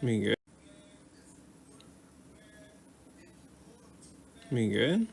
Me good? Me good?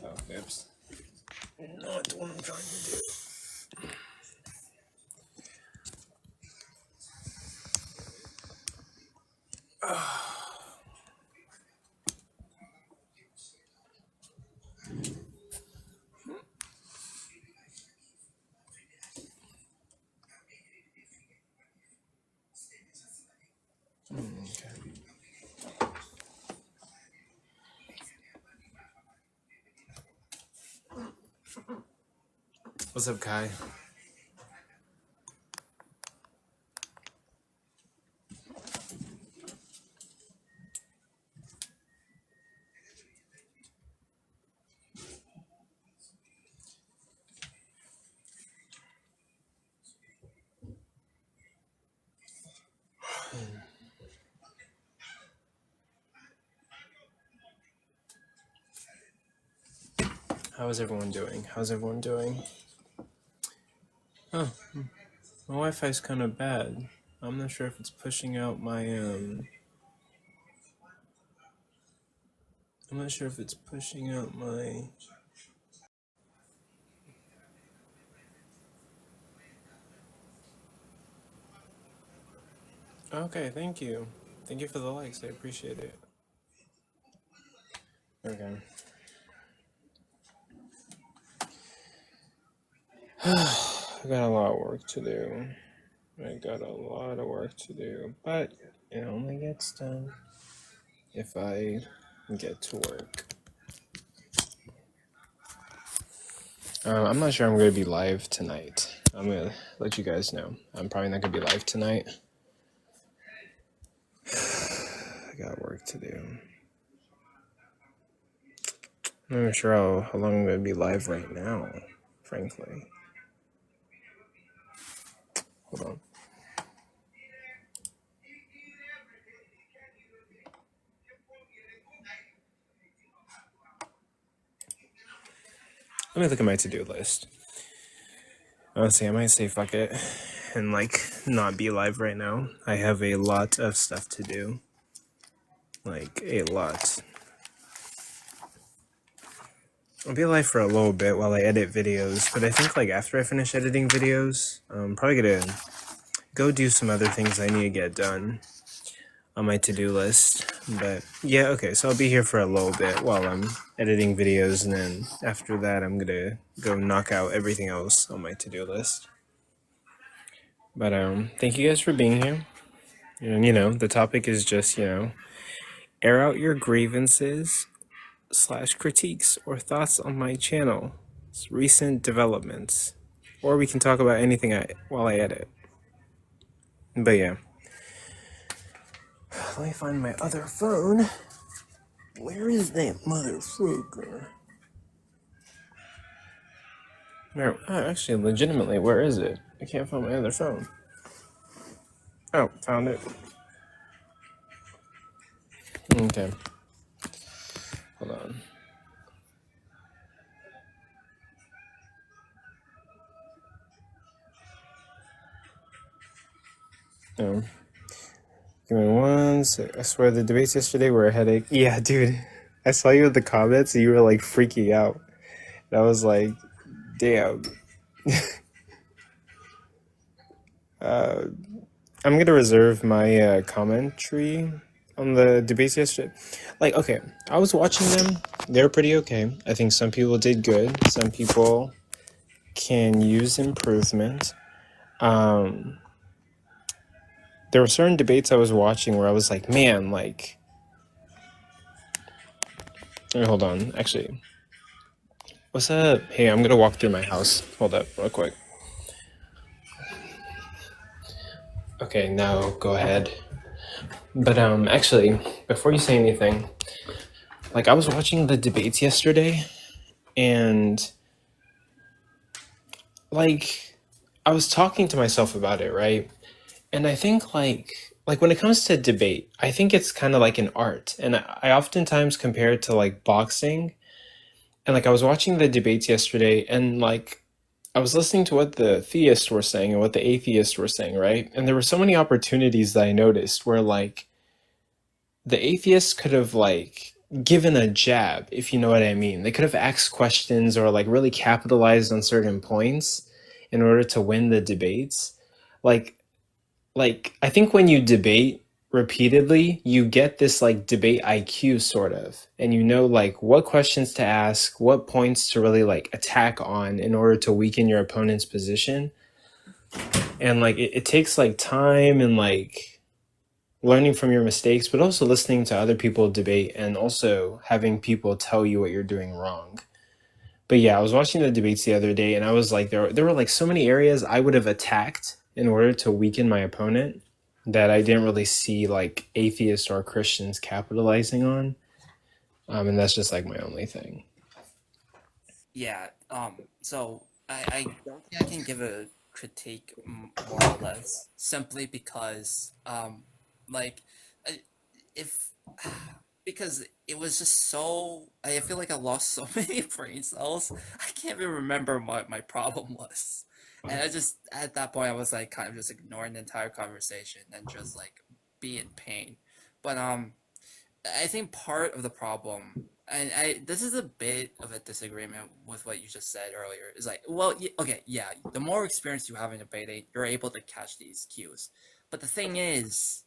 Oh, oops. Not what I'm trying to do. What's up, Kai? How is everyone doing? How's everyone doing? Oh, my Wi-Fi's kind of bad. I'm not sure if it's pushing out my I'm not sure if it's pushing out my. Okay, thank you. Thank you for the likes. I appreciate it. Okay. I got a lot of work to do. But it only gets done if I get to work. I'm not sure I'm going to be live tonight. I'm going to let you guys know. I'm probably not going to be live tonight. I got work to do. I'm not even sure how long I'm going to be live right now, frankly. Hold on. Let me look at my to-do list. Honestly, I might say fuck it and not be live right now. I have a lot of stuff to do. A lot. I'll be live for a little bit while I edit videos, but I think after I finish editing videos, I'm probably gonna go do some other things I need to get done on my to-do list. But yeah, okay, so I'll be here for a little bit while I'm editing videos, and then after that I'm gonna go knock out everything else on my to-do list. But thank you guys for being here. And the topic is just, air out your grievances / critiques or thoughts on my channel, recent developments, or we can talk about anything while I edit. But yeah, let me find my other phone. Where is that motherfucker? No, actually, legitimately, where is it? I can't find my other phone. Oh, found it. Okay. Hold on. Give me one sec. I swear the debates yesterday were a headache. Yeah, dude. I saw you in the comments and you were freaking out. And I was like, damn. I'm gonna reserve my commentary on the debates yesterday. Okay, I was watching them. They were pretty okay. I think some people did good. Some people can use improvement. Um, there were certain debates I was watching where I was like, man, like, wait, hold on, actually, what's up? Hey, I'm gonna walk through my house. Hold up, real quick. Okay, now go ahead. But actually, before you say anything, like I was watching the debates yesterday, and like I was talking to myself about it, right? And I think like when it comes to debate, I think it's kind of like an art, and I oftentimes compare it to like boxing. And like I was watching the debates yesterday, and like I was listening to what the theists were saying and what the atheists were saying, right? And there were so many opportunities that I noticed where like the atheists could have like given a jab, if you know what I mean. They could have asked questions or like really capitalized on certain points in order to win the debates. Like I think when you debate repeatedly, you get this like debate IQ sort of, and you know like what questions to ask, what points to really like attack on in order to weaken your opponent's position. And like it takes like time and like learning from your mistakes, but also listening to other people debate and also having people tell you what you're doing wrong. But yeah, I was watching the debates the other day and I was like, there were like so many areas I would have attacked in order to weaken my opponent that I didn't really see like atheists or Christians capitalizing on. And that's just like my only thing. Yeah. So I don't think I can give a critique more or less simply because like I- if because it was just so I feel like I lost so many brain cells. I can't even remember what my problem was. And I just at that point I was like kind of just ignoring the entire conversation and just like be in pain. But I think part of the problem, and this is a bit of a disagreement with what you just said earlier, is like, well, okay, yeah, the more experience you have in debating, you're able to catch these cues. But the thing is,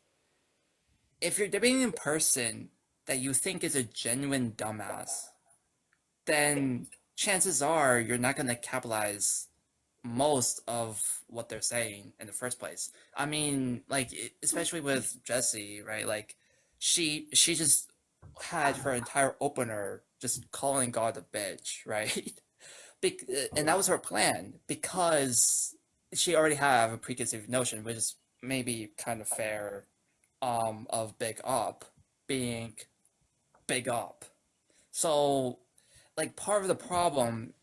if you're debating in person that you think is a genuine dumbass, then chances are you're not going to capitalize most of what they're saying in the first place. I mean, like especially with Jessie, right? Like she just had her entire opener just calling God a bitch, right? And that was her plan because she already have a preconceived notion, which is maybe kind of fair, of Big Up being Big Up. So, like, part of the problem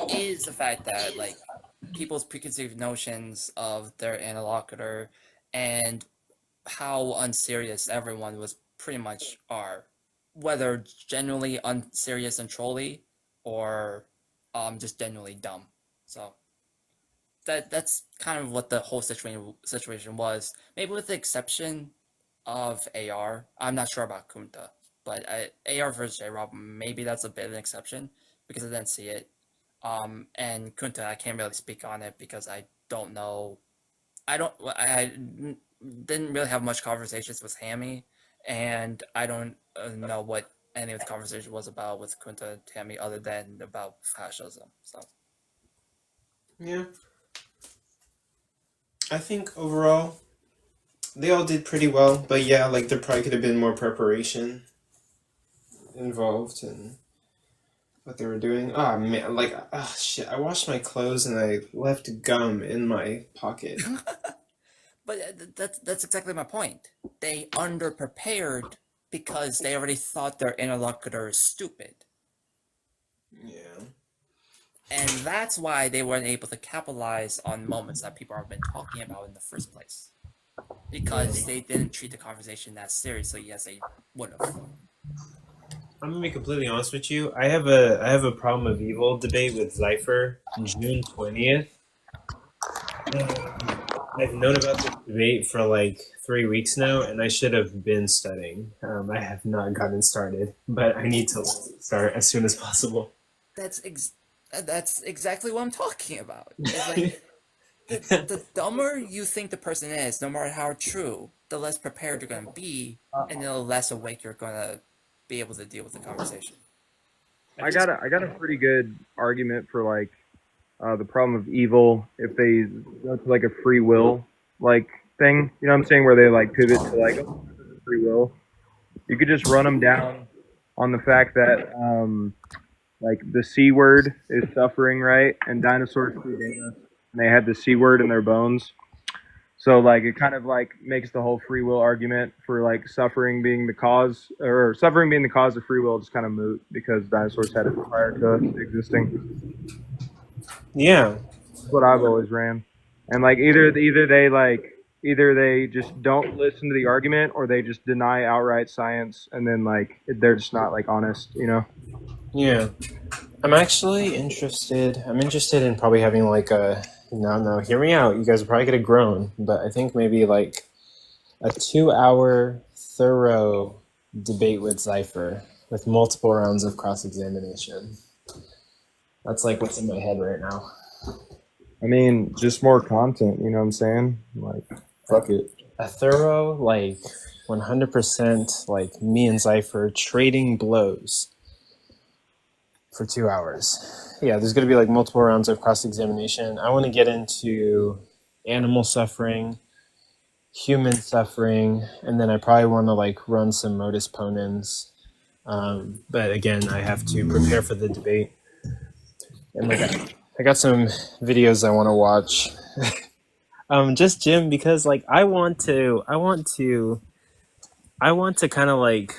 is the fact that like people's preconceived notions of their interlocutor and how unserious everyone was pretty much are, whether genuinely unserious and trolly or just genuinely dumb. So that's kind of what the whole situation was. Maybe with the exception of AR. I'm not sure about Kunta, but AR versus J Rob, maybe that's a bit of an exception because I didn't see it. And Kunta, I can't really speak on it because I don't know. I didn't really have much conversations with Hammy, and I don't know what any of the conversation was about with Kunta and Hammy other than about fascism. So Yeah, I think overall they all did pretty well, but yeah, like there probably could have been more preparation involved in what they were doing. Ah man, like ah shit, I washed my clothes and I left gum in my pocket. but that's exactly my point. They underprepared because they already thought their interlocutor is stupid. Yeah. And that's why they weren't able to capitalize on moments that people have been talking about in the first place. Because they didn't treat the conversation that seriously as they would have. I'm gonna be completely honest with you. I have a problem of evil debate with Zypher June 20th. I've known about this debate for like 3 weeks now, and I should have been studying. I have not gotten started, but I need to start as soon as possible. That's that's exactly what I'm talking about. It's like the dumber you think the person is, no matter how true, the less prepared you're gonna be, and the less awake you're gonna be able to deal with the conversation. I I just got a I got a pretty good argument for like the problem of evil if they go to like a free will like thing. You know what I'm saying? Where they like pivot to like, oh, this is free will. You could just run them down on the fact that like the C word is suffering, right? And dinosaurs predate us, and they had the C word in their bones. So like it kind of like makes the whole free will argument for like suffering being the cause or suffering being the cause of free will just kind of moot because dinosaurs had it prior to us existing. Yeah. That's what I've always ran. And like either they just don't listen to the argument or they just deny outright science and then like they're just not like honest, you know? Yeah. I'm actually interested. I'm interested in probably having like a no, hear me out. You guys are probably gonna groan, but I think maybe like a 2-hour thorough debate with Cypher with multiple rounds of cross-examination. That's like what's in my head right now. I mean, just more content, you know what I'm saying? Like, fuck it. A thorough, like 100%, like me and Cypher trading blows for 2 hours. Yeah, there's going to be like multiple rounds of cross-examination. I want to get into animal suffering, human suffering, and then I probably want to like run some modus ponens. But again, I have to prepare for the debate. And like I got some videos I want to watch. Just Jim, because like I want to kind of like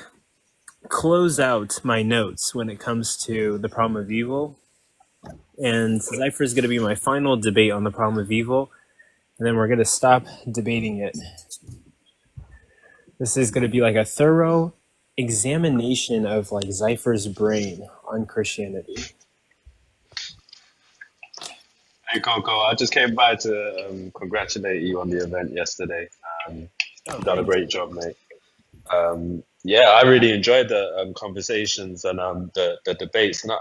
close out my notes when it comes to the problem of evil. And Cypher is going to be my final debate on the problem of evil. And then we're going to stop debating it. This is going to be like a thorough examination of like Cypher's brain on Christianity. Hey Coco, I just came by to congratulate you on the event yesterday. You've done a great job, mate. Yeah, I really enjoyed the conversations and the debates. And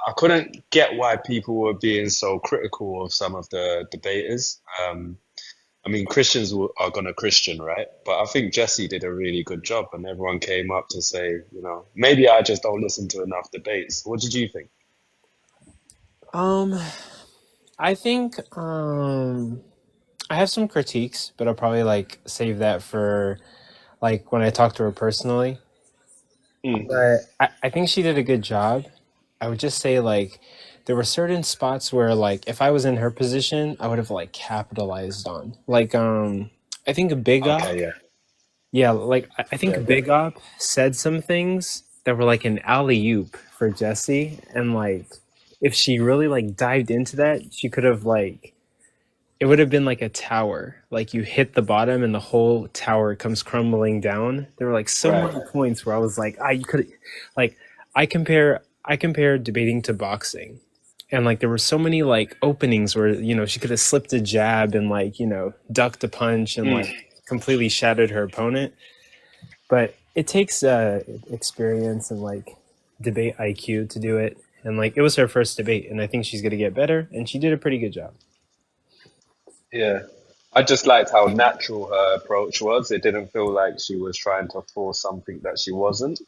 I couldn't get why people were being so critical of some of the debaters. I mean, Christians are gonna Christian, right? But I think Jesse did a really good job, and everyone came up to say, you know, maybe I just don't listen to enough debates. What did you think? I think I have some critiques, but I'll probably like save that for like when I talk to her personally. But I think she did a good job. I would just say like there were certain spots where like if I was in her position, I would have like capitalized on. Like I think Big Op, Okay, yeah. yeah, like I think Yeah. Big Op said some things that were like an alley-oop for Jesse, and like if she really like dived into that, she could have like it would have been like a tower. Like you hit the bottom and the whole tower comes crumbling down. There were like so Right. many points where I was like, you could like I compare debating to boxing. And like there were so many like openings where, you know, she could have slipped a jab and like, you know, ducked a punch and like completely shattered her opponent. But it takes experience and like debate IQ to do it. And like it was her first debate, and I think she's gonna get better, and she did a pretty good job. Yeah. I just liked how natural her approach was. It didn't feel like she was trying to force something that she wasn't.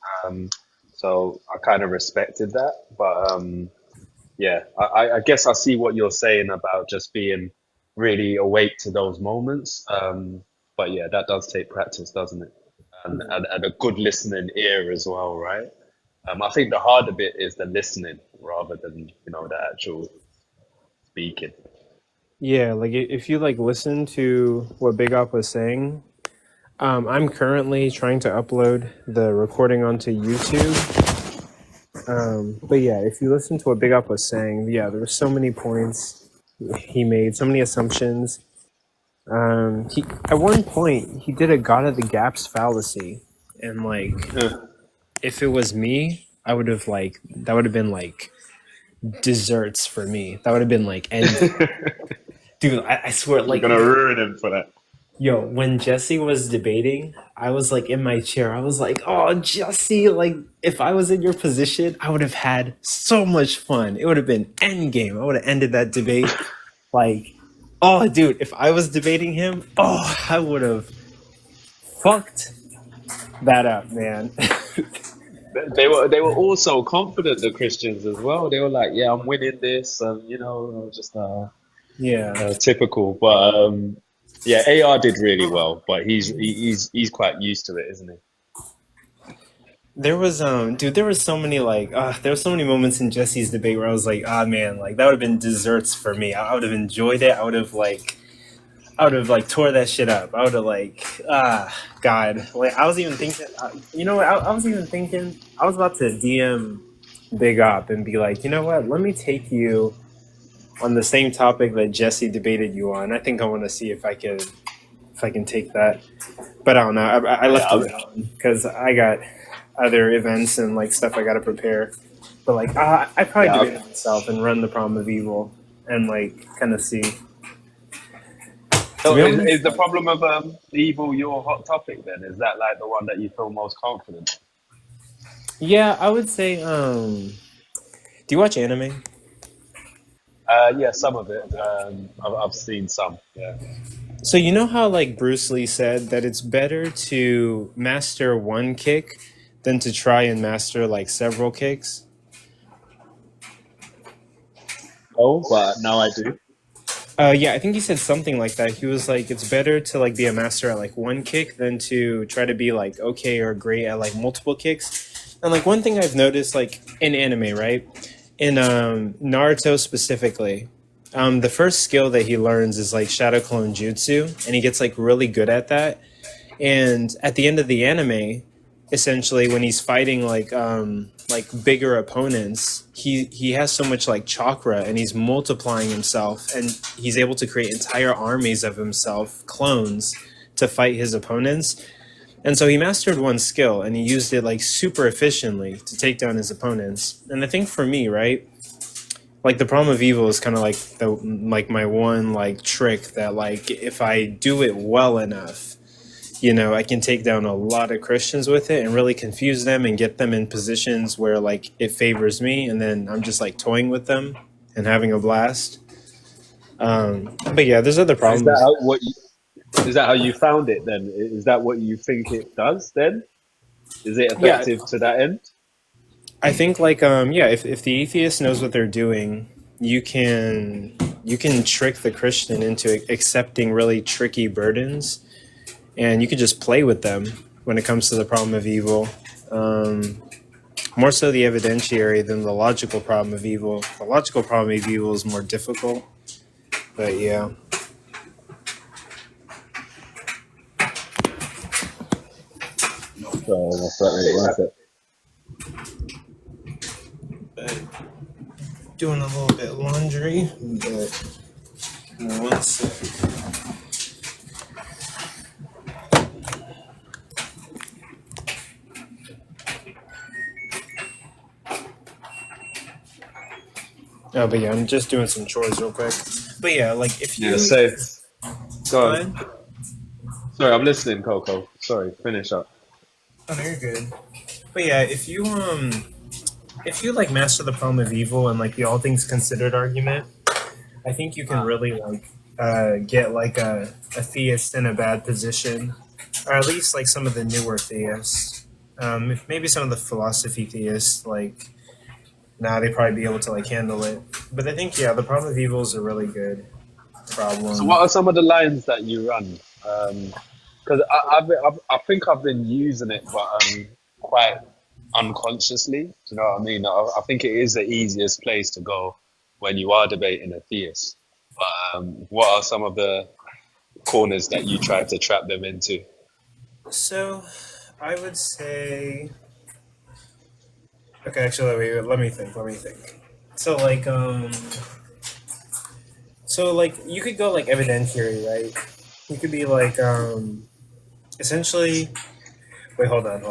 So I kind of respected that. But yeah, I guess I see what you're saying about just being really awake to those moments. But yeah, that does take practice, doesn't it? And a good listening ear as well, right? I think the harder bit is the listening rather than, you know, the actual speaking. Yeah, like if you like listen to what Big Op was saying, I'm currently trying to upload the recording onto YouTube. But yeah, if you listen to what Big Op was saying, yeah, there were so many points he made, so many assumptions. He at one point he did a God of the Gaps fallacy, and like if it was me, I would have like that would have been like desserts for me. That would have been like end. Dude, I swear, You're like gonna ruin him for that. yo, when Jesse was debating, I was like in my chair. I was like, oh, Jesse, like if I was in your position, I would have had so much fun. It would have been end game. I would have ended that debate. Like, oh, dude, if I was debating him, oh, I would have fucked that up, man. They were also confident, the Christians as well. They were like, "Yeah, I'm winning this," and just Yeah. typical. But yeah, AR did really well, but he's quite used to it, isn't he? There was dude, there was so many like there was so many moments in Jesse's debate where I was like, ah man, like that would have been desserts for me. I would have enjoyed it. I would have like tore that shit up. I would have like God. Like I was even thinking you know what, I was even thinking I was about to DM Big Op and be like, you know what, let me take you on the same topic that Jesse debated you on. I think I want to see if I can take that. But I don't know. I left Yeah, it alone because I got other events and like stuff I got to prepare. But like, I probably yeah. do it myself and run the problem of evil and like kind of see. To So be is honest, the like, problem of evil your hot topic then? Is that like the one that you feel most confident? yeah, I would say. Do you watch anime? Yeah, some of it. I've seen some. Yeah. So you know how like Bruce Lee said that it's better to master one kick than to try and master like several kicks. Oh, but now I do. Yeah, I think he said something like that. He was like, it's better to like be a master at like one kick than to try to be like okay or great at like multiple kicks. And like one thing I've noticed like in anime, right? In Naruto specifically, the first skill that he learns is like Shadow Clone Jutsu, and he gets like really good at that. And at the end of the anime, essentially when he's fighting like bigger opponents, he has so much like chakra and he's multiplying himself and he's able to create entire armies of himself, clones, to fight his opponents. And so he mastered one skill and he used it like super efficiently to take down his opponents. And I think for me, right, like the problem of evil is kind of like the like my one like trick that like if I do it well enough, you know, I can take down a lot of Christians with it and really confuse them and get them in positions where like it favors me, and then I'm just like toying with them and having a blast. But yeah, there's other Is that problems. is that how you found it then? Is that what you think it does then? Is it Yeah, effective to that end? I think like yeah, if the atheist knows what they're doing, you can trick the Christian into accepting really tricky burdens, and you can just play with them when it comes to the problem of evil. More so the evidentiary than the logical problem of evil. The logical problem of evil is more difficult, but yeah. So what's that? But doing a little bit of laundry, but one sec. Oh, but yeah, I'm just doing some chores real quick. But yeah, like if you Yeah, safe. Go go on. ahead. Sorry, I'm listening, Coco. Sorry, finish up. Oh, no, you're good. But yeah, if you like master the problem of evil and like the all things considered argument, I think you can really like get like a theist in a bad position, or at least like some of the newer theists. Maybe some of the philosophy theists, like they probably be able to like handle it. But I think yeah, the problem of evil is a really good So problem. what are some of the lines that you run? Because I think I've been using it, but quite unconsciously. Do you know what I mean? I think it is the easiest place to go when you are debating a theist. But what are some of the corners that you try to trap them into? So I would say okay. Actually, wait, let me think. Let me think. So like so like you could go like evidentiary, right? You could be like essentially. Wait, hold on.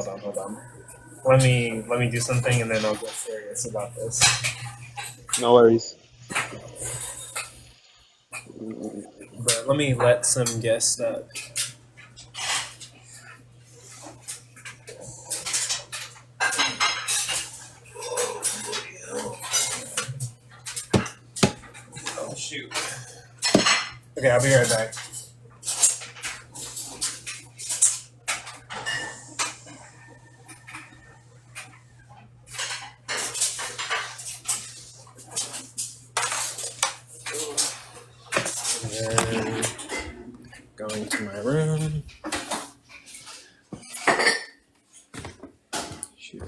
Let me do something and then I'll get serious about this. No worries. But let me let some guests up. Oh shoot. Okay, I'll be right back. And going to my room. Shoot.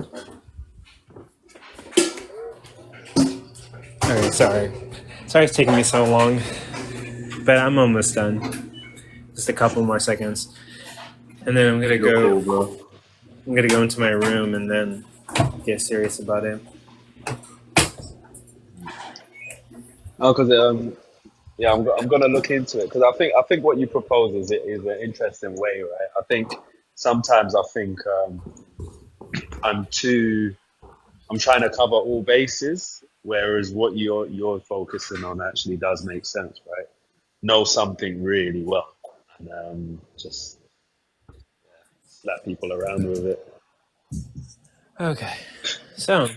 Okay, sorry. Sorry it's taking me so long, but I'm almost done. Just a couple more seconds, and then I'm gonna You're go. cool, bro. I'm gonna go into my room and then get serious about it. Oh, because yeah, I'm gonna look into it because I think what you propose is an interesting way, right? I think sometimes I think I'm too I'm trying to cover all bases, whereas what you're focusing on actually does make sense, right? Know something really well and just slap people around with it. Okay, so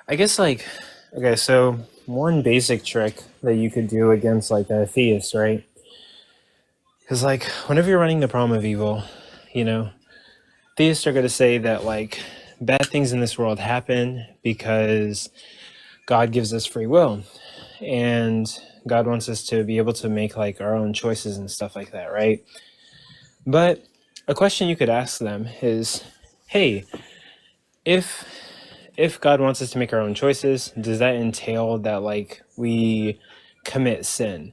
I guess okay, so one basic trick that you could do against like a theist, right? Because like whenever you're running the problem of evil, you know, theists are going to say that like bad things in this world happen because God gives us free will, and God wants us to be able to make like our own choices and stuff like that, right? But a question you could ask them is, hey, if God wants us to make our own choices, does that entail that like we commit sin,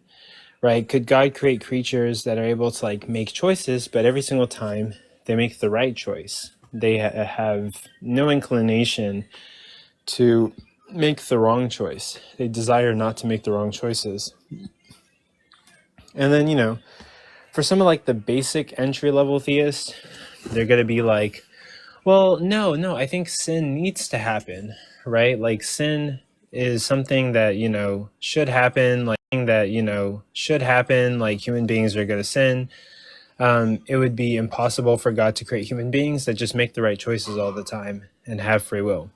right? Could God create creatures that are able to like make choices, but every single time they make the right choice, they have no inclination to make the wrong choice. They desire not to make the wrong choices. And then, you know, for some of like the basic entry level theists, they're going to be like, well, no, I think sin needs to happen, right? Like sin is something that, you know, should happen, like human beings are going to sin. It would be impossible for God to create human beings that just make the right choices all the time and have free will.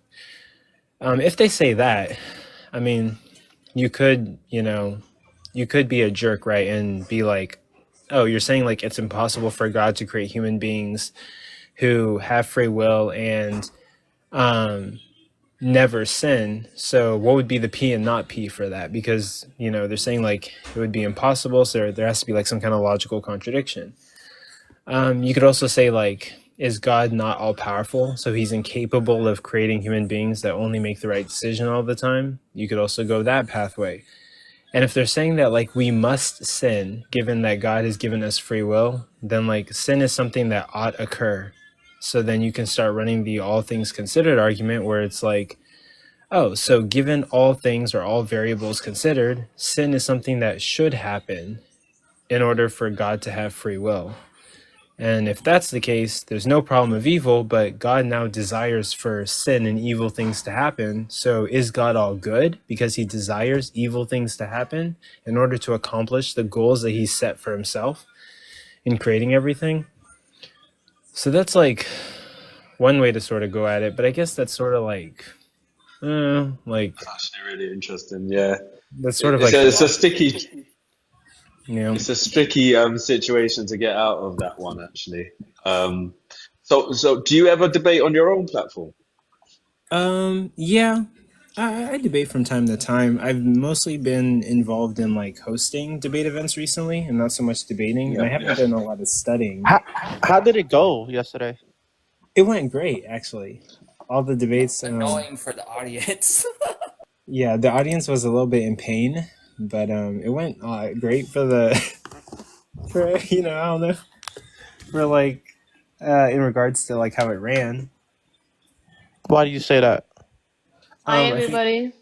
If they say that, I mean, you could be a jerk, right? And be like, oh, you're saying like it's impossible for God to create human beings who have free will and never sin. So what would be the P and not P for that? Because, you know, they're saying like it would be impossible. So there has to be like some kind of logical contradiction. You could also say like, is God not all powerful? So he's incapable of creating human beings that only make the right decision all the time. You could also go that pathway. And if they're saying that like we must sin, given that God has given us free will, then like sin is something that ought occur. So then you can start running the all things considered argument where it's like, oh, so given all things or all variables considered, sin is something that should happen in order for God to have free will. And if that's the case, there's no problem of evil, but God now desires for sin and evil things to happen. So is God all good because he desires evil things to happen in order to accomplish the goals that he set for himself in creating everything? So that's like one way to sort of go at it, but I guess that's sort of like That's actually really interesting. Yeah, that's sort of it's like a sticky you know. it's a sticky situation to get out of that one actually. So do you ever debate on your own platform? Yeah, I debate from time to time. I've mostly been involved in like hosting debate events recently, and not so much debating. And I haven't done a lot of studying. How did it go yesterday? It went great, actually. All the debates. Annoying for the audience. Yeah, the audience was a little bit in pain, but it went great for the for you know I don't know for like in regards to like how it ran. Why do you say that? Hi, I think everybody.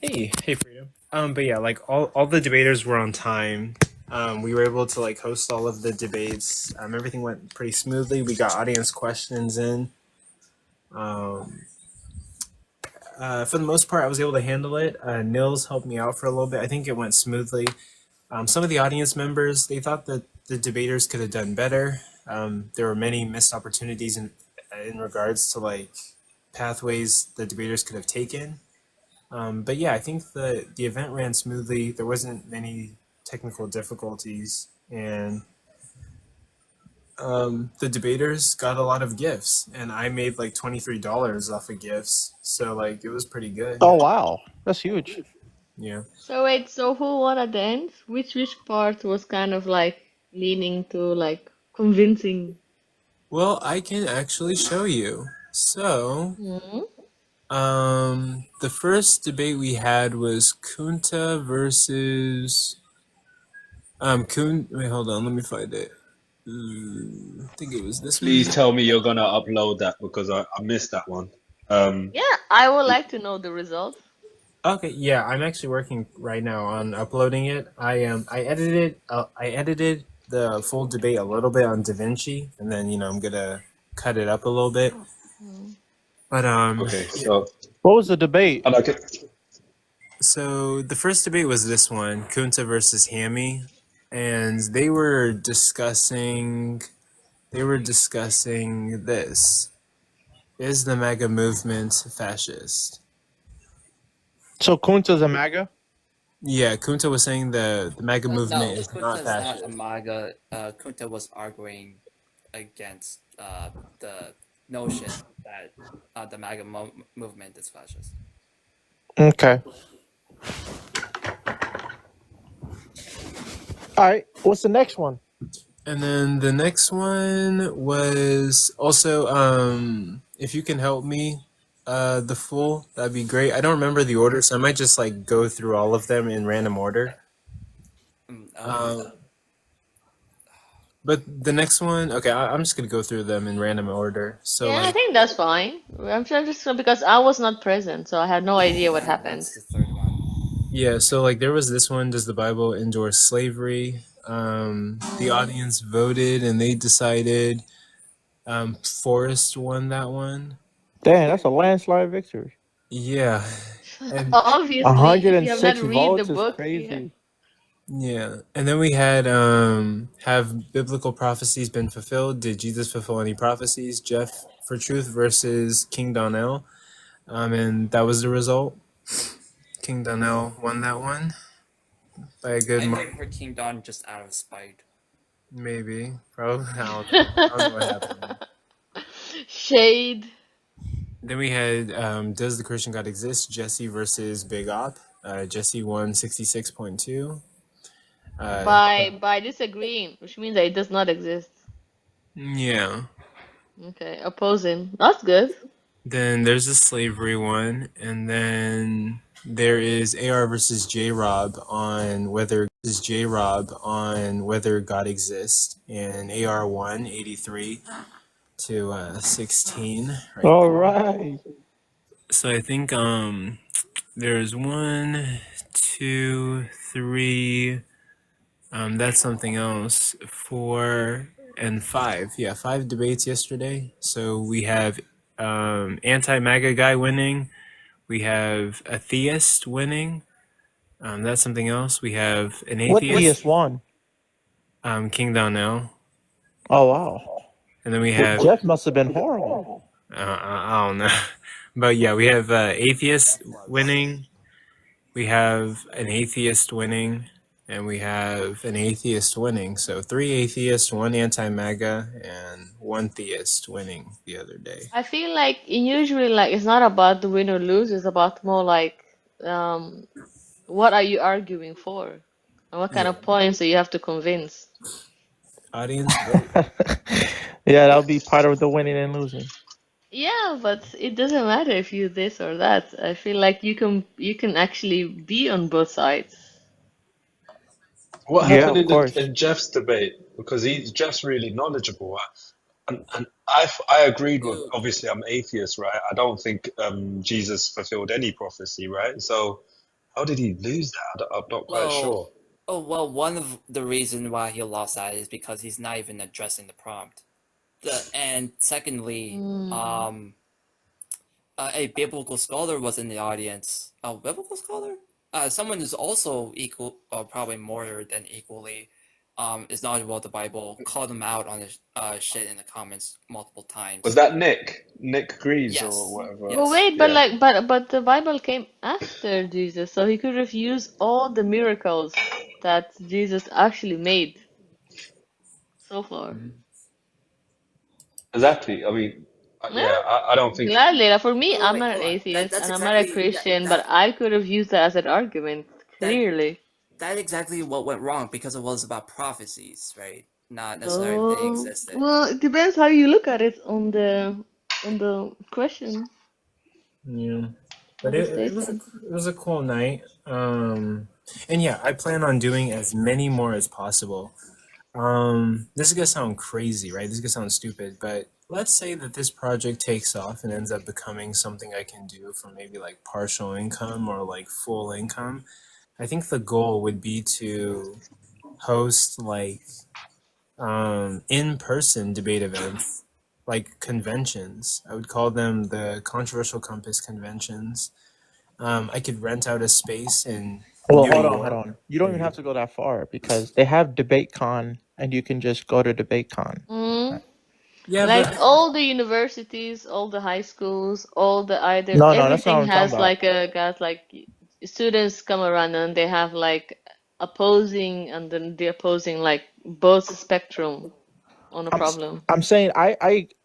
hey Freedom. But yeah, like all the debaters were on time. We were able to like host all of the debates. Everything went pretty smoothly. We got audience questions in. For the most part, I was able to handle it. Nils helped me out for a little bit. I think it went smoothly. Some of the audience members, they thought that the debaters could have done better. There were many missed opportunities in regards to like pathways the debaters could have taken. But yeah, I think the event ran smoothly. There wasn't many technical difficulties, and the debaters got a lot of gifts, and I made like $23 off of gifts. So like it was pretty good. Oh wow, that's huge. Yeah. So wait, so who won at the end? Which part was kind of like leaning to like convincing? Well, I can actually show you. So, Hmm? the first debate we had was Kunta versus Wait, hold on, let me find it. I think it was this one. Please tell me you're gonna upload that because I missed that one. Yeah, I would like to know the results. Okay, yeah, I'm actually working right now on uploading it. I edited the full debate a little bit on DaVinci, and then I'm gonna cut it up a little bit. Mm. But Okay, yeah. so What was the debate? and I could, So the first debate was this one, Kunta versus Hammy, and they were discussing this. Is the MAGA movement fascist? So Kunta's a MAGA? Yeah, Kunta was saying the MAGA No, movement is Kunta not is not a fascist. MAGA. Kunta was arguing against the notion that the MAGA movement is fascist. Okay. All right. What's the next one? And then the next one was also if you can help me the full, that'd be great. I don't remember the order, so I might just like go through all of them in random order. But the next one, okay, I'm just gonna go through them in random order. So Yeah, I like, think that's fine. I'm sure just because I was not present, so I had no idea what happened. That's the third one. yeah, so like there was this one, does the Bible endorse slavery? The audience voted and they decided Forrest won that one. Damn, that's a landslide victory. Yeah. And Obviously, if you have not 106 read the votes is book, crazy. yeah. And then we had have biblical prophecies been fulfilled? Did Jesus fulfill any prophecies? Jeff for Truth versus King Donnell. And that was the result. King Donnell won that one by a good I mark. voted for King Don just out of spite. Maybe. Probably. I don't know. I don't know what happened. Shade. Then we had Does the Christian God Exist? Jesse versus Big Op. Jesse won 66.2. By disagreeing, which means that it does not exist. Yeah. Okay, opposing. That's good. Then there's a slavery one, and then there is AR versus J-Rob on whether God exists, and AR won 83 to 16. Right. All right. So I think there's 1, 2, 3. That's something else. 4 and 5. Yeah, 5 debates yesterday. So we have anti-MAGA guy winning. We have atheist winning. That's something else. We have an What atheist. PS1? King Donnell. Oh, wow. And then we have Jeff must have been horrible. I don't know. But yeah, we have atheist winning. We have an atheist winning. And we have an atheist winning. So 3 atheists, 1 anti-MAGA, and 1 theist winning the other day. I feel like usually like it's not about the win or lose, it's about more like what are you arguing for? And what kind of points do you have to convince? Audience vote. Yeah, that'll be part of the winning and losing. Yeah, but it doesn't matter if you this or that. I feel like you can actually be on both sides. what Yeah, happened of course. in Jeff's debate? Because Jeff's really knowledgeable, and I agreed with. Obviously, I'm atheist, right? I don't think Jesus fulfilled any prophecy, right? So how did he lose that? I'm not quite sure. Well, one of the reason why he lost that is because he's not even addressing the prompt. And secondly, a biblical scholar was in the audience. A biblical scholar? Someone who's also equal, probably more than equally, is knowledgeable about the Bible, called him out on his shit in the comments multiple times. Was that Nick? Nick Greaves Yes. or whatever? Yes. But wait, but Yeah. like but the Bible came after Jesus, so he could have used all the miracles that Jesus actually made so far. Exactly. I mean, Yeah, I don't think. Gladly. Like, for me, Wait, wait, I'm wait, not an hold on. atheist That's and I'm not a exactly Christian, but I could have used that as an argument, that clearly. that exactly what went wrong because it was about prophecies, right? Not necessarily they Oh, existed. well, it depends how you look at it on the question, Yeah, on but the it statement. was a cool night. And yeah, I plan on doing as many more as possible. This is gonna sound crazy, right? This is gonna sound stupid, but let's say that this project takes off and ends up becoming something I can do for maybe like partial income or like full income. I think the goal would be to host like in-person debate events, like conventions. I would call them the Controversial Compass conventions. I could rent out a space in Well, New hold York. on. You don't even have to go that far because they have DebateCon, and you can just go to DebateCon. Mm. Yeah, Like but all the universities, all the high schools, all the either No, no, that's not what everything I'm talking has about. like a got like students come around and they have like opposing and then they're opposing like both spectrum on a I'm problem. I'm saying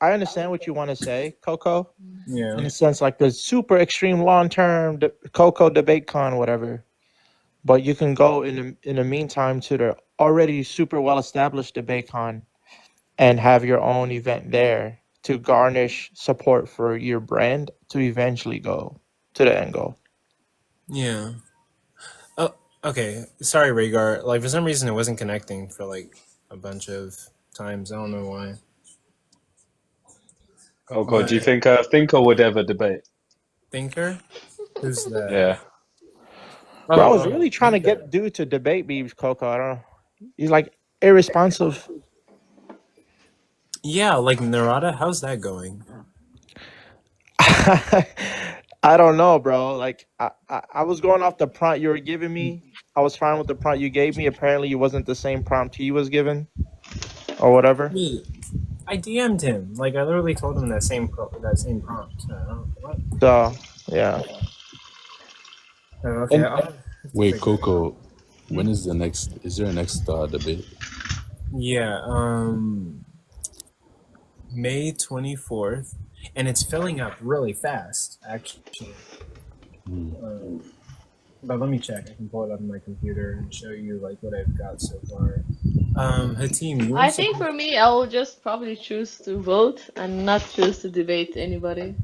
I understand what you want to say, Coco, yeah, in a sense like the super extreme long term Coco DebateCon, whatever. But you can go in the meantime to the already super well established DebateCon and have your own event there to garnish support for your brand to eventually go to the end goal. yeah. Oh, okay. Sorry, Rhaegar. Like for some reason it wasn't connecting for like a bunch of times. I don't know why. Oh God, do you But think Thinker would ever debate? Thinker, who's that? Yeah. Bro, I Oh, was oh, really trying to Thinker. get dude to debate me, Coco. I don't know. He's like irresponsive. Yeah, like Narada. How's that going? I don't know, bro. Like I was going off the prompt you were giving me. I was fine with the prompt you gave me. Apparently, it wasn't the same prompt he was given or whatever. Me, I DM'd him. Like I literally told him that same prompt. What? So yeah. Oh, okay, And I'll have to Wait, figure it out. Coco, when is the next? Is there a next debate? Yeah, May 24th, and it's filling up really fast, actually. Hmm. But let me check. I can pull it up on my computer and show you like what I've got so far. Hatim, you were I think supposed. for me, I will just probably choose to vote and not choose to debate anybody.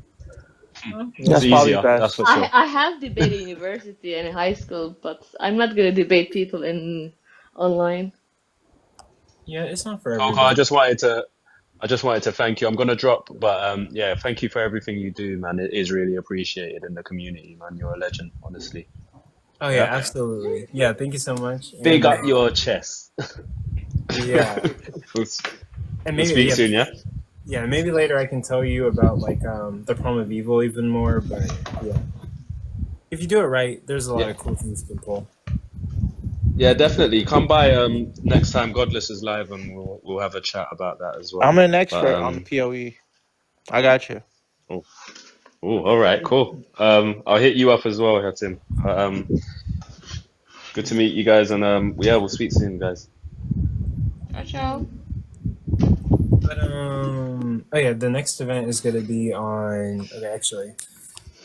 It's that's probably easier, that's best. for I sure. I have debated in university and in high school, but I'm not gonna debate people in online. Yeah, it's not for Coco, everybody. I just wanted to thank you. I'm gonna drop, but yeah, thank you for everything you do, man. It is really appreciated in the community, man. You're a legend, honestly. Oh yeah, Yeah. absolutely. Yeah, thank you so much. Big And up your chest. yeah, We'll, and we'll maybe speak soon, yeah? yeah, maybe later I can tell you about like the Prom of Evil even more. But yeah, if you do it right, there's a lot Yeah. of cool things you can pull. Yeah, definitely. Come by next time Godless is live and we'll have a chat about that as well. I'm an But expert on the PoE. I got you. oh, all right, cool. I'll hit you up as well, Hatim. Good to meet you guys and yeah, we'll speak soon, guys. Ciao, ciao. But oh yeah, the next event is gonna be on. Okay, actually,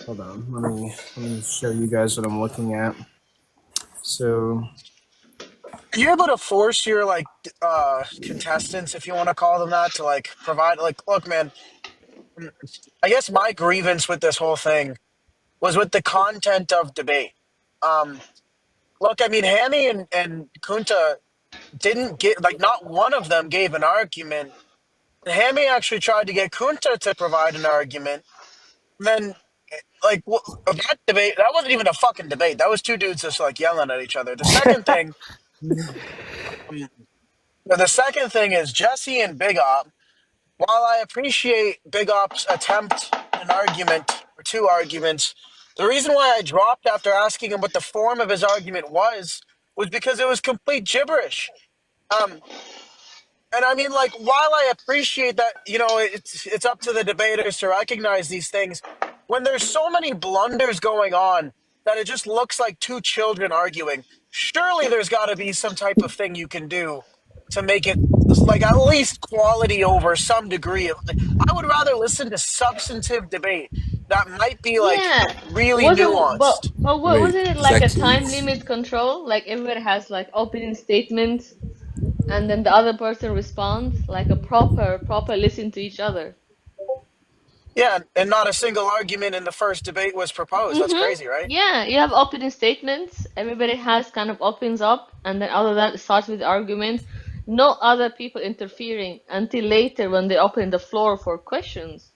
hold on. Let me show you guys what I'm looking at. So Are you able to force your contestants, if you want to call them that, to like provide look, man, I guess my grievance with this whole thing was with the content of debate. Um Look, I mean, Hammy and Kunta didn't get not one of them gave an argument. Hammy actually tried to get Kunta to provide an argument. Then that debate, that wasn't even a fucking debate. That was two dudes just like yelling at each other. The second thing is Jesse and Big Op. While I appreciate Big Op's attempt at an argument or two arguments, the reason why I dropped after asking him what the form of his argument was because it was complete gibberish. Um, and I mean, while I appreciate that, it's up to the debaters to recognize these things. When there's so many blunders going on that it just looks like two children arguing, surely there's got to be some type of thing you can do to make it like at least quality over some degree of. I would rather listen to substantive debate that might be like Yeah. really Wasn't but nuanced. but what Wait, wasn't it is like that a time Cage? limit control? Like everybody has like opening statements and then the other person responds like a proper listen to each other. Yeah, and not a single argument in the first debate was proposed. That's Mm-hmm. crazy, right? Yeah, you have opening statements. Everybody has kind of opens up, and then after that, it starts with the argument. No other people interfering until later when they open the floor for questions.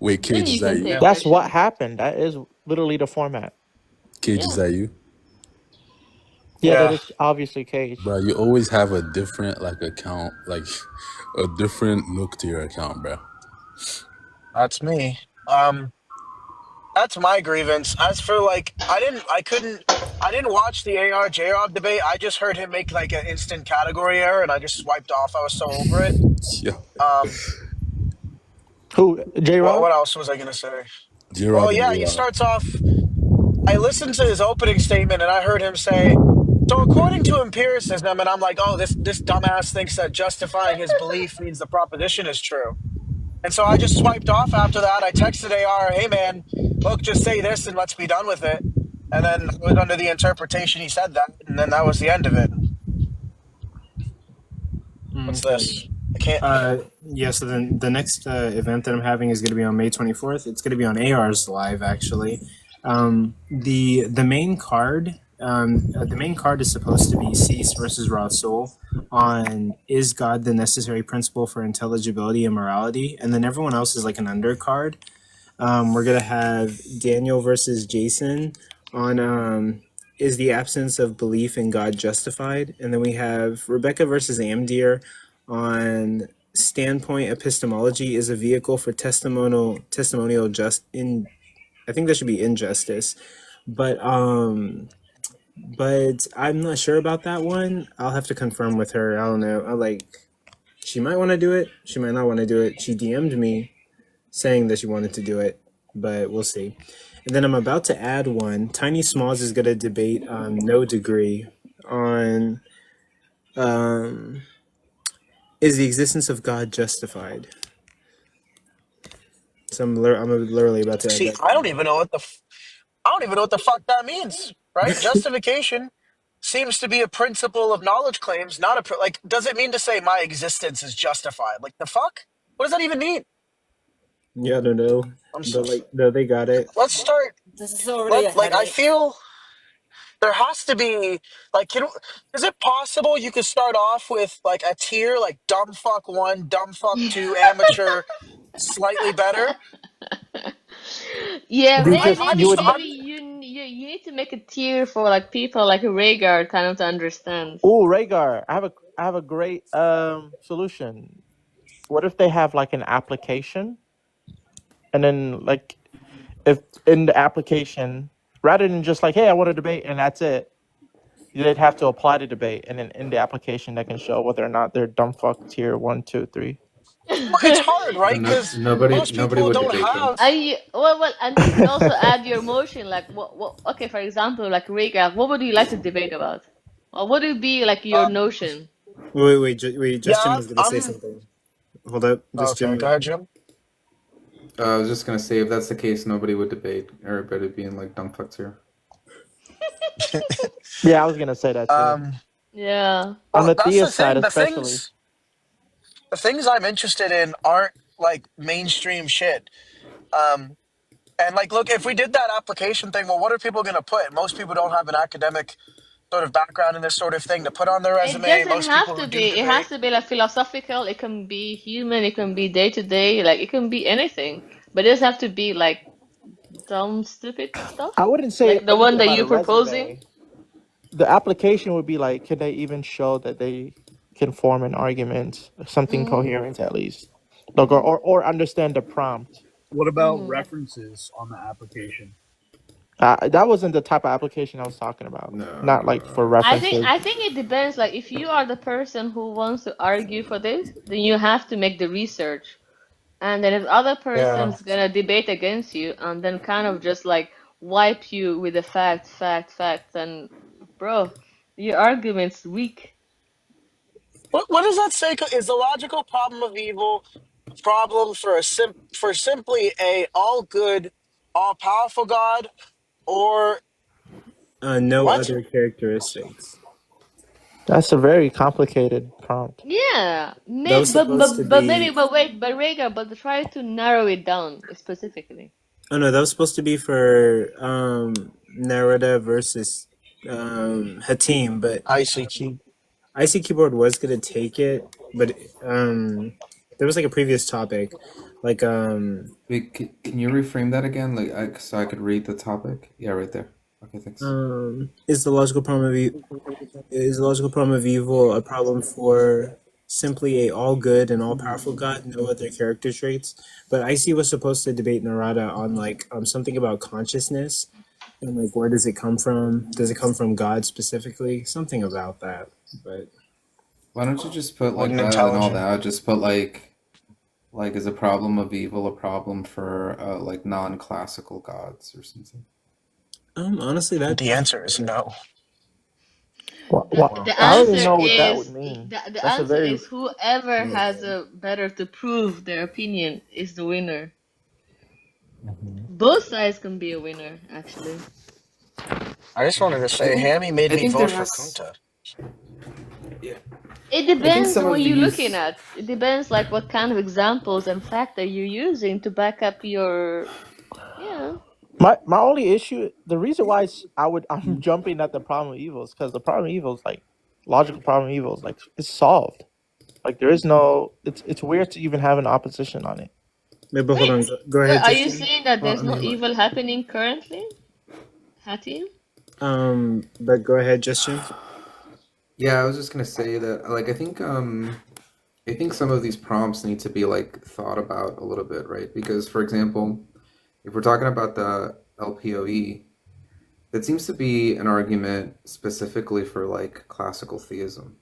Wait, Then Cage, is you that can you? take Yeah. That's what questions. happened. That is literally the format. Cage, is Yeah. that you? Yeah, that Yeah, is obviously Cage. Bro, you always have a different like account, like a different look to your account, bro. that's me. That's my grievance. As for like, I didn't watch the AR J-Rob debate. I just heard him make like an instant category error, and I just swiped off. I was so over it. Yo, Um, Who? J Rob? what else was I gonna say? Well, J-Rob and yeah, he AR. starts off. I listened to his opening statement, and I heard him say, "So according to empiricism," and I'm like, "Oh, this dumbass thinks that justifying his belief means the proposition is true." And so I just swiped off after that. I texted AR, "Hey man, look, just say this and let's be done with it." And then I was under the interpretation he said that, and then that was the end of it. What's Okay. this? I can't. Yeah, so then the next event that I'm having is going to be on May 24th. It's going to be on AR's live, actually. The main card is supposed to be Cease versus Raw Soul on Is God the Necessary Principle for Intelligibility and Morality? And then everyone else is like an undercard. We're going to have Daniel versus Jason on Is the Absence of Belief in God Justified? And then we have Rebecca versus Amdir on Standpoint Epistemology is a Vehicle for Testimonial just in I think that should be injustice. But I'm not sure about that one. I'll have to confirm with her. I don't know. She might want to do it. She might not want to do it. She DM'd me saying that she wanted to do it, but we'll see. And then I'm about to add one. Tiny Smalls is going to debate No Degree on is the existence of God justified? So I'm literally about to add See, that. I don't even know what I don't even know what the fuck that means. Right? Justification seems to be a principle of knowledge claims, not like. Does it mean to say my existence is justified? Like the fuck? What does that even mean? Yeah, I don't know. I'm so. But no, they got it. Let's start. This is already a I headache. feel there has to be like, is it possible you could start off with like a tier like dumb fuck one, dumb fuck two, amateur, slightly better? Yeah, I, Because I maybe you just would. maybe I'm you need to make a tier for like people like Rhaegar kind of to understand. Oh, Rhaegar, I have a great solution. What if they have like an application, and then like if in the application, rather than just like, hey, I want to debate and that's it, they'd have to apply to debate, and then in the application they can show whether or not they're dumb fuck tier 1, 2, 3. it's hard, right? But no, Because nobody most nobody people would don't debate them. have. and you can also add your motion like what okay, for example, like Rhaegar, what would you like to debate about? Or what would be like your Uh, notion? Wait. Just Jim yeah, was gonna say something. Hold up. Just okay. Jim. Go ahead, Jim. I was just gonna say, if that's the case, nobody would debate everybody being like dumb fucks here. Yeah, I was gonna say that too. Yeah. On Well, the that's the theist side, thing. especially. The things I'm interested in aren't like mainstream shit. Um, and like, look, if we did that application thing, well, what are people going to put? Most people don't have an academic sort of background in this sort of thing to put on their It resume. doesn't Most have people to who do be. It has debate, to be like philosophical. It can be human. It can be day to day. Like it can be anything. But it doesn't have to be like dumb, stupid stuff. I wouldn't say Like the one anything that about a you're proposing. resume. The application would be like, can they even show that they can form an argument, something Mm-hmm. coherent at least, like, or understand the prompt. What about Mm-hmm. references on the application? That wasn't the type of application I was talking about. No. Not like for I references. think it depends. Like if you are the person who wants to argue for this, then you have to make the research. And then if other yeah. person's gonna debate against you and then kind of just like wipe you with the facts, then bro, your argument's weak. What does that say? Is the logical problem of evil a problem for for simply a all good, all powerful God, or No what? other characteristics. That's a very complicated prompt. Yeah, That maybe, was supposed to be. but wait, but Rega, but try to narrow it down specifically. Oh no, that was supposed to be for Narada versus Hatim, but ICQ. IC Keyboard was gonna take it, but there was like a previous topic, like Wait, can you reframe that again? So I could read the topic? Yeah, right there. Okay, thanks. is the logical problem of is the logical problem of evil a problem for simply a all good and all powerful God, no other character traits? But IC was supposed to debate Narada on like something about consciousness and like where does it come from? Does it come from God specifically? Something about that, but. Why don't you just put like Wasn't rather than all intelligent. that, just put like is a problem of evil a problem for like non-classical gods or something? Honestly, that The answer is no. The I don't even answer know what that is would mean. the That's a answer very is whoever has a better to prove their opinion is the winner. Both sides can be a winner, actually. I just wanted to say, Hammy made I me think vote there for has. Kunta. It I think depends some on what of you're looking these. at. It depends like what kind of examples and fact are you using to back up your yeah. my only issue. The reason why I'm jumping at the problem of evil is because the problem of evil is like logical problem of evil is like it's solved. Like there is no. It's weird to even have an opposition on it. Wait, but hold on. Wait, Go but ahead, are you Justin. saying that Well, I there's no mean, evil happening currently? Hatim? but go ahead, Justin. Yeah, I was just gonna say that like I think some of these prompts need to be like thought about a little bit, right? Because for example, if we're talking about the LPOE, that seems to be an argument specifically for like classical theism.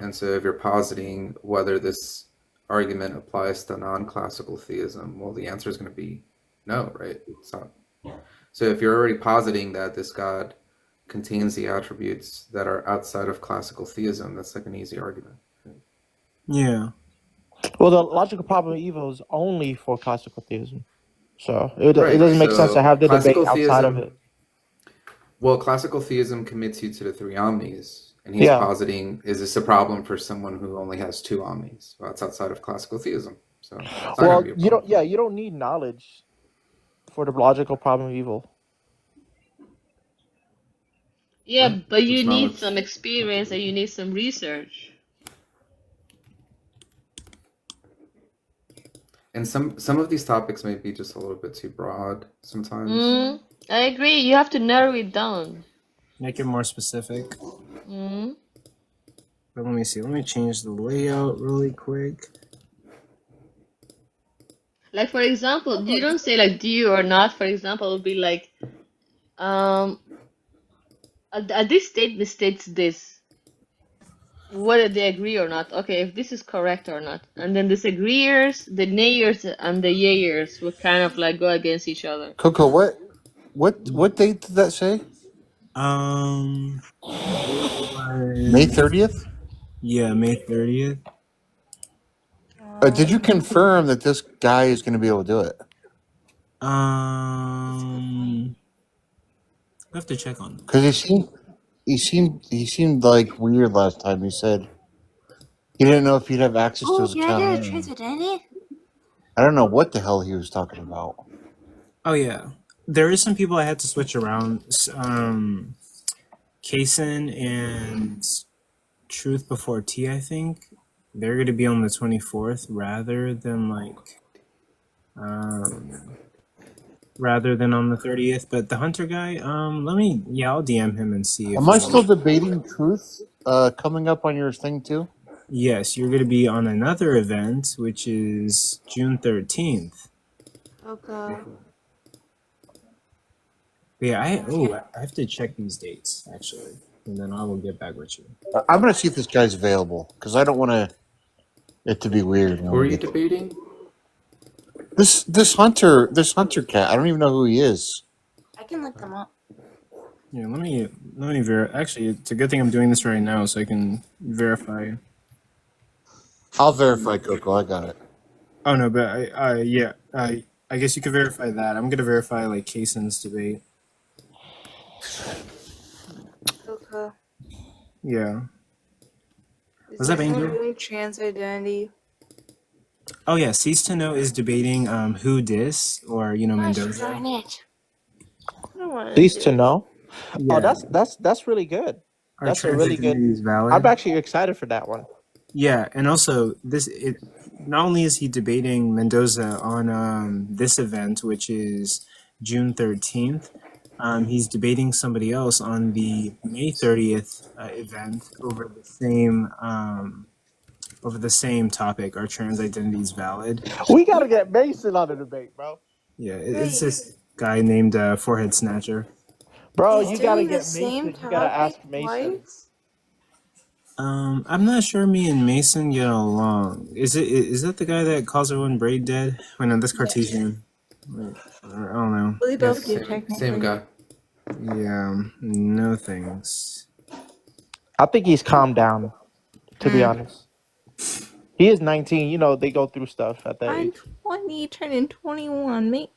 And so if you're positing whether this argument applies to non-classical theism, well, the answer is going to be no, right? It's not. So if you're already positing that this God contains the attributes that are outside of classical theism, that's like an easy argument. Yeah. Well, the logical problem of evil is only for classical theism, so it Right. doesn't make sense to So have the debate classical outside of theism, it. well, classical theism commits you to the three omnis, and he's Yeah. positing, is this a problem for someone who only has two omnis? Well, that's outside of classical theism, so it's not going to Well, be a you problem. don't. Yeah, you don't need knowledge for the logical problem of evil. Yeah, What? but you What's need knowledge? some experience and you need some research. And some of these topics may be just a little bit too broad sometimes. I agree. You have to narrow it down. Make it more specific. Mm. But let me see. Let me change the layout really quick. Like for example, you don't say like do you or not. For example, it would be like, this statement states this. Whether they agree or not. Okay, if this is correct or not. And then disagreeers, the nayers and the yayers will kind of like go against each other. Coco, what date did that say? May 30th? Yeah, May 30th. Did you confirm that this guy is going to be able to do it? I have to check on. Because he seemed like weird last time. He said he didn't know if he'd have access to his account. I don't know what the hell he was talking about. Oh yeah, there is some people I had to switch around. Kason and Truth Before Tea, I think they're going to be on the 24th rather than on the 30th. But the Hunter guy, I'll DM him and see if. Am I still debating truth coming up on your thing too? Yes, you're going to be on another event, which is June 13th. Okay. Yeah, I have to check these dates actually, and then I will get back with you. I'm going to see if this guy's available because I don't want it to be weird. Who are you debating? This hunter cat. I don't even know who he is. I can look them up. Yeah, let me verify. Actually, it's a good thing I'm doing this right now so I can verify I'll verify, Coco. I got it. Oh no, but I guess you could verify that. I'm gonna verify like Kaysen's debate. Coco. Yeah. Is What's up, there Angel? any trans identity? Oh yeah, Cease to Know is debating who dis or Mendoza. Darn it. I don't want Pleased do to it. know. Yeah. Oh, that's really good. Our That's a trans really identity good. is valid. I'm actually excited for that one. Yeah, and also not only is he debating Mendoza on this event, which is June 13th, he's debating somebody else on the May 30th event over the same topic. Are trans identities valid? We gotta get Mason on the debate, bro. Yeah, it's this guy named Forehead Snatcher. Bro, He's you gotta doing the get same Mason. You gotta ask topic Mason. twice? I'm not sure me and Mason get along. Is that the guy that calls everyone braid dead? Wait, no, that's Cartesian. Wait, I don't know. Well, they both do, Same technically. guy. Yeah, no thanks. I think he's calmed down, to be honest. He is 19. You know, they go through stuff at that I'm age. 20, turning 21, mate.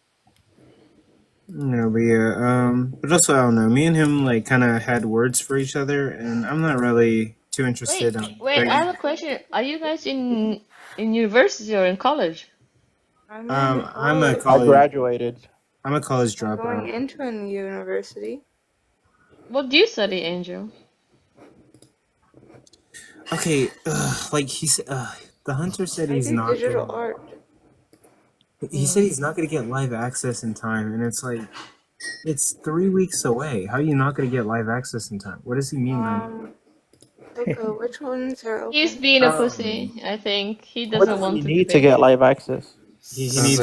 No, but yeah, but also I don't know. Me and him like kind of had words for each other, and I'm not really too interested in. Wait, I have a question. Are you guys in university or in college? I'm I'm a I college. graduated. I'm a college going dropout. into a university. What do you study, Angel? Okay, like the hunter said I he's do not. digital Gonna, art. he said he's not gonna get live access in time, and it's like, it's 3 weeks away. How are you not gonna get live access in time? What does he mean by that? Coco, which ones are open? He's being a pussy, I think. He What doesn't does want he to need to debate. get live access? He Sounds needs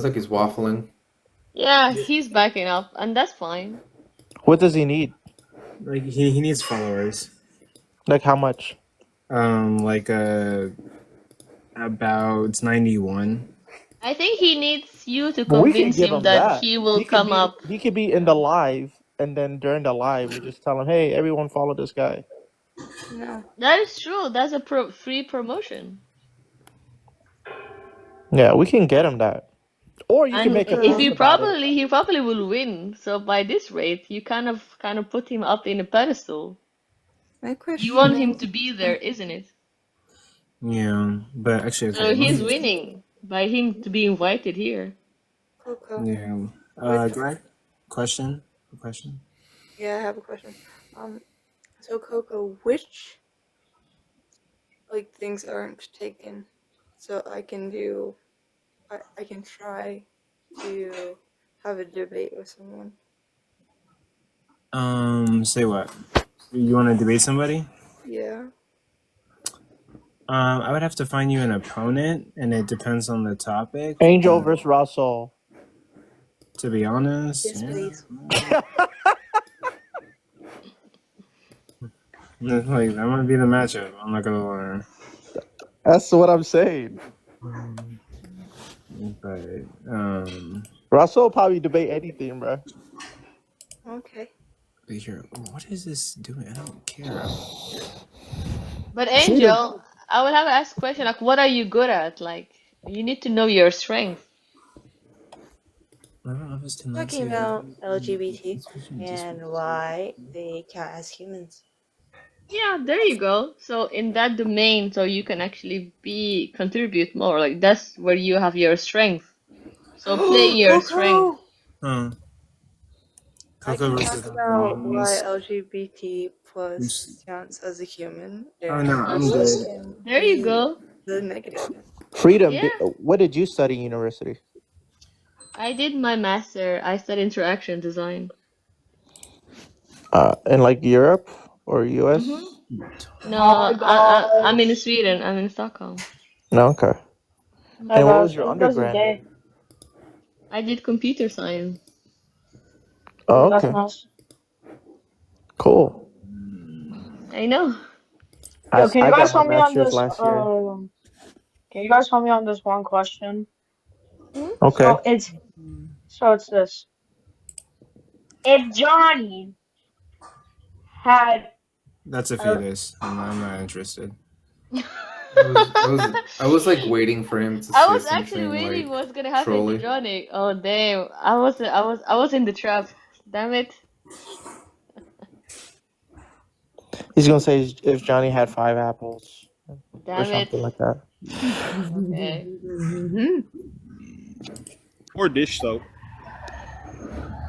like he's waffling. Yeah, he's backing up, and that's fine. What does he need? like he needs followers. Like how much? Like about 91. I think he needs you to Well, we can convince give him him that that. he will come up. He could be in the live, and then during the live, we just tell him, "Hey, everyone, follow this guy." No. That is true. That's a free promotion. Yeah, we can get him that. Or you can And make a if post he about it. he probably will win. So by this rate, you kind of put him up in a pedestal. My question You want him is, to be there, isn't it? Yeah, but actually, So he's winning by him to be invited here. Coco. Yeah. Greg, question. Yeah, I have a question. So Coco, which things aren't taken, so I can try to have a debate with someone. Say what? You want to debate somebody? Yeah. I would have to find you an opponent, and it depends on the topic. Angel versus Russell. To be honest, Yes, please. like that might be the matchup. I'm not gonna lie. That's what I'm saying. But Russell will probably debate anything, bro. Okay. here, what is this doing? I don't care. But Angel, I would have to ask a question like, what are you good at? Like, you need to know your strength. Talking about LGBT and why they count as humans. Yeah, there you go. So in that domain, so you can actually contribute more. Like that's where you have your strength. So play your strength. I can talk about why LGBT plus counts as a human. Oh no, I'm good. There you go. The negative. Freedom. Yeah. What did you study in university? I did my master. I studied interaction design. In like Europe or US? No, I'm in Sweden. I'm in Stockholm. No, okay. And what was your undergrad? I did computer science. Oh, okay. Cool. I know. Yo, can you guys help me on master's this? last year. Can you guys help me on this one question? Okay. So it's this. If Johnny had That's a fetus. I'm not interested. I was like waiting for him to I say was actually something waiting like what's gonna happen to trolly. Johnny. Oh damn! I was in the trap. Damn it! He's gonna say if Johnny had 5 apples or Damn it! something like that. Okay. Or dish soap.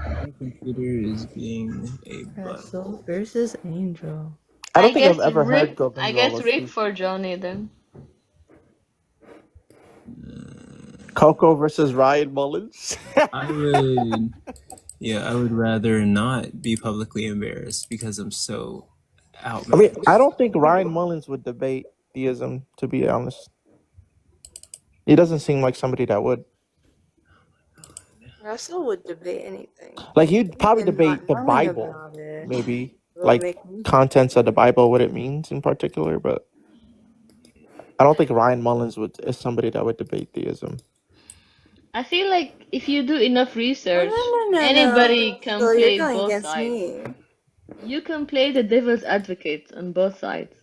My computer is being a butt. Russell versus Angel. I don't think I've ever heard I guess Gorgonzola Rick speak. for Johnny then. Coco versus Ryan Mullins. I would, yeah, I would rather not be publicly embarrassed because I'm so I mean, outmatched. I don't think Ryan Mullins would debate theism, to be honest. He doesn't seem like somebody that would. Russell would debate anything. Like, he'd probably And debate not the knowing Bible, about it maybe. will Like, make me contents of the Bible, what it means in particular, but I don't think Ryan Mullins is somebody that would debate theism. I feel like if you do enough research, no. anybody can So you're play going both against sides. me. You can play the devil's advocate on both sides.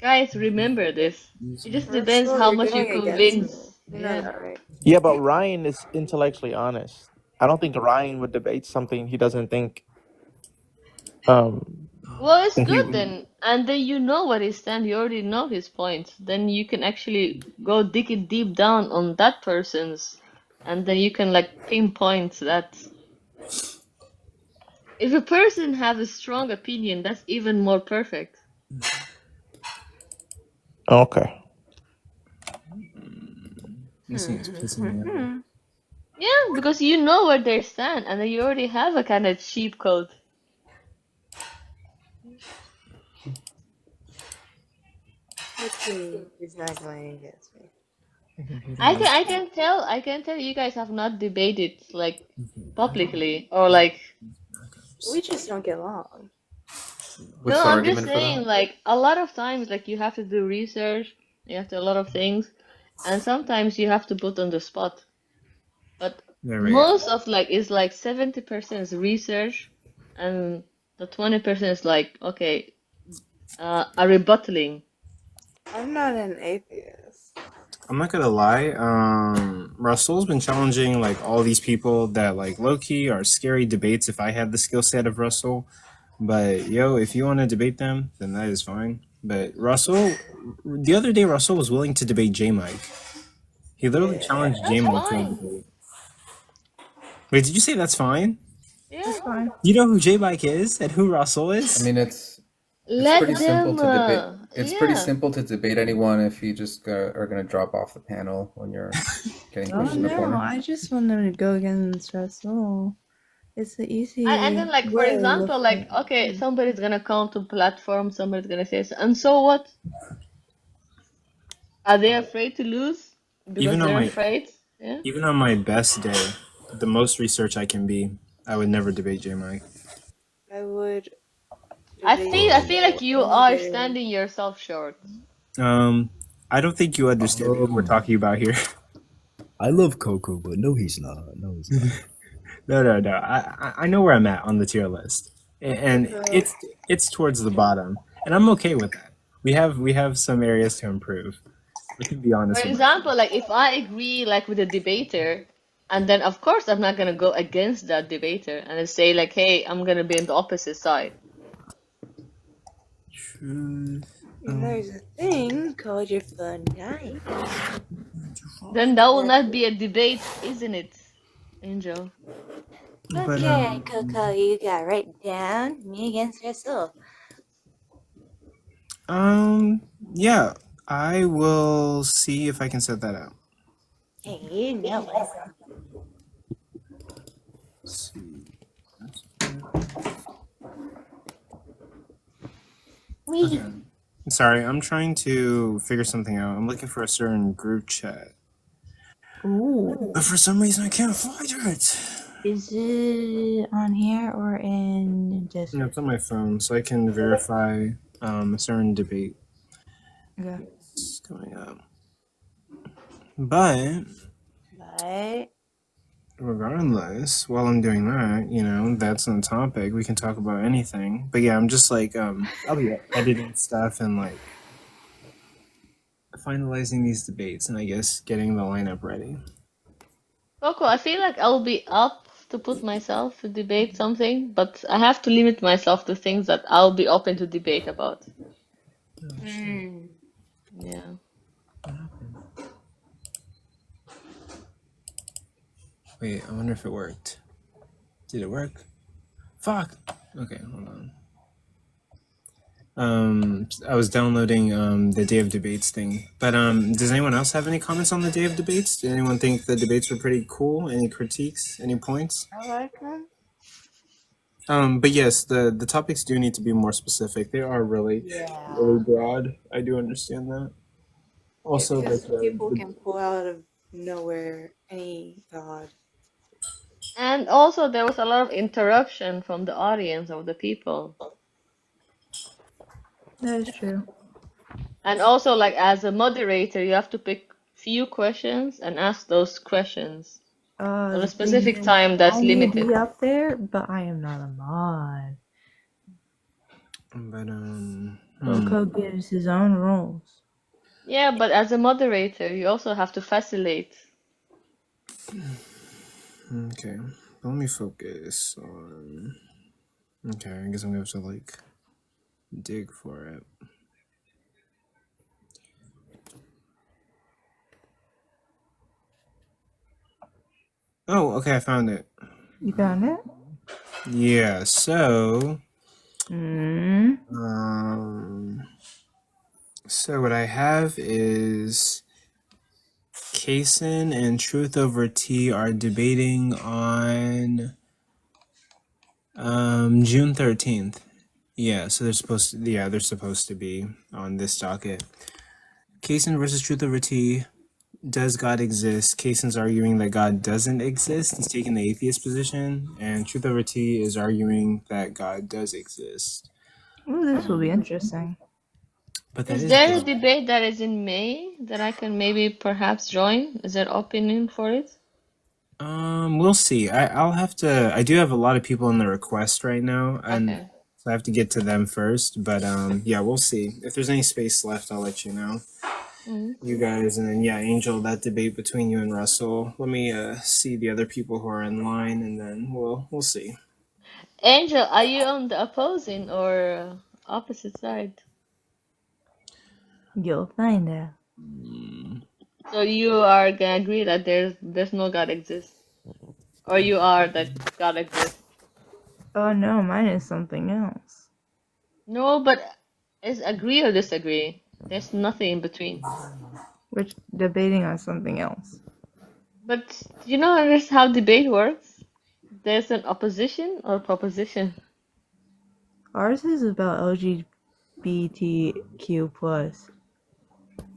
Guys, remember this. It just depends Russell, how you're much you going against me. convince. You know that, right? Yeah, but Ryan is intellectually honest. I don't think Ryan would debate something he doesn't think. Well, it's think he good would. then. And then you know where he stands. You already know his points. Then you can actually go dig it deep down on that person's. And then you can like pinpoint that. If a person has a strong opinion, that's even more perfect. Okay. This thing is pissing me off. Yeah, because you know where they stand, and then you already have a kind of cheap code. He's not going against me. I can tell you guys have not debated like publicly or like. We just don't get along. What's No, the I'm just argument for saying that? like a lot of times like you have to do research, you have to a lot of things, and sometimes you have to put on the spot. But There we go. most of like is like 70% is research, and the 20% is like okay, a rebuttaling. I'm not an atheist. I'm not gonna lie. Russell's been challenging like all these people that like low key are scary debates. If I had the skill set of Russell, but yo, if you want to debate them, then that is fine. But Russell, the other day, Russell was willing to debate J Mike. He literally challenged J That's Mike to a fine. debate. Wait, did you say that's fine? Yeah. That's fine. You know who J Mike is and who Russell is? I mean, it's Let pretty simple them. to debate. It's pretty Yeah. simple to debate anyone if you just are going to drop off the panel when you're getting pushed in the corner. I just want them to go against Russell. It's the easy And then like for way example, of like okay, somebody's gonna come to platform, somebody's gonna say, and so what? Are they afraid to lose because Even on they're my afraid? Yeah. even on my best day, the most research I can be, I would never debate J Mike. I would. I feel like you are standing yourself short. I don't think you understand what we're talking about here. I love Coco, but no, he's not. No, he's not. No. I know where I'm at on the tier list, and it's towards the bottom, and I'm okay with that. We have some areas to improve. We can be honest. For About example, like if I agree like with a debater, and then of course I'm not gonna go against that debater and then say like, hey, I'm gonna be on the opposite side. There's a thing called your fun night. Then that will not be a debate, isn't it, Angel? Okay, Coco, you got right down. Me against Russell. Yeah, I will see if I can set that out. Hey, you know it. Let's see. Okay. Sorry, I'm trying to figure something out. I'm looking for a certain group chat. Ooh. But for some reason I can't find it. Is it on here or in Discord? No, it's on my phone, so I can verify a certain debate. Okay. It's coming up. But regardless, while I'm doing that, you know, that's on topic. We can talk about anything. But yeah, I'm just like I'll be editing stuff and like finalizing these debates and I guess getting the lineup ready. Coco, I feel like I'll be up to put myself to debate something, but I have to limit myself to things that I'll be open to debate about. Yeah. Wait, I wonder if it worked. Did it work? Fuck. Okay, hold on. I was downloading the Day of Debates thing. But does anyone else have any comments on the Day of Debates? Did anyone think the debates were pretty cool? Any critiques? Any points? I like them. But yes, the topics do need to be more specific. They are really broad. I do understand that. Also, Because like people can pull out of nowhere any god. And also there was a lot of interruption from the audience of the people. That is true. And also, like, as a moderator, you have to pick few questions and ask those questions on The a thing specific is, time that's I may limited. be up there, but I am not a mod. But Coco gives his own rules. Yeah, but as a moderator, you also have to facilitate. Okay, let me focus on. Okay, I guess I'm gonna have to like dig for it. Oh, okay, I found it. You found it? Yeah, so so what I have is Kaysen and Truth Over Tea are debating on June 13th. Yeah, so they're supposed to be on this docket. Kaysen versus Truth Over Tea. Does God exist? Kaysen's arguing that God doesn't exist. He's taking the atheist position, and Truth Over Tea is arguing that God does exist. Ooh, this will be interesting. But that Is is there a debate that is in May that I can maybe perhaps join? Is there opinion for it? We'll see. I'll have to. I do have a lot of people in the request right now, and Okay. so I have to get to them first. But yeah, we'll see. If there's any space left, I'll let you know. You guys, and then yeah, Angel, that debate between you and Russell. Let me see the other people who are in line, and then we'll see. Angel, are you on the opposing or opposite side? You'll find out. So you are gonna agree that there's no God exists, or you are that God exists? Oh no, mine is something else. No, but it's agree or disagree. There's nothing in between. We're debating on something else. But you know that's how debate works. There's an opposition or proposition. Ours is about LGBTQ+.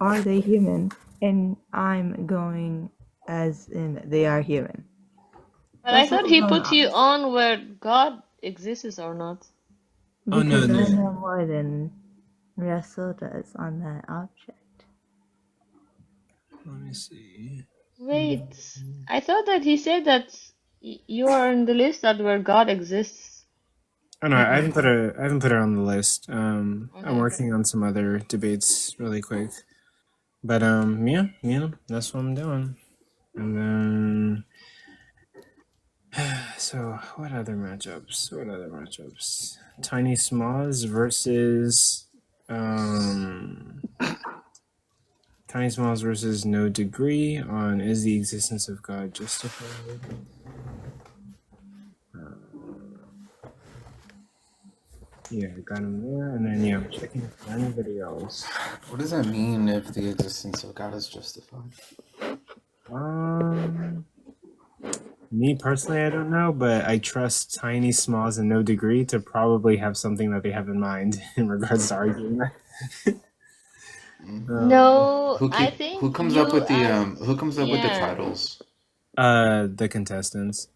Are they human? And I'm going as in they are human. But I That's thought what he we're put going you on where God exists or not. Oh, no, Because I no. know more than Russell does on that object. Let me see. Wait, I thought that he said that you are on the list that where God exists. Oh no, I haven't put her on the list. I'm Okay. working on some other debates really quick. But yeah, that's what I'm doing. And then so what other matchups? Tiny Smalls versus Tiny Smalls versus No Degree on Is the Existence of God Justified? Yeah, got him there, and then yeah, I'm checking for anybody else. What does that mean if the existence of God is justified? Me personally, I don't know, but I trust Tiny Smalls and No Degree to probably have something that they have in mind in regards to arguing that. No, I think who comes you up with the as- who comes up with the yeah. titles? The contestants.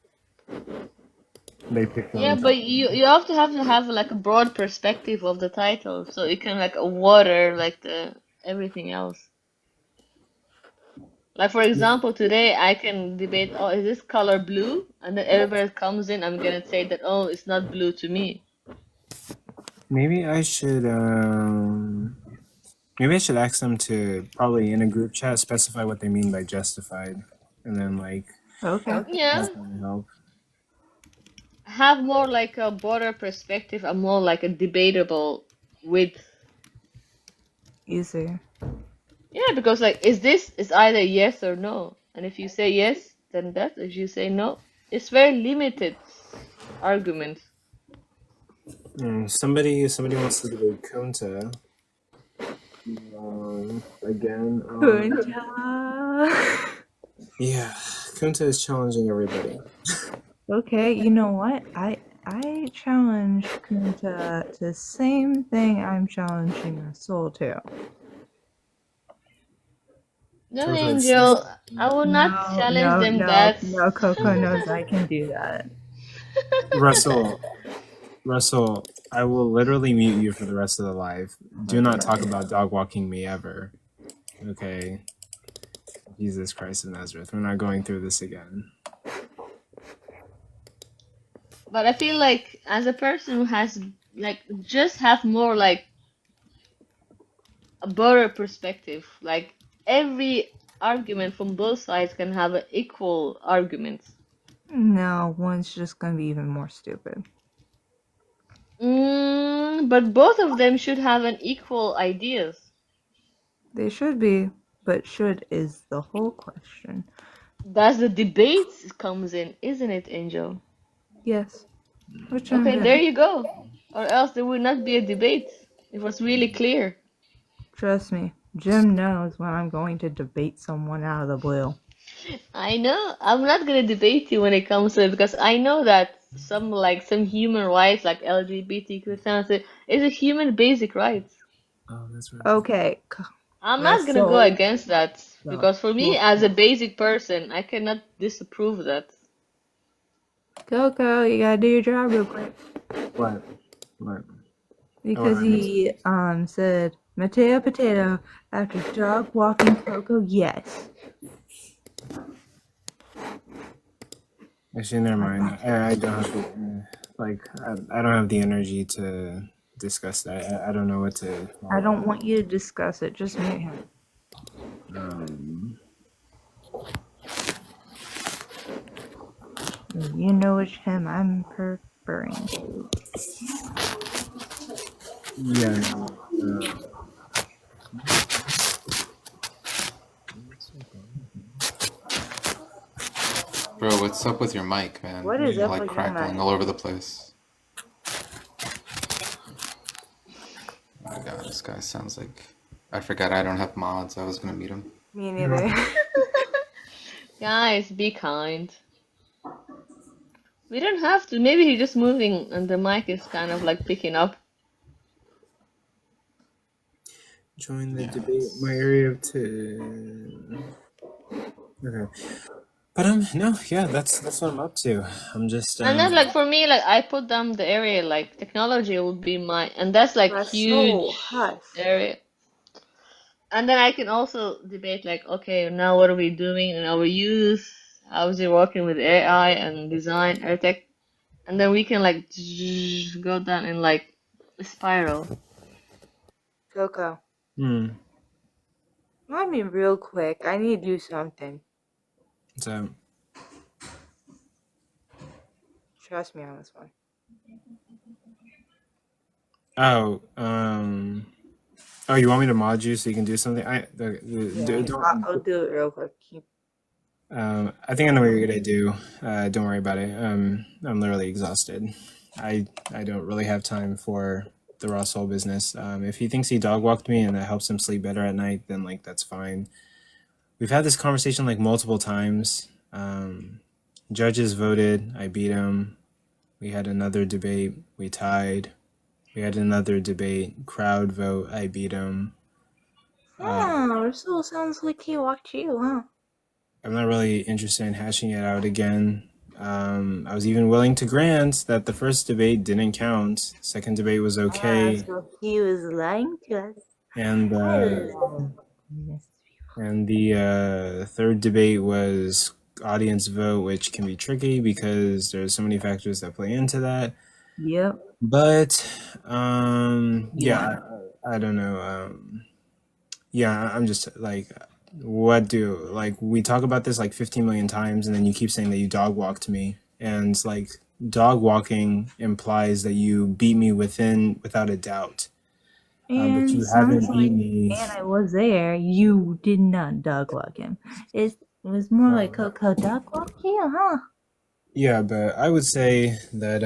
They pick them. Yeah, but you have to have like a broad perspective of the title, so you can like water like the everything else. Like for example, today I can debate, oh, is this color blue? And then everybody comes in, I'm gonna say that, oh, it's not blue to me. Maybe I should Maybe I should ask them to probably in a group chat specify what they mean by justified, and then like Okay. Yeah, ask them to help. have more like a broader perspective and more like a debatable width. Easier. Yeah, because like, is either yes or no, and if you say yes, then that. If you say no, it's very limited argument. Somebody wants to debate Kunta. Again. Kunta. Yeah, Kunta is challenging everybody. Okay, you know what? I challenge Kunta to the same thing I'm challenging my soul to. No, Coco, Angel, I will not challenge them that. No, Coco knows I can do that. Russell, I will literally mute you for the rest of the live. Do not talk about dog walking me ever. Okay. Jesus Christ of Nazareth. We're not going through this again. But I feel like as a person who has like just have more like a broader perspective, like every argument from both sides can have an equal argument. No, one's just gonna be even more stupid. But both of them should have an equal ideas. They should be, but should is the whole question. That's the debate comes in, isn't it, Angel? Yes. Which I'm Okay, good. there you go. Or else there would not be a debate. It was really clear. Trust me, Jim knows when I'm going to debate someone out of the blue. I know. I'm not gonna debate you when it comes to it because I know that some human rights like LGBTQ is a human basic right. Oh, that's right. Okay. I'm not gonna go against that because for me as a basic person, I cannot disapprove that. Coco, you gotta do your job real quick. What? Because he said potato after dog walking Coco. Yes. Actually, never mind. I don't have the, I don't have the energy to discuss that. I don't know what to. I don't want you to discuss it. Just mute him. You know which him I'm preferring to. Yeah. Bro, what's up with your mic, man? What is You're up like with your crackling mic? all over the place. Oh my god, this guy sounds like... I forgot I don't have mods. I was gonna meet him. Me neither. Guys, be kind. We don't have to. Maybe he's just moving and the mic is kind of like picking up. Join the debate. My area of 2. Okay. But no, yeah, that's what I'm up to. I'm just And then like for me, like I put down the area like technology would be my, and that's like huge area. And then I can also debate like, okay, now what are we doing in our youth? How is it working with AI and design, air tech? And then we can like go down in like a spiral. Coco. Let me real quick. I need to do something. So. Trust me on this one. Oh, you want me to mod you so you can do something? I'll do it real quick. I think I know what you're gonna do. Don't worry about it. I'm literally exhausted. I don't really have time for the raw soul business. If he thinks he dog walked me and that helps him sleep better at night, then like that's fine. We've had this conversation like multiple times. Judges voted. I beat him. We had another debate. We tied. We had another debate. Crowd vote. I beat him. Russell sounds like he walked you, huh? I'm not really interested in hashing it out again. I was even willing to grant that the first debate didn't count. Second debate was okay. So he was lying to us. And the third debate was audience vote, which can be tricky because there's so many factors that play into that. Yep. But yeah, I don't know. Yeah, I'm just like, what do like we talk about this like 15 million times, and then you keep saying that you dog walked me, and like dog walking implies that you beat me without a doubt. But And you sounds haven't beat like, me. and I was there. You did not dog walk him. It was more like Coco dog walked you, huh? Yeah, but I would say that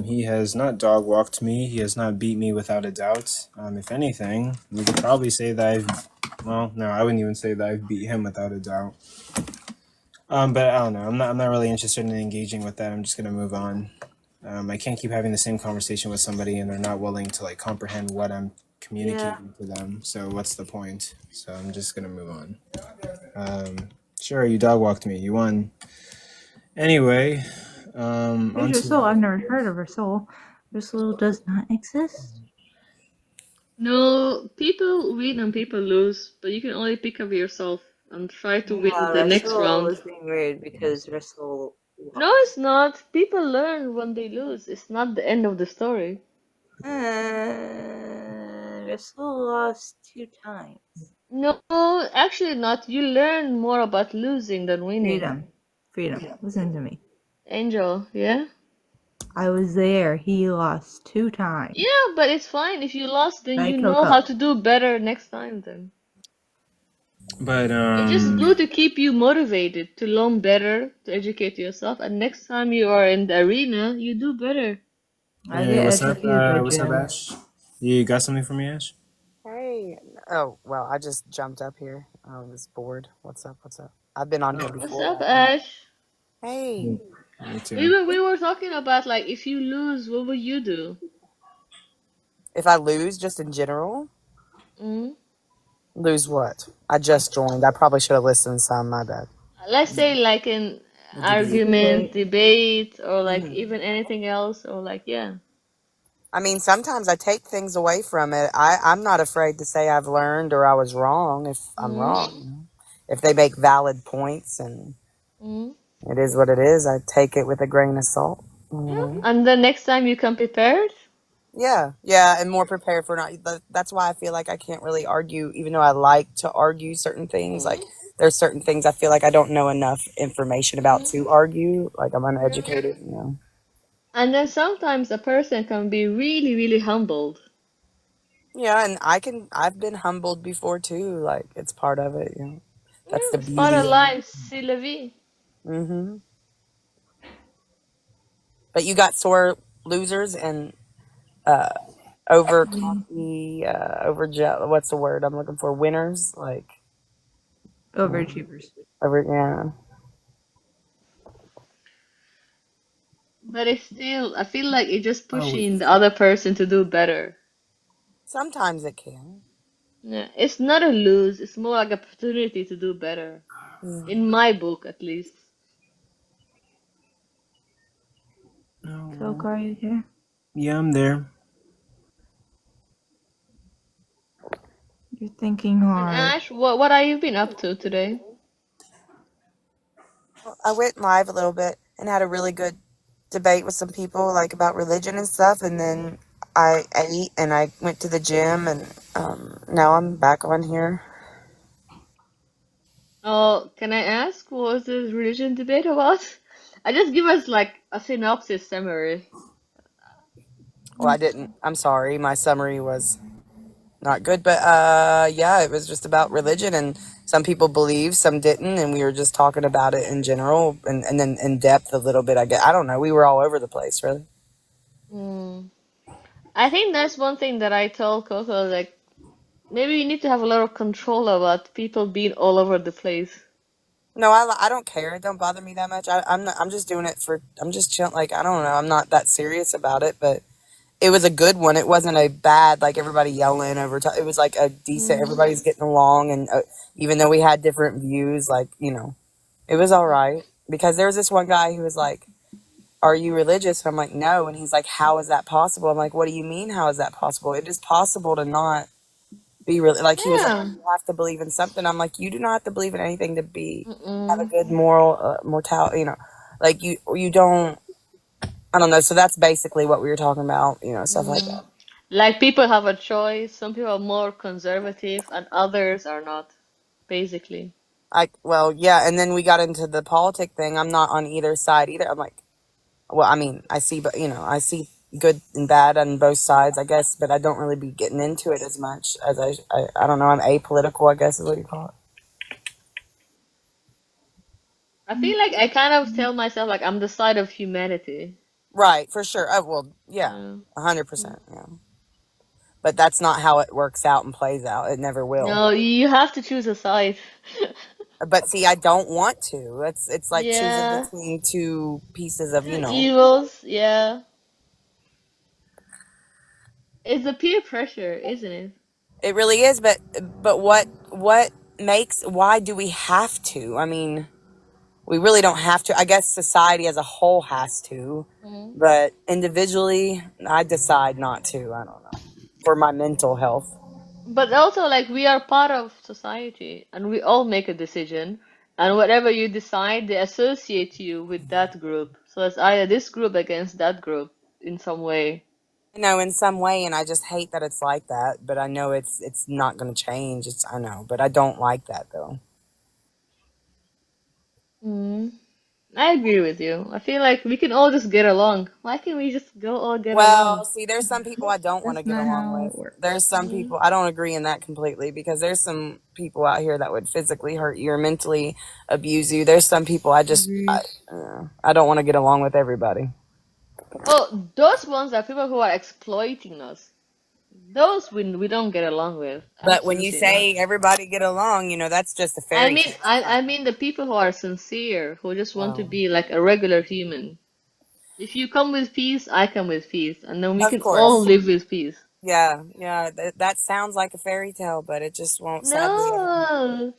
he has not dog walked me. He has not beat me without a doubt. If anything, you could probably say that I've. Well, no, I wouldn't even say that I've beat him without a doubt. But I don't know. I'm not really interested in engaging with that. I'm just gonna move on. I can't keep having the same conversation with somebody and they're not willing to like comprehend what I'm communicating to them. So what's the point? So I'm just gonna move on. Sure, you dog walked me. You won. Anyway, Who's your soul? I've never heard of her soul. Her soul does not exist. No, people win and people lose, but you can only pick up yourself and try to win the next Russell round. was being weird because Russell. No, it's not. People learn when they lose. It's not the end of the story. Russell lost 2 times. No, actually not. You learn more about losing than winning. Freedom. Listen to me. Angel, yeah? I was there. He lost 2 times. Yeah, but it's fine. If you lost, then Right, you know Coco? how to do better next time then. But It's just good to keep you motivated to learn better, to educate yourself, and next time you are in the arena, you do better. Hey, what's up? What's up, Ash? You got something for me, Ash? Hey. Oh, well, I just jumped up here. I was bored. What's up? What's up? I've been on here before. What's up, Ash? Hey. Me too. We were talking about like if you lose, what would you do? If I lose, just in general? Mm? Lose what? I just joined. I probably should have listened some. My bad. Let's say like an argument, debate, or like even anything else, or like yeah. I mean, sometimes I take things away from it. I'm not afraid to say I've learned or I was wrong if I'm wrong. You know? If they make valid points and it is what it is, I take it with a grain of salt. And then next time you come prepared? Yeah, and more prepared for not. That's why I feel like I can't really argue, even though I like to argue certain things. Like there's certain things I feel like I don't know enough information about to argue. Like I'm uneducated, you know. And then sometimes a person can be really, really humbled. Yeah, and I've been humbled before too. Like it's part of it, you know. That's the It's beauty. part of life, c'est la vie. But you got sore losers and over cocky, what's the word I'm looking for? Winners, like Overachievers. Yeah. But it's still, I feel like it's just pushing the other person to do better. Sometimes it can. Yeah, it's not a lose. It's more like an opportunity to do better. In my book, at least. Coco, are you here? Yeah, I'm there. You're thinking And hard. Ash, what have you been up to today? I went live a little bit and had a really good debate with some people, like about religion and stuff, and then I ate and I went to the gym, and now I'm back on here. Oh, can I ask what was this religion debate about? I just give us like a synopsis summary. Well, I didn't. I'm sorry. My summary was not good, but yeah, it was just about religion, and some people believed, some didn't, and we were just talking about it in general, and then in depth a little bit. I don't know. We were all over the place, really. I think that's one thing that I told Coco, like maybe you need to have a lot of control about people being all over the place. No, I don't care. It don't bother me that much. I'm just doing it for. I'm just chilling. Like I don't know. I'm not that serious about it, but it was a good one. It wasn't a bad, like everybody yelling over time. It was like a decent, everybody's getting along. And even though we had different views, like, you know, it was all right. Because there was this one guy who was like, are you religious? And I'm like, no. And he's like, how is that possible? I'm like, what do you mean, how is that possible? It is possible to not be really, like, he was like, you have to believe in something. I'm like, you do not have to believe in anything to have a good moral, mortality, you know, like you don't, I don't know. So that's basically what we were talking about, you know, stuff like that. Like people have a choice. Some people are more conservative and others are not, basically. Well, yeah, and then we got into the politic thing. I'm not on either side either. I'm like, well, I mean, I see, but I see good and bad on both sides, I guess, but I don't really be getting into it as much as I don't know. I'm apolitical, I guess is what you call it. I feel like I kind of tell myself like I'm the side of humanity. Right, for sure. Oh, well, yeah, 100%. Yeah, but that's not how it works out and plays out. It never will. No, you have to choose a side. But see, I don't want to. It's like choosing Yeah. between two pieces of, Two evils, yeah. It's the peer pressure, isn't it? It really is, but what why do we have to? I mean, we really don't have to. I guess society as a whole has to, but individually, I decide not to. I don't know. For my mental health. But also, like, we are part of society and we all make a decision. And whatever you decide, they associate you with that group. So it's either this group against that group in some way. No, in some way, and I just hate that it's like that. But I know it's not going to change. I know, but I don't like that though. I agree with you. I feel like we can all just get along. Why can't we just go all get Well, along? see, there's some people I don't want to That's get not along how with. it works. There's some people I don't agree in that completely because there's some people out here that would physically hurt you or mentally abuse you. There's some people I don't want to get along with everybody. Oh, those ones are people who are exploiting us. Those we don't get along with. But when you Absolutely say everybody get along, that's just a not. I fairy mean, tale. I mean the people who are sincere, who just want to be like a regular human. If you come with peace, I come with peace, and then we Of can course. all live with peace. Yeah, that sounds like a fairy tale, but it just won't sadly. No,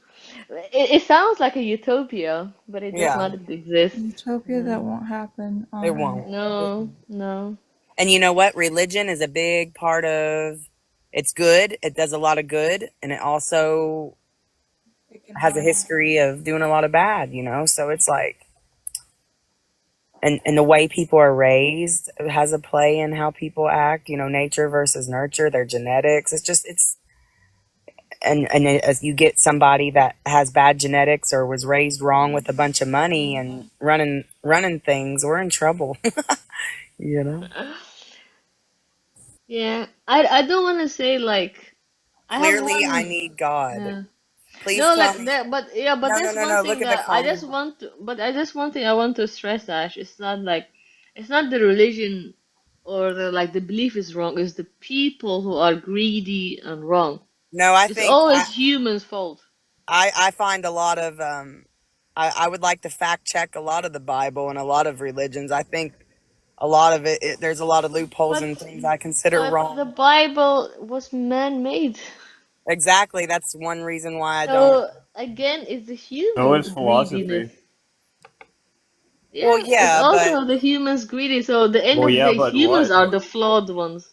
it sounds like a utopia, but it does Yeah. not exist. Utopia that won't happen. It won't. No, no. And you know what? Religion is a big part of. It's good. It does a lot of good, and it also has a history of doing a lot of bad. So it's like, and the way people are raised has a play in how people act. Nature versus nurture, their genetics. And as you get somebody that has bad genetics or was raised wrong with a bunch of money and running things, we're in trouble. Yeah, I don't want to say like I have Clearly, I one. need God. Yeah. Please No, tell like me. that, but yeah, but No, there's no, no, one no. thing Look at the that I just comment. want to, but I just one thing I want to stress, Ash. It's not like, it's not the religion or the belief is wrong. It's the people who are greedy and wrong. No, I It's think always humans' fault. I find a lot of I would like to fact check a lot of the Bible and a lot of religions. I think a lot of it there's a lot of loopholes and things I consider But wrong. the Bible was man-made. Exactly. That's one reason why I don't. So again, it's the So is humans' philosophy. greediness. Well, Yeah, it's yeah, also the humans' greedy. So the end Well, of the yeah, day, but humans what? are the flawed ones.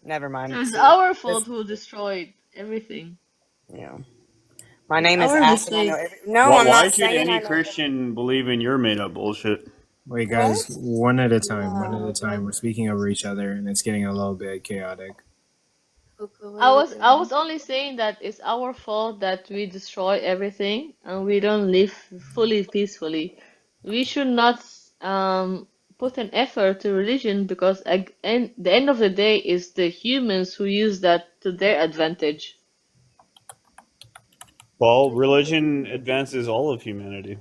Never mind. So it's See, our fault who destroyed everything. Yeah. My name is Our Ash, and I know mistake. No, I'm Why not should saying I any know. Christian believe in your made up bullshit? Wait, guys, one at a time, one at a time. We're speaking over each other, and it's getting a little bit chaotic. I was only saying that it's our fault that we destroy everything and we don't live fully peacefully. We should not put an effort to religion because the end of the day is the humans who use that to their advantage. Well, religion advances all of humanity.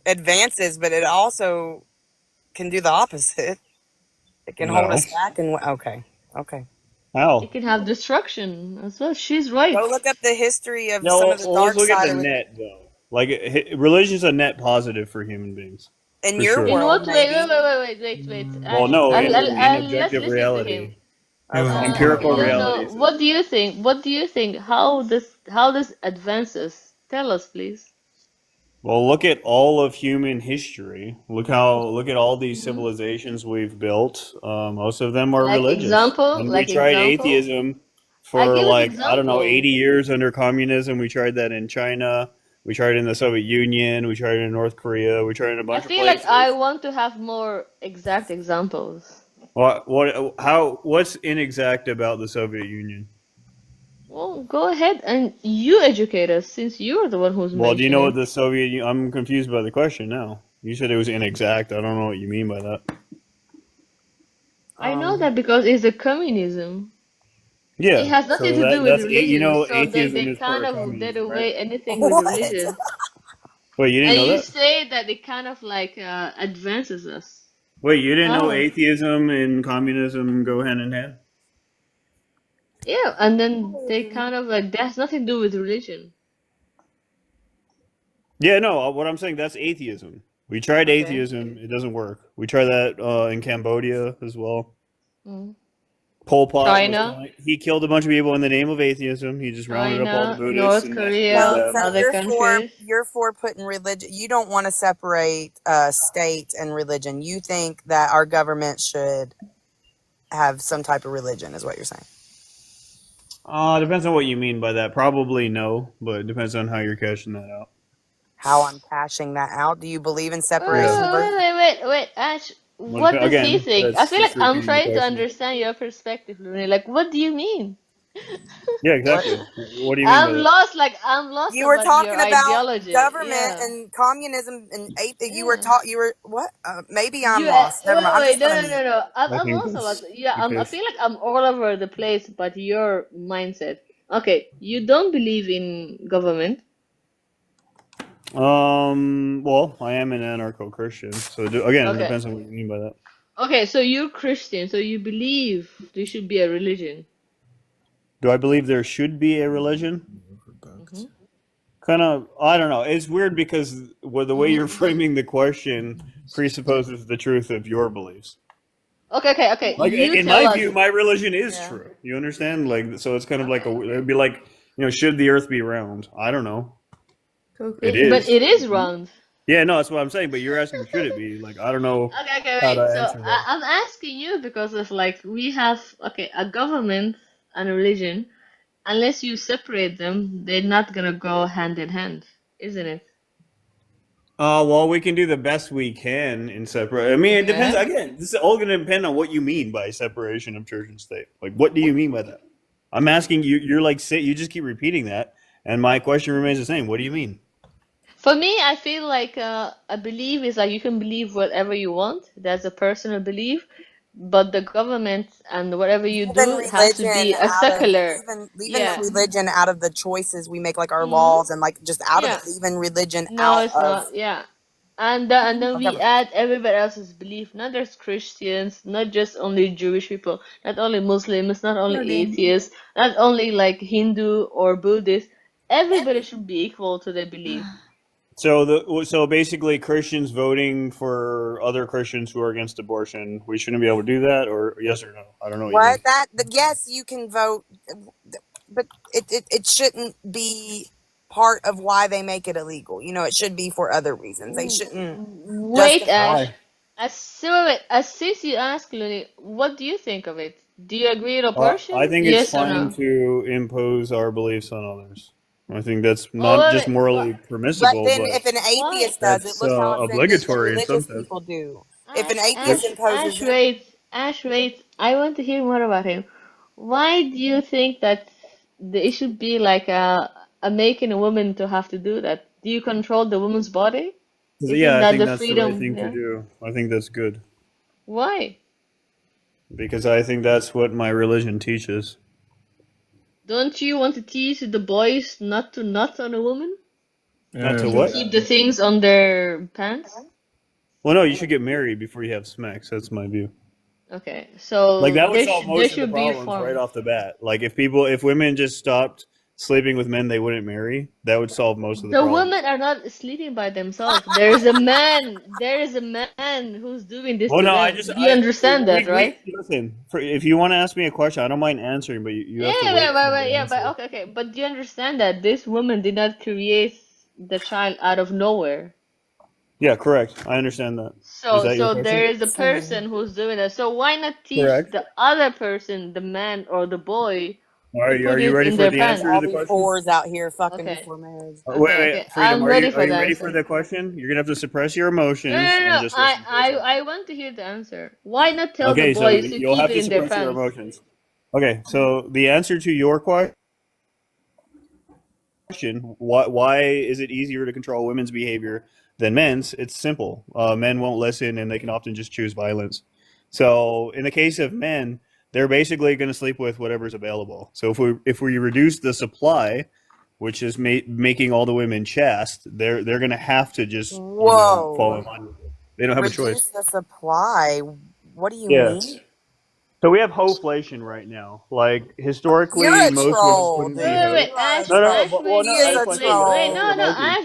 Advances, but it also can do the opposite. It can hold No. us back and okay. How? It can have destruction as well. She's right. Go look up the history of No, some of the well, dark let's look side at the of it. net, though. Like, religion's a net positive for human beings. In For your sure. In world, what way? maybe. Wait. Well, no, in Let's objective listen to him. reality. Empirical No. reality. What do you think? What do you think? How this advances? Tell us, please. Well, look at all of human history. Look at all these civilizations we've built. Most of them are Like religious. example? And Like we tried example? atheism I for give like, an I don't know, example. 80 years under communism. We tried that in China. We tried it in the Soviet Union. We tried it in North Korea. We tried it in a I bunch of feel like places. I want to have more exact examples. What's inexact about the Soviet Union? Well, go ahead and you educate us since you're the one who's Well, do you know what mentioning. the Soviet Union? I'm confused by the question now. You said it was inexact. I don't know what you mean by that. I know that because it's a communism. It Yeah, has nothing so to do with that's you religion, know, so atheism they is part kind of of did communism, right? away anything with What? religion. Wait, you didn't And know you that? say that it kind of like advances us. Wait, you didn't know How? atheism and communism go hand in hand? Yeah, and then they kind of like that has nothing to do with religion. Yeah, no. What I'm saying, that's atheism. We tried Okay. atheism; it doesn't work. We tried that in Cambodia as well. Mm. Pol Pot was China, he killed a bunch of people in the name of atheism. He just rounded up all the China, Buddhists North and killed So, Korea, them. so other countries. you're for putting religion. You don't want to separate state and religion. You think that our government should have some type of religion, is what you're saying. Depends on what you mean by that. Probably no, but it depends on how you're cashing that out. How I'm cashing that out? Do you believe in Wait, separation? wait, Ash. Well, What does he again, think? I that's feel like just I'm repeating the trying to question. understand your perspective, Looney. Like, what do you mean? Yeah, exactly. What do you mean by I'm that? lost. Like, I'm lost You were about your talking about ideology. government Yeah. and communism and you were Yeah. you were what? Maybe I'm You lost. Never wait, mind. I'm wait, just no, gonna no, mute. no, no. I I'm think also that's lost. Yeah, the I case. feel like I'm all over the place. But your mindset. Okay, you don't believe in government. Well, I am an anarcho-Christian, so again, it Okay. depends on what you mean by that. Okay, so you're Christian, so you believe there should be a religion. Do I believe there should be a religion? Mm-hmm. Kind of, I don't know. It's weird because the way you're framing the question presupposes the truth of your beliefs. Okay. Like You in tell my us. view, my religion is Yeah. true. You understand? Like, so it's kind of like it'd be like, should the Earth be round? I don't know. It But is. it is round. Yeah, no, that's what I'm saying. But you're asking, should it be? Like, I don't know Okay, how to wait. So answer that. I'm asking you because of like we have a government and a religion. Unless you separate them, they're not gonna go hand in hand, isn't it? Well, we can do the best we can in separate. I mean, it depends. Okay. Again, this is all going to depend on what you mean by separation of church and state. Like, what do you mean by that? I'm asking you. You're like, you just keep repeating that, and my question remains the same. What do you mean? For me, I feel like a belief is like you can believe whatever you want. That's a personal belief, but the government and whatever you Leaving do has to religion be a out of secular. leaving Yeah. religion out of the choices we make, like our Hmm. laws, and like just out of Yeah. it. Leaving religion No, out it's of not. Yeah. And then our we government. add everybody else's belief, not just Christians, not just only Jewish people, not only Muslims, not only atheists, not only like Hindu or Buddhist. Everybody should be equal to their belief. So basically, Christians voting for other Christians who are against abortion, we shouldn't be able to do that, or yes or no? I don't know what you mean. What yes, you can vote, but it shouldn't be part of why they make it illegal. It should be for other reasons. They shouldn't Wait, justify. Ash. Since you asked, Looney, what do you think of it? Do you agree with abortion? I think it's Yes or fine no? to impose our beliefs on others. I think that's Oh, not wait, just wait. morally But permissible, then, but if an Why? atheist does it, that's look how offended the obligatory in some religious sense. people do. If an Ash, atheist imposes it, Ash, wait. I want to hear more about him. Why do you think that it should be like a making a woman to have to do that? Do you control the woman's body? Isn't Yeah, I that think the that's the right freedom? thing to Yeah. do. I think that's good Why? because I think that's what my religion teaches. Don't you want to teach the boys not to nut on a woman? Not to To what? keep the things on their pants? Well, no, you should get married before you have sex. That's my view. Okay, Like so that would solve there most of the should be problems right form. off the bat. Like if women just stopped sleeping with men they wouldn't marry, that would solve most of the The problems. women are not sleeping by themselves. There is a man. There is a man who's doing this Well, to no, them. You understand that, right? listen. If you want to ask me a question, I don't mind answering, but you Yeah, have to wait for me to yeah, answer. but okay. But do you understand that this woman did not create the child out of nowhere? Yeah, correct. I understand that. Is So, that your so question? there is a person who's doing that. So why not teach Correct. the other person, the man or the boy, Are to you put it ready in for their the pants. answer to All the these question? whores out here fucking Okay. before marriage. Wait, Okay. Freedom. I'm Are ready you for the ready for answer. the question? You're gonna have to suppress your No, emotions no, and no. just listen to this. I want to hear the answer. Why not tell the Okay, so boys to you'll keep have it to in their suppress your pants? emotions. Okay, so the answer to your question, why is it easier to control women's behavior than men's? It's simple. Men won't listen, and they can often just choose violence. So in the case of men, they're basically going to sleep with whatever's available. So if we reduce the supply, which is making all the women chaste, they're going to have to just fall in Whoa. line. They don't have a choice. Reduce the supply. What do you Yes. mean? So we have hoflation right now. Like historically, You're a most women troll, couldn't dude. be Wait. hoes. You are a Ash, No, troll. no, Ash, but well, wait, no, He is Ash, a wait, like wait, wait. troll. No, no, Loki. Ash.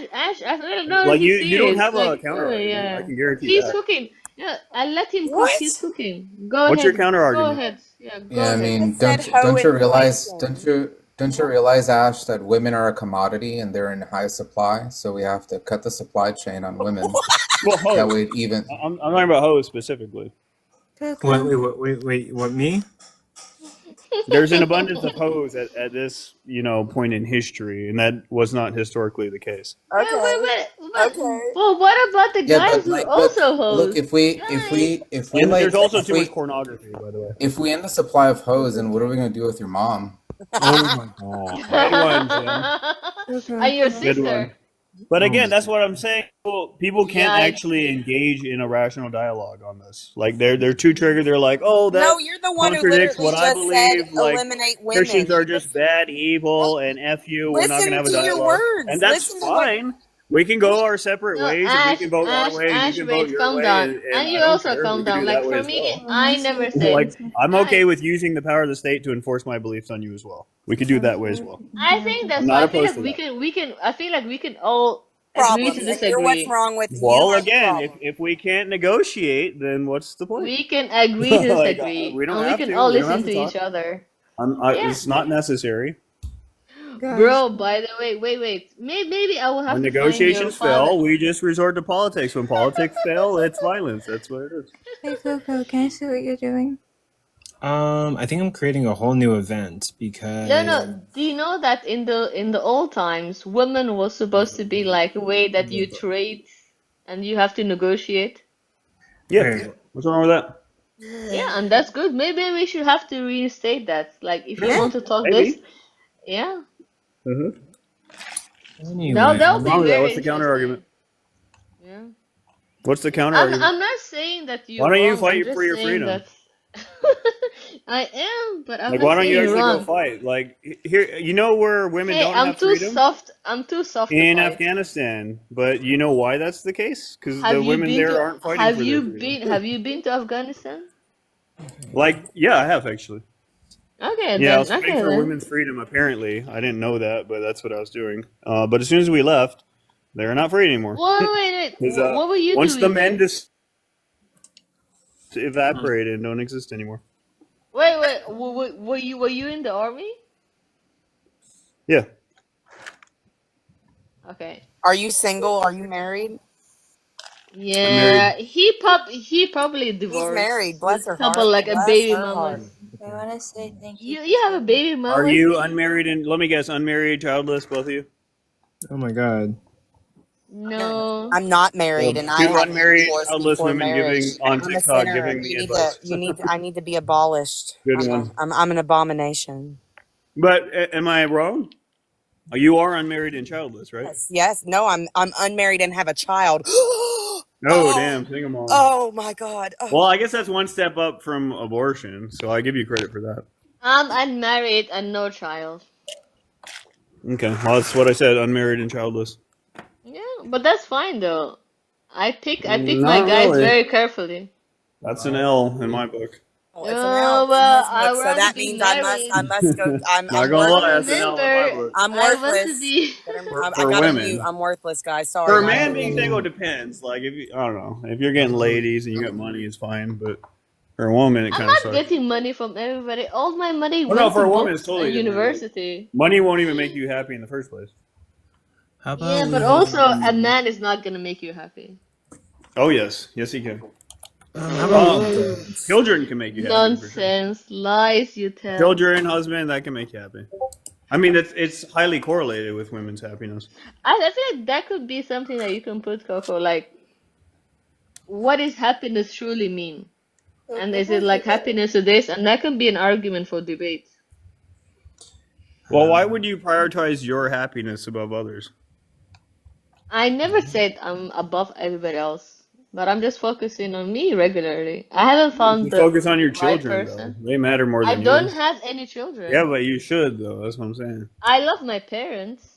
No, Like he's you don't serious. have a Like, counter argument. I yeah. can guarantee He's that. cooking. Yeah, I let him cook. What? He's cooking. Go What's your ahead. counter Go argument? ahead. Yeah, go Yeah, I ahead. mean, Said hoe don't you realize inflation. don't you realize, Ash, that women are a commodity and they're in high supply, so we have to cut the supply chain on women. Well, That hoes. way, even I'm talking about hoes specifically. Wait, what, me? There's an abundance of hoes at this point in history, and that was not historically the case. Wait. Okay. Well, what about the yeah, guys but who like, also look, hoes? if we And there's also if too much we pornography, by the way. if we end the supply of hoes, then what are we gonna do with your mom? Oh my god! Good one, Jim. And your Good one. sister. But again, that's what I'm saying. People can't Yikes. actually engage in a rational dialogue on this. Like they're too triggered. They're like, oh, that No, you're the one who contradicts literally what I just said believe. Like eliminate women. Christians are You just just bad, evil, and f you. We're not listen gonna have a to your dialogue, words. and that's Listen to what. fine. We can go our separate No, ways, and we can vote our way, and you Ash, can vote wait, your calm way, down. and And I you don't also care. calm We can down. do Like that way for as me, well. I never said. Like I'm okay with using the power of the state to enforce my beliefs on you as well. We could do it that way as well. I think that's I'm why not I feel opposed like to that. we can. I feel like we can all agree Problems, to and you're what's disagree. wrong with you. Well, Are the again, problem. if we can't negotiate, then what's the point? We can agree to Like disagree, we don't and we have can to. all We don't have listen to to each talk. other. Yeah, It's not necessary. bro. By the way, wait. Maybe I will have When to find your negotiations father. fail, we just resort to politics. When politics fail, it's violence. That's what it is. Hey Coco, can I see what you're doing? I think I'm creating a whole new event No. Do you know that in the old times, women was supposed to be like a way that you trade, and you have to negotiate. Yeah. Wait, What's wrong with that? Yeah, and that's good. Maybe we should have to reinstate that. Like, if you want to talk this, Maybe. yeah, anyway, that'll What's be wrong with that? very What's the counter argument? Yeah. What's the counter argument? I'm not saying that you're Why don't you wrong. I'm fight just for your saying freedom? that I am, but I'm Like, not why don't you saying you're actually go wrong. fight? Like, here, you know where women Hey, don't I'm have too freedom? soft. I'm too soft to In fight. Afghanistan, but you know why that's the case? Because Have the you women been there to aren't fighting for their freedom. Have you been to Afghanistan? Like, yeah, I have actually. Okay, Yeah, I then. was fighting Okay, for then. women's freedom. Apparently, I didn't know that, but that's what I was doing. But as soon as we left, they're not free anymore. Wait. 'Cause, What were you once the doing men there? evaporate and don't exist anymore. Wait. Were you in the army? Yeah. Okay. Are you single? Are you married? Yeah, he probably He's divorced married. with Bless her couple heart. like a Bless baby her heart. mamas. I want to say thank you. You have a baby Are mama? you unmarried and let me guess, unmarried, childless, both of you? oh my god. No. I'm not married, and I Two had unmarried, divorce childless before women marriage. giving on I'm a TikTok sinner. giving me advice. I need to be abolished. Good one. I'm an abomination. But am I wrong? You are unmarried and childless, right? Yes. No, I'm unmarried and have a child. Oh, damn, single mom. Oh my God. Oh. Well, I guess that's one step up from abortion, so I give you credit for that. I'm unmarried and no child. Okay, well, that's what I said, unmarried and childless. Yeah, but that's fine though. I pick my Not guys really. very carefully. That's an L in my book. Oh, it's an Oh L well, in I his book, so want that to be means married. I must go. I'm Not gonna lie, worthless. that's an L in my Remember, book. I'm I want to worthless. be. I For gotta women. mute. I'm worthless, guys. Sorry. For a not man for being women. single depends. Like, if you, I don't know, if you're getting ladies and you got money, it's fine. But for a woman, it I'm kind of not sucks. getting money from everybody. All my money Well, no, went for to a woman, it's books totally and different. Like, university. money won't even make you happy in the first place. How about Yeah, but also a man is not gonna make you happy. Oh yes, yes he can. How about Children can make you happy. Nonsense, lies you tell. Children, husband, that can make you happy. I mean, it's highly correlated with women's happiness. I feel like that could be something that you can put, Coco. Like, what does happiness truly mean? And is it like happiness or this? And that can be an argument for debate. Well, why would you prioritize your happiness above others? I never said I'm above everybody else, but I'm just focusing on me regularly. I haven't found You the focus on your right children, person. though. They matter more I than don't you. have any children. Yeah, but you should, though. That's what I'm saying. I love my parents.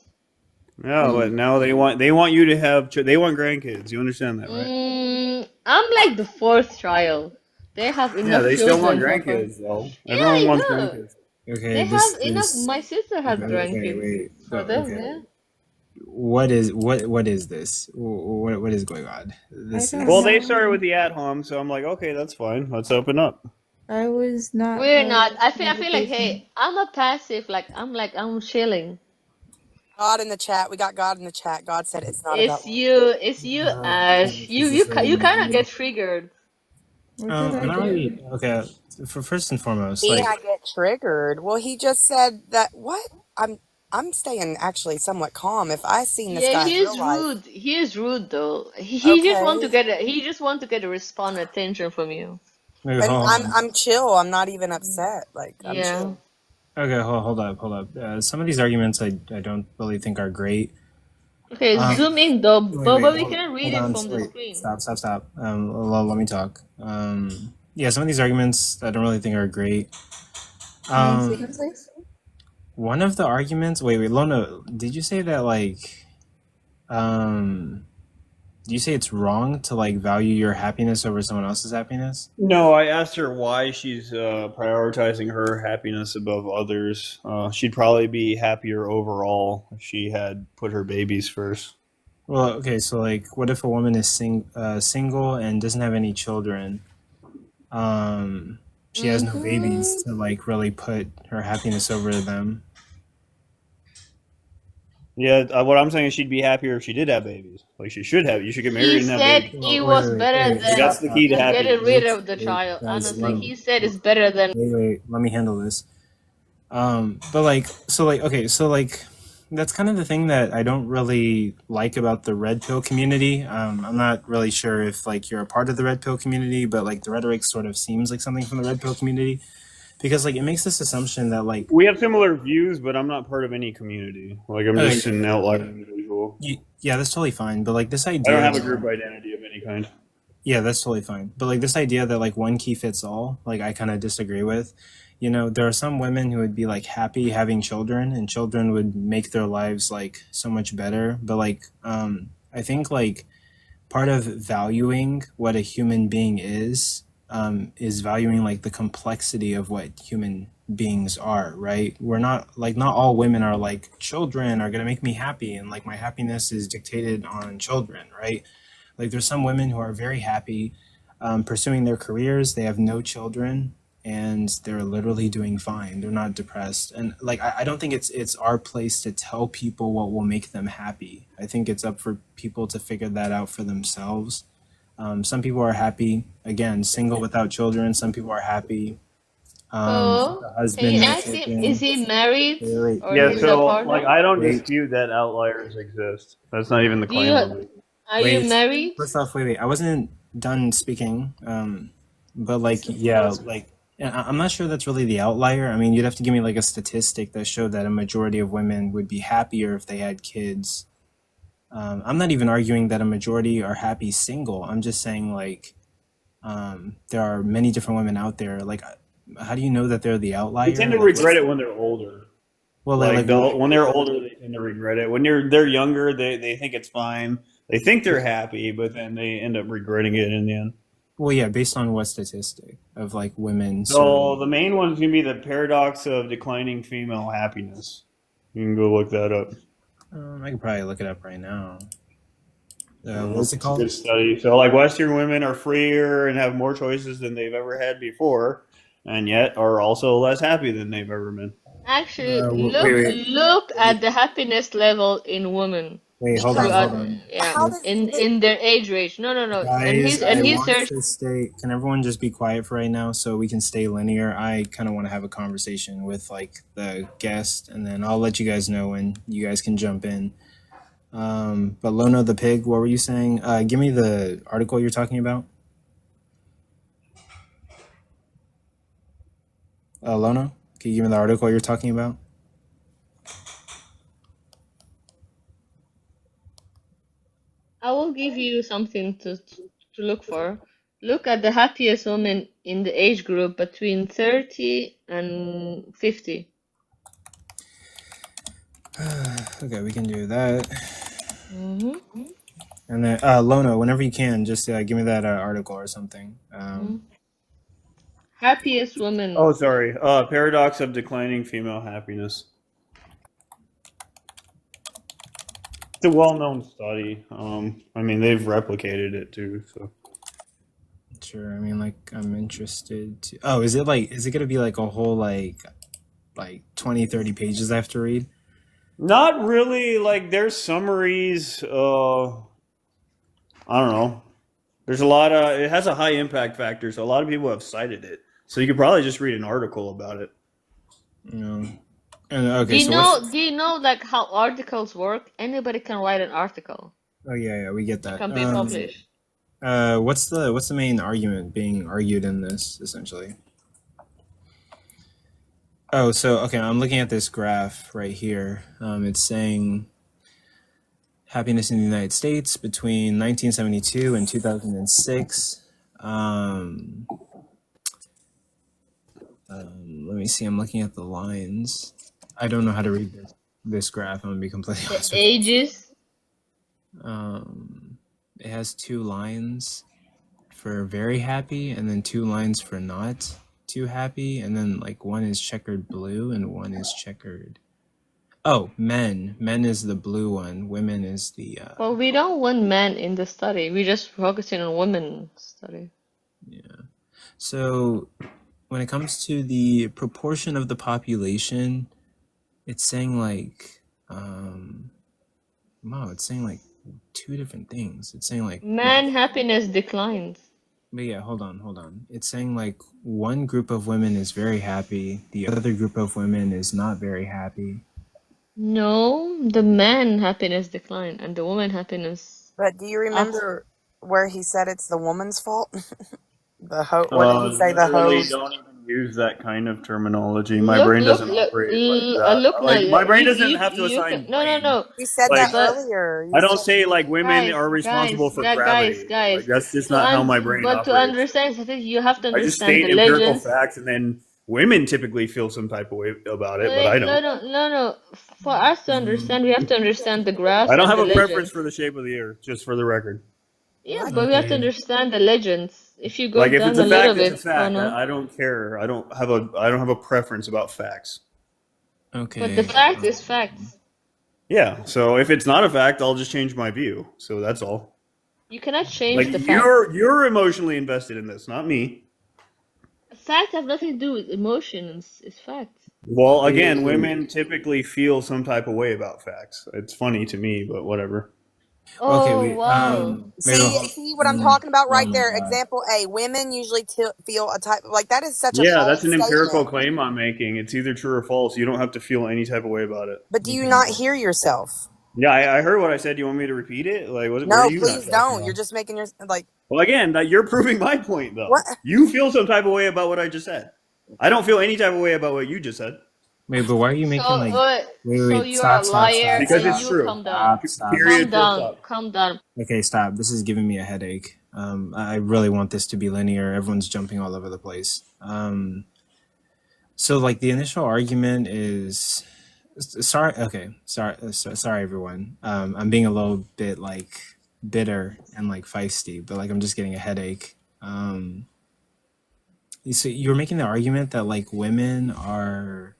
Yeah, but now they want you to have. They want grandkids. You understand that, right? I'm like the fourth child. They have enough Yeah, they still want children, Coco. grandkids, though. Yeah, Everyone I wants know. grandkids. Okay, They this have enough. is My sister has okay. grandkids Wait. for Oh, them. okay. Yeah. What is this? What is going on? This don't is Well, they started with the at home, so I'm like, okay, that's fine. Let's open up. I was not. We're not. I feel like, hey, I'm a passive. I'm chilling. God in the chat. We got God in the chat. God said it's not about. It's you, Ash. You kind of get triggered. I'm not really okay. For first and foremost, Me, like I get triggered. Well, he just said that. What? I'm staying actually somewhat calm. If I seen this Yeah, guy he in is real life, rude. He is rude though. He just want to okay. get a response attention from you. maybe And hold on. I'm chill. I'm not even upset. Like I'm Yeah. chill. Okay, hold up. Some of these arguments I don't really think are great. Okay, zoom in though, but we hold can read it on. from the Wait, screen. stop. Let me talk. Yeah, some of these arguments I don't really think are great. Please? One of the arguments. Wait, Lona, did you say that like, do you say it's wrong to like value your happiness over someone else's happiness? No, I asked her why she's prioritizing her happiness above others. She'd probably be happier overall if she had put her babies first. Well, okay, so like, what if a woman is single and doesn't have any children? She has no babies to like really put her happiness over them. Yeah, what I'm saying is she'd be happier if she did have babies. Like she should have. You should get married He and have said babies. it was better than That's the key to getting happiness. rid of the Wait, child. guys, Honestly, he said it's better than. Wait, let me handle this. But like, so that's kind of the thing that I don't really like about the red pill community. I'm not really sure if like you're a part of the red pill community, but like the rhetoric sort of seems like something from the red pill community, because like it makes this assumption that like We have similar views, but I'm not part of any community. Like I'm just an outlier individual. yeah, that's totally fine. But like this I idea, don't have a group identity of any kind. yeah, that's totally fine. But like this idea that like one key fits all, like I kind of disagree with. You know, there are some women who would be like happy having children, and children would make their lives like so much better. But like, I think like part of valuing what a human being is valuing like the complexity of what human beings are, right? We're not like, not all women are like, children are gonna make me happy, and like my happiness is dictated on children, right? Like there's some women who are very happy pursuing their careers, they have no children, and they're literally doing fine. They're not depressed. And like I don't think it's our place to tell people what will make them happy. I think it's up for people to figure that out for themselves. Some people are happy, again, single without children. Some people are happy. Oh, The can husband, you no ask him? children. Is he married Wait. or Yeah, is he a so partner? like I don't Wait. dispute that outliers exist. That's not even the Do claim you of it. are you Wait. married? First off, wait. I wasn't done speaking. But like, yeah, like I'm not sure that's really the outlier. I mean, you'd have to give me like a statistic that showed that a majority of women would be happier if they had kids. I'm not even arguing that a majority are happy single. I'm just saying like, there are many different women out there. Like, how do you know that they're the outlier? They tend to Like, regret it when they're older. well, Like when they're older, they tend to regret it. When they're younger, they think it's fine. They think they're happy, but then they end up regretting it in the end. well, yeah, based on what statistic of like women? So the main one is going to be the paradox of declining female happiness. You can go look that up. I could probably look it up right now. What's it called? Good study. So like Western women are freer and have more choices than they've ever had before, and yet are also less happy than they've ever been. Actually, wait. look at the happiness level in women. Wait, hold You on, Because hold are, on. yeah, how does it? in their age range. No. And Guys, he's I he want searched. to stay. Can everyone just be quiet for right now so we can stay linear? I kind of want to have a conversation with like the guest, and then I'll let you guys know when you guys can jump in. But Lono the pig, what were you saying? Give me the article you're talking about. Lono, can you give me the article you're talking about? I will give you something to look for. Look at the happiest woman in the age group between 30 and 50. Okay, we can do that. Mm-hmm. And then Lono, whenever you can, just give me that article or something. Happiest woman. Oh, sorry. Paradox of declining female happiness. It's a well-known study. I mean, they've replicated it too. So Sure. I mean, like, I'm interested to. Oh, is it gonna be like a whole like 20, 30 pages I have to read? not really. Like, there's summaries. I don't know. There's a lot of. It has a high impact factor, so a lot of people have cited it. So you could probably just read an article about it. And okay, Do you know like how articles work? Anybody can write an article. Oh yeah, we get that. It can be published. What's the main argument being argued in this essentially? Oh, so okay, I'm looking at this graph right here. It's saying happiness in the United States between 1972 and 2006. Let me see. I'm looking at the lines. I don't know how to read this graph. I'm gonna be completely honest with you. Ages. It has 2 lines for very happy, and then 2 lines for not too happy, and then like one is checkered blue and one is checkered. Oh, men is the blue one. Women is the. Well, we don't want men in the study. We're just focusing on women study. Yeah. So when it comes to the proportion of the population, it's saying like, wow, it's saying like 2 different things. It's saying like Man happiness declines. But yeah, hold on. It's saying like one group of women is very happy, the other group of women is not very happy. No, the man happiness decline and the woman happiness But do you up. remember where he said it's the woman's fault? What did he say? The Really hose. don't even use that kind of terminology. My Look, brain look, doesn't look, operate like that. look now. Like, my brain You, doesn't you, have to you assign can. No, blame. You said Like, that But earlier. You I don't said, say like women are responsible for gravity. Like, guys. that's just not how my brain But to operates. understand something, you have to I just understand state the empirical legends. facts, and then women typically feel some type of way about it, but I don't. No. For us to understand, we have to understand the graphs I don't and have the a preference legends. for the shape of the earth, just for the record. Yeah, but we have to understand the legends. If you go Like, if down it's a a little fact, it's a bit, fact. no. I don't care. I don't have a preference about facts. But the Okay. fact is facts. Yeah. So if it's not a fact, I'll just change my view. So that's all. You cannot change Like, the fact. you're emotionally invested in this, not me. Facts have nothing to do with emotions. It's facts. Well, again, women typically feel some type of way about facts. It's funny to me, but whatever. Okay, Oh, wait. wow. see what I'm talking about right there. Example A: women usually feel a type like that is such a Yeah, bold that's an empirical statement. claim I'm making. It's either true or false. You don't have to feel any type of way about it. But do you not hear yourself? Yeah, I heard what I said. You want me to repeat it? Like, where No, are you not please tracking don't. on? You're just making your like. Well, again, that you're proving my point, though. What? You feel some type of way about what I just said. I don't feel any type of way about what you just said. Wait, but why are you making like? So Wait, you are a liar Because and it's you true. calm down. Stop. Period. Calm down. Okay, stop. This is giving me a headache. I really want this to be linear. Everyone's jumping all over the place. So like the initial argument is, sorry. Okay, sorry everyone. I'm being a little bit like bitter and like feisty, but like I'm just getting a headache. So you're making the argument that like women are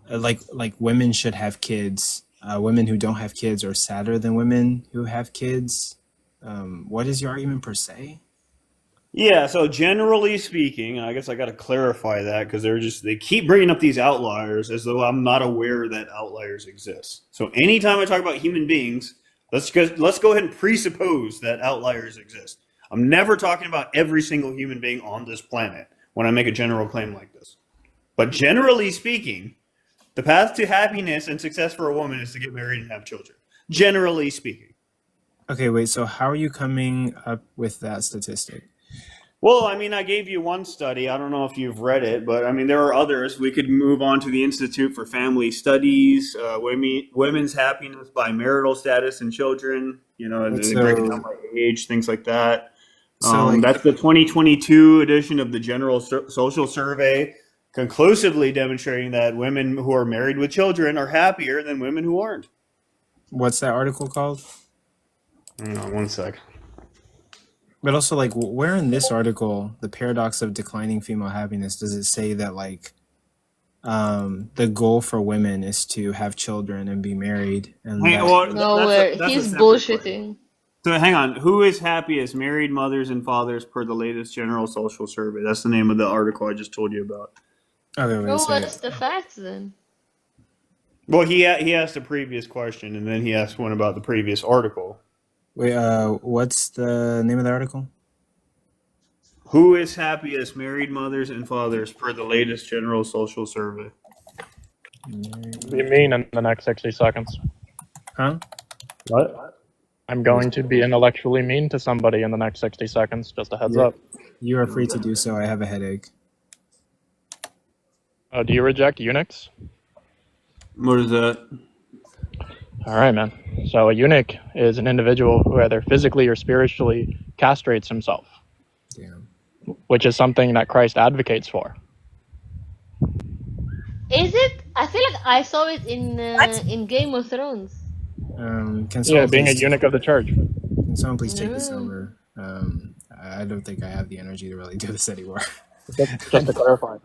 like women should have kids. Women who don't have kids are sadder than women who have kids. What is your argument per se? Yeah, so generally speaking, I guess I got to clarify that because they keep bringing up these outliers as though I'm not aware that outliers exist. So anytime I talk about human beings, let's go ahead and presuppose that outliers exist. I'm never talking about every single human being on this planet when I make a general claim like this. But generally speaking, the path to happiness and success for a woman is to get married and have children. Generally speaking. Okay, wait, so how are you coming up with that statistic? Well, I mean, I gave you one study. I don't know if you've read it, but I mean, there are others. We could move on to the Institute for Family Studies, women's happiness by marital status and children. You know, Wait, they break it down so by age, things like that. like That's the 2022 edition of the General Social Survey, conclusively demonstrating that women who are married with children are happier than women who aren't. what's that article called? Hang on one sec. But also, like, where in this article, the paradox of declining female happiness, does it say that like the goal for women is to have children and be married, and Hey, that well, Nowhere. that's a He's separate question. bullshitting. So hang on. Who is happiest? Married mothers and fathers per the latest General Social Survey. That's the name of the article I just told you about. okay, wait, Show so us the facts then. Well, he asked a previous question, and then he asked one about the previous article. wait, what's the name of the article? Who is happiest? Married mothers and fathers per the latest General Social Survey. Be mean in the next 60 seconds. Huh? What? I'm going to be intellectually mean to somebody in the next 60 seconds. Just a heads Yeah, up. you are free to do so. I have a headache. Oh, do you reject eunuchs? What is that? All right, man. So a eunuch is an individual who either physically or spiritually castrates himself, Damn. which is something that Christ advocates for. Is it? I feel like I saw it in Game of Thrones. Can Yeah, someone being a please eunuch of the church. can someone please take this No. over? I don't think I have the energy to really do this anymore. Just to clarify.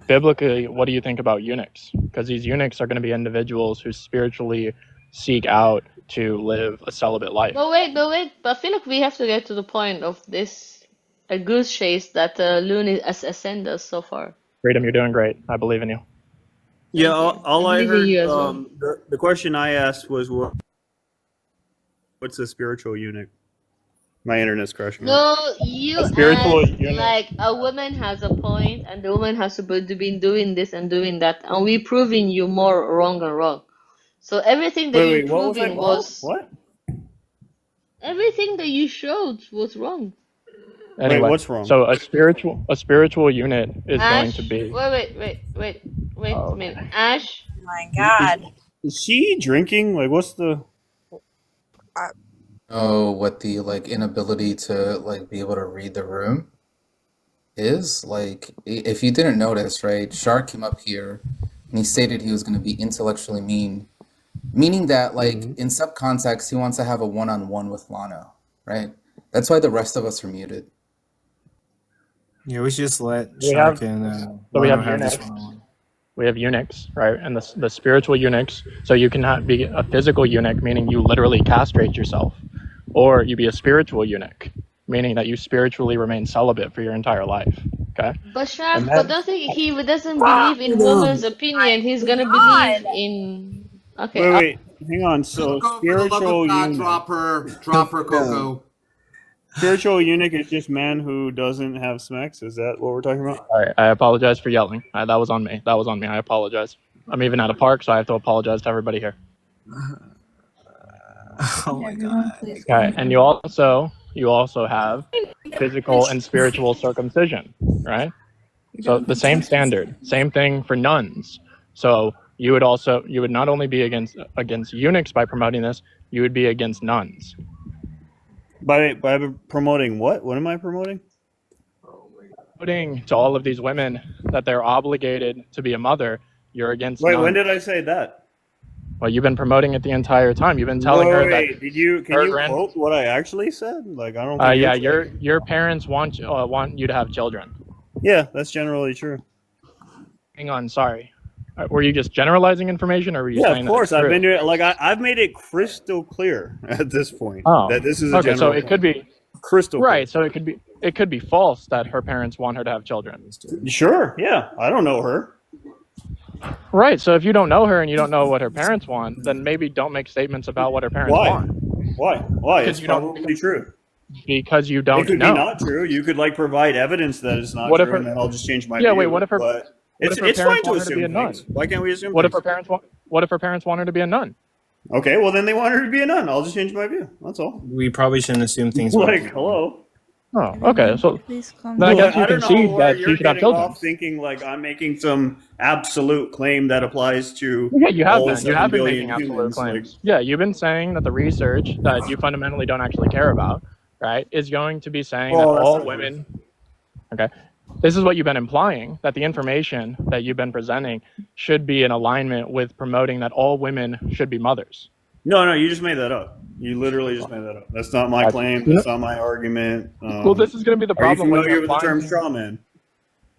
Biblically, what do you think about eunuchs? Because these eunuchs are going to be individuals who spiritually seek out to live a celibate life. But wait. But I feel like we have to get to the point of this a goose chase that Looney has sent us so far. Freedom, you're doing great. I believe in you. Yeah, all I I believe in heard. you as well. The question I asked was, what's a spiritual eunuch? My internet's crashing. No, you A spiritual asked eunuch. like a woman has a point, and the woman has supposed to be doing this and doing that, and we proving you more wrong and wrong. So everything that Wait, you what was proving that? was What? everything that you showed was wrong. Anyway, what's wrong? so a spiritual unit is going Ash, to be. wait Oh, a minute. Ash, Oh my God. Is she drinking? Like, what's the? Oh, what the like inability to like be able to read the room is like if you didn't notice, right? Shark came up here and he stated he was going to be intellectually mean, meaning that like in subcontext he wants to have a one-on-one with Lana, right? That's why the rest of us are muted. Yeah, we should just let We Shark have- and So we Lano have have this eunuchs. one-on-one. We have eunuchs, right? And the spiritual eunuchs. So you can be a physical eunuch, meaning you literally castrate yourself, or you be a spiritual eunuch, meaning that you spiritually remain celibate for your entire life. Okay. but Shark, And but then- don't think he doesn't believe in woman's opinion. He's gonna believe in. Okay. Wait, hang on. So spiritual eunuch. Drop her, Coco. Spiritual eunuch is just man who doesn't have smecks. Is that what we're talking about? All right. I apologize for yelling. That was on me. I apologize. I'm even at a park, so I have to apologize to everybody here. Oh my god. Okay. And you also have physical and spiritual circumcision, right? So the same standard, same thing for nuns. So you would not only be against eunuchs by promoting this, you would be against nuns. By promoting what? What am I promoting? Putting to all of these women that they're obligated to be a mother, you're against Wait, nuns. when did I say that? Well, you've been promoting it the entire time. You've been telling her that. Wait, can you quote what I actually said? Like, I don't. Think Yeah, you're your parents want you to have children. Yeah, that's generally true. Hang on, sorry. Were you just generalizing information, or were you Yeah, saying of course. that it's I've been true? doing it. Like, I've made it crystal clear at this point Oh, that this is a okay. So general it could be crystal right. So it could be it could be false that her parents want her to have children. Sure, yeah. I don't know her. Right. So if you don't know her and you don't know what her parents want, then maybe don't make statements about what her parents Why? want. Why? It's you don't- probably true. Because you don't It could know. be not true. You could like provide evidence that it's not What if true, her- and then I'll just change my Yeah, view. wait, what if her- But what if her it's fine parents to want her to be a assume nun? things. Why can't we assume What if things? her parents want? What if her parents want her to be a nun? Okay, well then they want her to be a nun. I'll just change my view. That's all. We probably shouldn't assume things. Like, hello. Oh, okay. So Please calm then I down. guess you I don't know concede where that you're she should have getting children. off thinking like I'm making some absolute claim that applies to Yeah, you have all been. You 7 have been billion making absolute humans. claims. Yeah, you've been saying that the research that you fundamentally don't actually care about, right, is going to be saying Well, that that's all not women. Okay, this is what you've been implying, that the information that you've been presenting should be in alignment with promoting that all women should be mothers. No, you just made that up. You literally just made that up. That's not my claim. That's not my argument. Well, this is going to be the Are you problem when familiar you're with the term implying. straw man?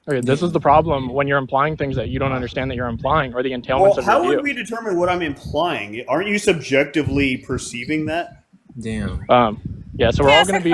Okay, this is the problem when you're implying things that you don't understand that you're implying, or the entailments Well, of how your view. would we determine what I'm implying? Aren't you subjectively perceiving that? Damn. Yeah, so we're all going to be.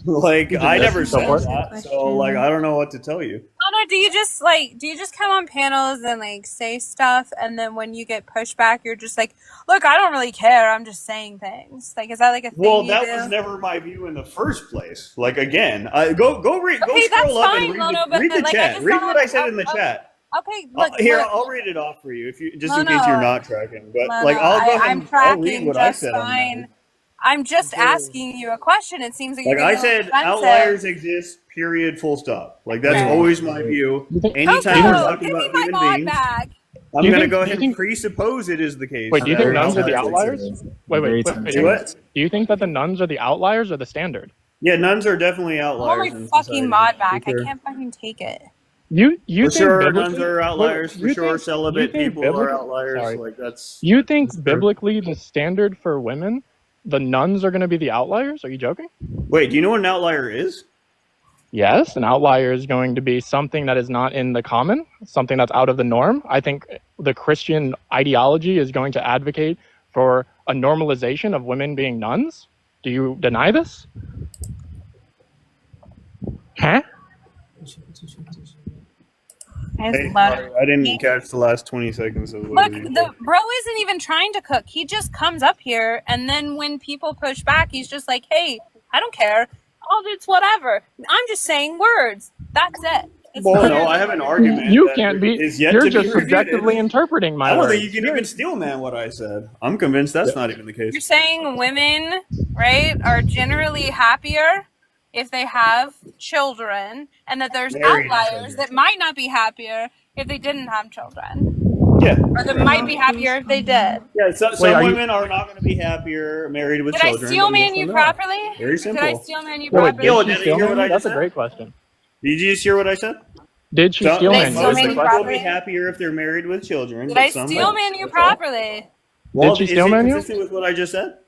Like, I never said forth. that, so like I don't know what to tell you. Connor, do you just come on panels and like say stuff, and then when you get pushback, you're just like, look, I don't really care. I'm just saying things. Like, is that like a thing? Well, you that do? was never my view in the first place. Like again, go read, go Okay, that's scroll up fine, and read Mono, the, but read the like, I chat. just Read don't what I said in the chat. Okay, look, Here, look, I'll read it off for you if you just in Mono, case you're not tracking. But Mono, like, I'll go ahead I'm and I'll read tracking what I just said on that. fine. I'm just asking you a question. It seems like Like you're I getting said, defensive. outliers exist. Period. Full stop. Like that's Okay. always my view. Anytime Coco, we're talking give me about my human mod beings, back. I'm Do you gonna think- go do ahead you and presuppose it is the case. Wait, do you think that nuns are the outliers outliers? exist. Wait. Do what? Do you think that the nuns are the outliers or the standard? Yeah, nuns are definitely I outliers. want my in fucking society, mod for back. I sure. can't fucking take it. You For think sure, biblically, nuns are outliers. For you sure, think- celibate you think people are biblically- outliers. sorry. Like that's. You think biblically the standard for women, the nuns are going to be the outliers? Are you joking? Wait, do you know what an outlier is? Yes, an outlier is going to be something that is not in the common, something that's out of the norm. I think the Christian ideology is going to advocate for a normalization of women being nuns. Do you deny this? Huh? Hey, I didn't catch the last 20 seconds of Look, what you the bro isn't even trying to cook. He just comes up here, and then when people push back, he's just like, "Hey, I don't care. Oh, it's whatever. I'm just saying words. That's it." It's Well, no, literally- I have an argument. You that can't be. is yet You're to just be refuted. subjectively interpreting my I don't words. think you can even steel man what I said. I'm convinced that's not even the case. You're saying women, right, are generally happier if they have children, and that there's Married outliers that might not be happier if they didn't have children, Yeah. or that might be happier if they did. Yeah, so, Wait, some are you- women are not going to be happier married with Did I children. steel than man yes you or no. properly? Very simple. Did I steel man you Wait, properly? Yo, did did she you steal hear what man I you? That's just a said? great question. Did you just hear what I said? Did she So, steal Did I man steal you? most man you people will properly? be happier if they're married with children. Did but I some steel won't. man you That's all. properly? Well, Did she is steel it man you? consistent with what I just said?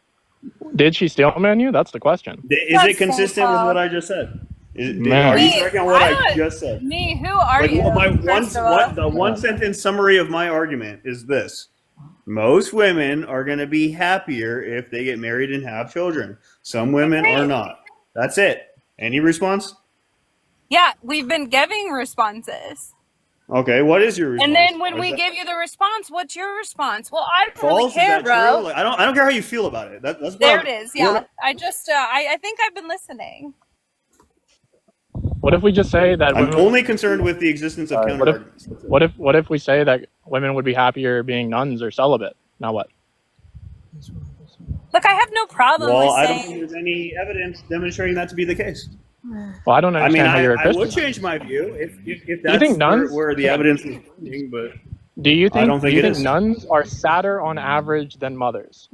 Did she steal man you? That's the question. Is That's it consistent so with tough. what I just said? Man. Are you Me, tracking on what I I don't- just said? Me, who are Like, you? my first of all? the one sentence summary of my argument is this: most women are going to be happier if they get married and have children. Some women are not. That's it. Any response? Yeah, we've been giving responses. Okay, what is your response? And then when Is we that give you the response, what's your response? Well, I don't false? really Is care, that bro. true? Like, I don't care how you feel about it. That's what There I'm- it is. what Yeah, I just, I think I've been listening. What if we just say that I'm women? only concerned with the existence of counter What if? arguments. What if we say that women would be happier being nuns or celibate? Now what? Look, I have no problem Well, with I don't saying. think there's any evidence demonstrating that to be the case. Well, I don't I mean, understand how you're a I Christian. would change my view if Do you that's think nuns? where the evidence is pointing, but Do you think? I don't think do you it think is. nuns are sadder on average than mothers?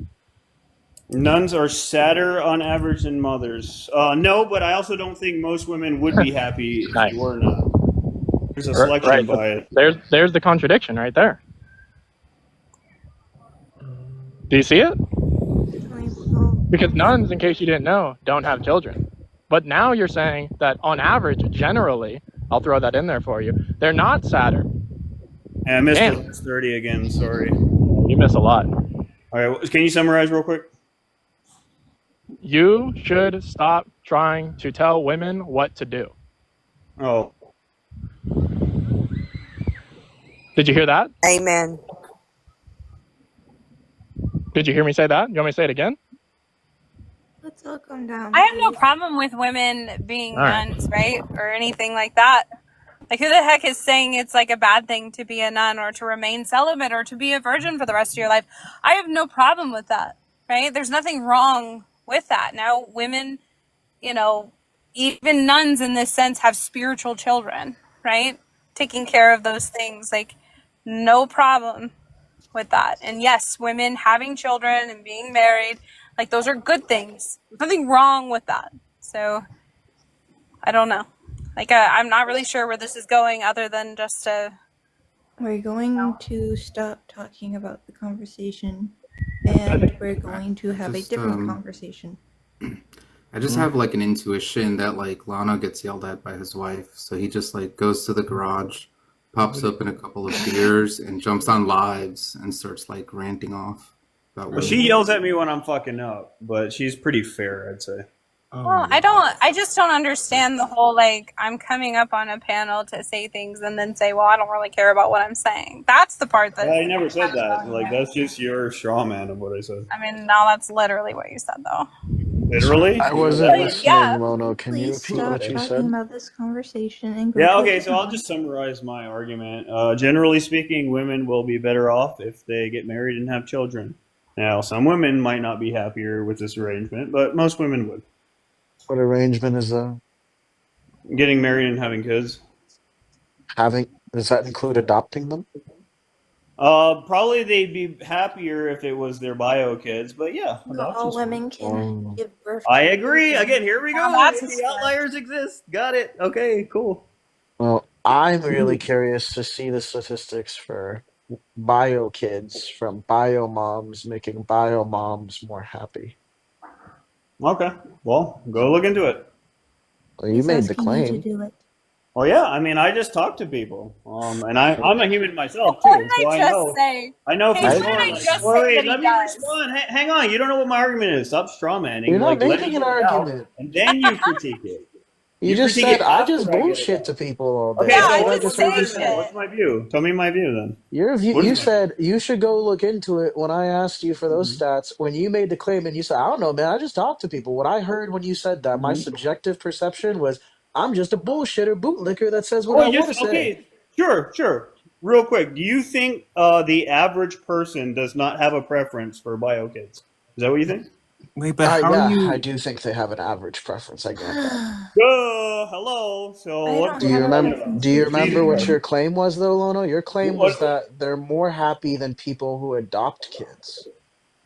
nuns are sadder on average than mothers. No, but I also don't think most women would be happy if they were not. There's a selection Right, but bias. there's the contradiction right there. Do you see it? Because nuns, in case you didn't know, don't have children. But now you're saying that on average, generally, I'll throw that in there for you, they're not sadder. And I missed Damn. the last 30 again, sorry. You miss a lot. All right, can you summarize real quick? You should stop trying to tell women what to do. Oh. Did you hear that? Amen. Did you hear me say that? You want me to say it again? Let's all calm down. I have no problem with women being All right. nuns, right? Or anything like that. Like, who the heck is saying it's like a bad thing to be a nun or to remain celibate or to be a virgin for the rest of your life? I have no problem with that, right? There's nothing wrong with that. Now, women, you know, even nuns in this sense have spiritual children, right? Taking care of those things, like, no problem with that. And yes, women having children and being married, like, those are good things. There's nothing wrong with that. So, I don't know. Like, I'm not really sure where this is going other than just a... We're going to stop talking about the conversation, and we're going to have a different conversation. I just have like an intuition that like Lano gets yelled at by his wife, so he just like goes to the garage, pops open a couple of beers, and jumps on lives and starts like ranting off about. Well, she yells at me when I'm fucking up, but she's pretty fair, I'd say. Well, I just don't understand the whole, like, I'm coming up on a panel to say things and then say, well, I don't really care about what I'm saying. That's the part that... I never said that. Like, that's just your straw man of what I said. I mean, no, that's literally what you said, though. Literally? I wasn't listening, Yeah. Lono. Can you Please repeat stop what you talking said? about this conversation and go Yeah, to okay, the so I'll just summarize my argument. Generally speaking, women will be better off if they get married and have children. Now, some women might not be happier with this arrangement, but most women would. What arrangement is that? Getting married and having kids. Does that include adopting them? Probably they'd be happier if it was their bio kids, but yeah, Not all women can give birth. I agree. Again, here we go. that's The outliers exist. Got it. Okay, cool. Well, I'm really curious to see the statistics for bio kids from bio moms making bio moms more happy. Okay, well, go look into it. Well, you made the claim. do it. Well, yeah, I mean, I just talk to people, and I'm a human myself too, What did so I I just know. say? I know Hey, for what did I sure. just Wait, say that he let me does? respond. Hang on, you don't know what my argument is. Stop straw manning. You're not Like, let making me an get it out, argument. and then you critique it. You just critique said it I after just I get it bullshit out. to people all day. Okay, Yeah, so I what's just your say view then? shit. What's my view? Tell me my view then. Your view, What is you my said you should go look into it when I asked you for those stats. When you made the claim and you said, I don't know, man, I just talk to people. What I heard when you said that, my subjective perception was, I'm just a bullshitter bootlicker that says what Oh, I want to yes, say. okay. Sure. Real quick, do you think the average person does not have a preference for bio kids? Is that what you think? Wait, but how Yeah, are you? I do think they have an average preference. I get that. Hello. So I what don't Do you have a remember? preference Do you for remember what children. your claim was, though, Lono? Your claim was What? that they're more happy than people who adopt kids.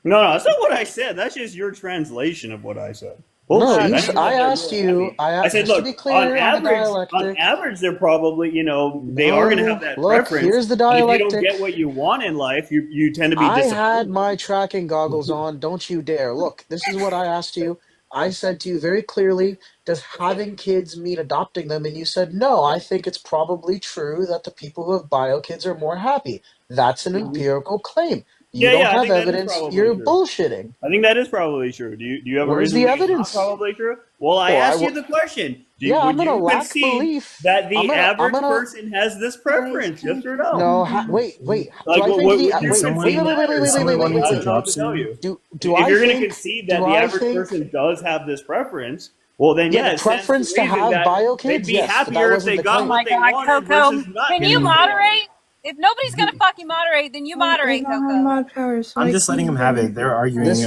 No, that's not what I said. That's just your translation of what I said. No, Bullshit. you. I didn't I say they're asked more you. happy. I said, Just to look, be clear on the dialectic. on average, they're probably, they are going to have that Look, preference. here's the And if you don't dialectic. get what you want in life, you tend to be I disappointed. had my tracking goggles on. Don't you dare. Look, this is what I asked you. I said to you very clearly, does having kids mean adopting them? And you said, no, I think it's probably true that the people who have bio kids are more happy. That's an empirical claim. You don't I have think that is evidence. probably You're true. bullshitting. I think that is probably true. Do you have a Where's reason the why it's not evidence? probably true? Well, I Well, asked you the question. I'm Would gonna you lack concede belief. that the I'm average gonna. person has this preference? Yes or no? No, wait. Like, Do I think would the you wait, concede wait, that, or wait. I don't know what to tell you. Do If I you're going to think? concede Do that the I average think? person does have this preference, well, then Yeah, the it stands to preference to reason have that bio they'd kids. be Yes, but that happier if wasn't they the got Oh claim. my what they god, wanted Coco. versus not Can getting you what they wanted. moderate? If nobody's gonna fucking moderate, then you moderate, I don't have Coco. mod power, so I'm I just letting can't them have do it. They're anything. arguing. This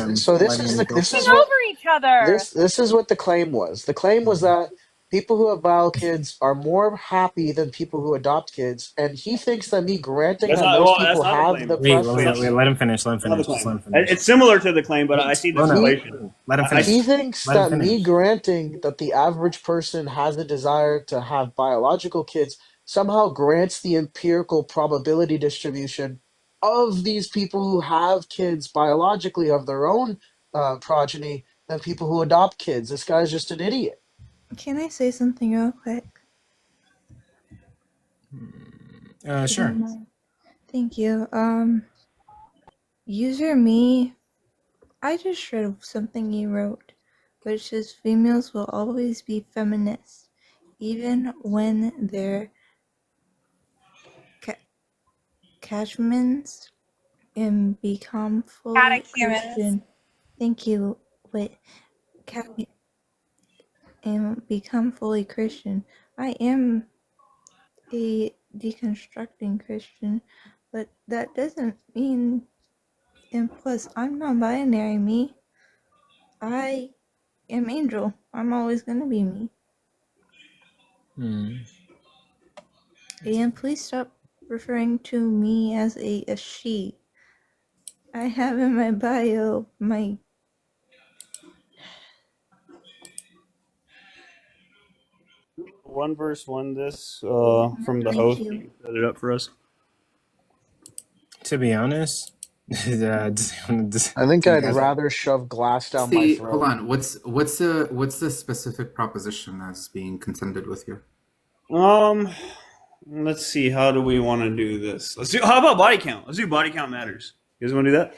Letting is them go this for is it. what Over each other. this is what the claim was. The claim was that people who have bio kids are more happy than people who adopt kids, and he thinks that me granting That's that not most well. That's people not the have claim. the Wait, preference. let him finish. Let him Not the finish. Just let claim. him finish. It's similar to the claim, but I Wait, see the Lona, relation. let him finish. He thinks Let him that me finish. granting that the average person has a desire to have biological kids somehow grants the empirical probability distribution of these people who have kids biologically of their own progeny than people who adopt kids. This guy's just an idiot. Can I say something real quick? If you Sure. don't mind. Thank you. User me, I just read something you wrote. which says females will always be feminists, even when their catechumens and become fully Catechumens. Christian. Thank you. Wait, and become fully Christian. I am a deconstructing Christian, but that doesn't mean. And plus, I'm non-binary. Me, I am Angel. I'm always gonna be me. And please stop referring to me as a she. I have in my bio my. One verse, one this from the Thank host. you. You can set it up for us. To be honest, I think I'd rather shove glass down my throat. Hold on. What's the specific proposition that's being contended with here? Let's see. How do we want to do this? How about body count? Let's do body count matters. You guys want to do that?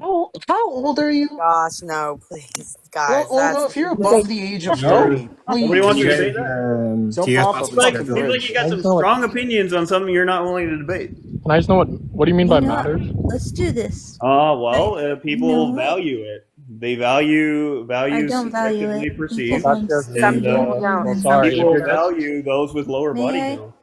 Oh, how old are you? Gosh, no, please, guys. Well, no, if you're above the age of 30, please. Nobody wants you to say that. do you Don't guys pop Seems up. like you got some strong opinions on something you're not willing to debate. Can I just know what do you mean by matters? Let's do this. People value it. They value I don't value subjectively it. perceived. Because Some people don't. Some people value those with lower body count.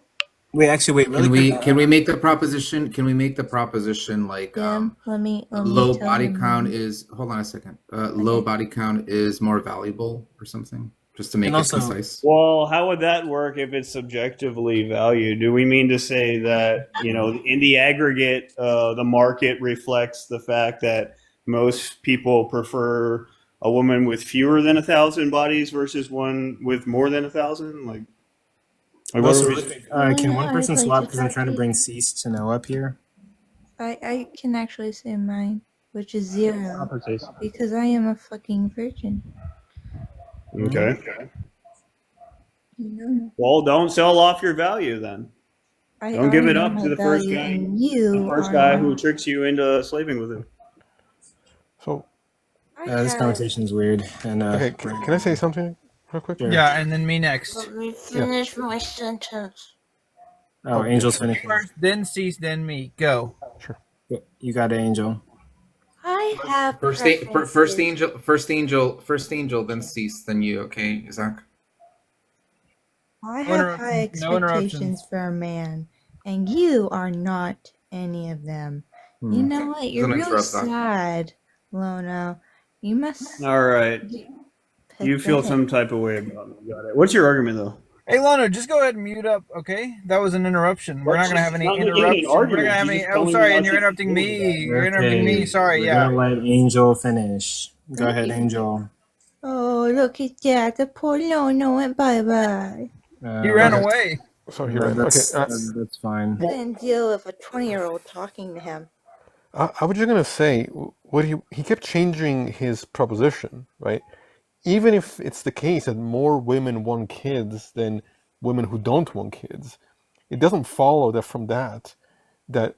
Wait, really Can we make the proposition? Can we make the proposition like let me low tell body you. count is? Hold on a second. Low body count is more valuable or something, just to make it concise. Well, how would that work if it's subjectively valued? Do we mean to say that, in the aggregate, the market reflects the fact that most people prefer a woman with fewer than 1,000 bodies versus one with more than 1,000? can one person swap because I'm trying to bring Cease to know up here? I can actually say mine, which is 0, because I am a fucking virgin. Okay. No. Well, don't sell off your value then. Don't give it up to the first guy. Who tricks you into slaving with him. So this conversation's weird. And okay, can I say something real quick? Sure. Yeah, and then me next. Let me finish my sentence. Oh, Angel's finishing. First, then Cease, then me. Go. Sure. You got it, Angel. I have First angel, then Cease, then you. Okay, Zach. I have high expectations for a man, and you are not any of them. You know what? You're real sad, Lona. You must. All right. You feel some type of way about me. Got it. What's your argument, though? Hey, Lana, just go ahead and mute up, okay? That was an interruption. We're not going to have any interruptions. We're not gonna have any. Oh, sorry, and you're interrupting me. You're interrupting me. Sorry, We're gonna let Angel finish. Go ahead, Angel. Oh, look at that. The poor Lona went bye-bye. He ran away. Sorry, you're right. That's fine. Couldn't deal with a 20-year-old talking to him. I was just gonna say, what he kept changing his proposition, right? Even if it's the case that more women want kids than women who don't want kids, it doesn't follow that from that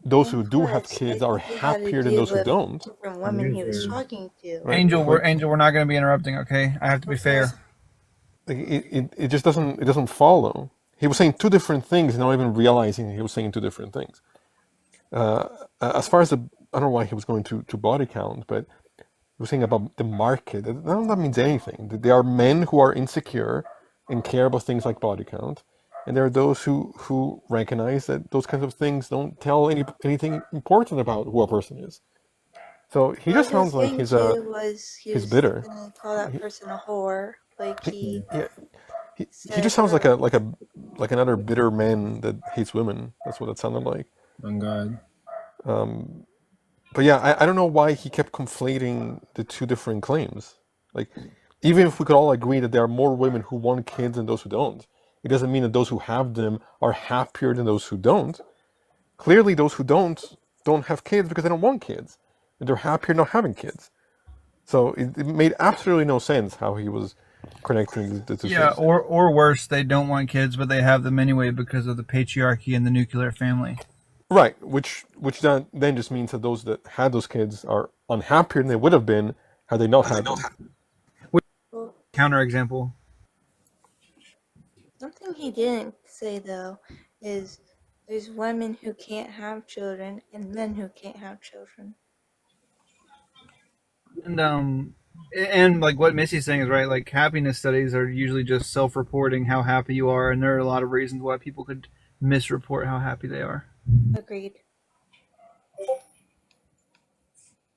those who do have kids are happier than those who don't. Different women he was talking to. Right. Angel, we're not going to be interrupting, okay? I have to be fair. It just doesn't follow. He was saying two different things, not even realizing he was saying two different things. As far as I don't know why he was going to body count, but he was saying about the market. None of that means anything. There are men who are insecure and care about things like body count, and there are those who recognize that those kinds of things don't tell anything important about who a person is. So he just sounds like he's bitter. Gonna call that person a whore, like he. He just sounds like another bitter man that hates women. That's what it sounded like. Oh God. But yeah, I don't know why he kept conflating the two different claims. Like, even if we could all agree that there are more women who want kids than those who don't, it doesn't mean that those who have them are happier than those who don't. Clearly, those who don't have kids because they don't want kids, and they're happier not having kids. So it made absolutely no sense how he was connecting the two. Yeah, or worse, they don't want kids, but they have them anyway because of the patriarchy and the nuclear family. Right, which then just means that those that had those kids are unhappier than they would have been Had they not happened. Counterexample. Something he didn't say though is there's women who can't have children and men who can't have children. And like what Missy's saying is right. Like happiness studies are usually just self-reporting how happy you are, and there are a lot of reasons why people could misreport how happy they are. Agreed.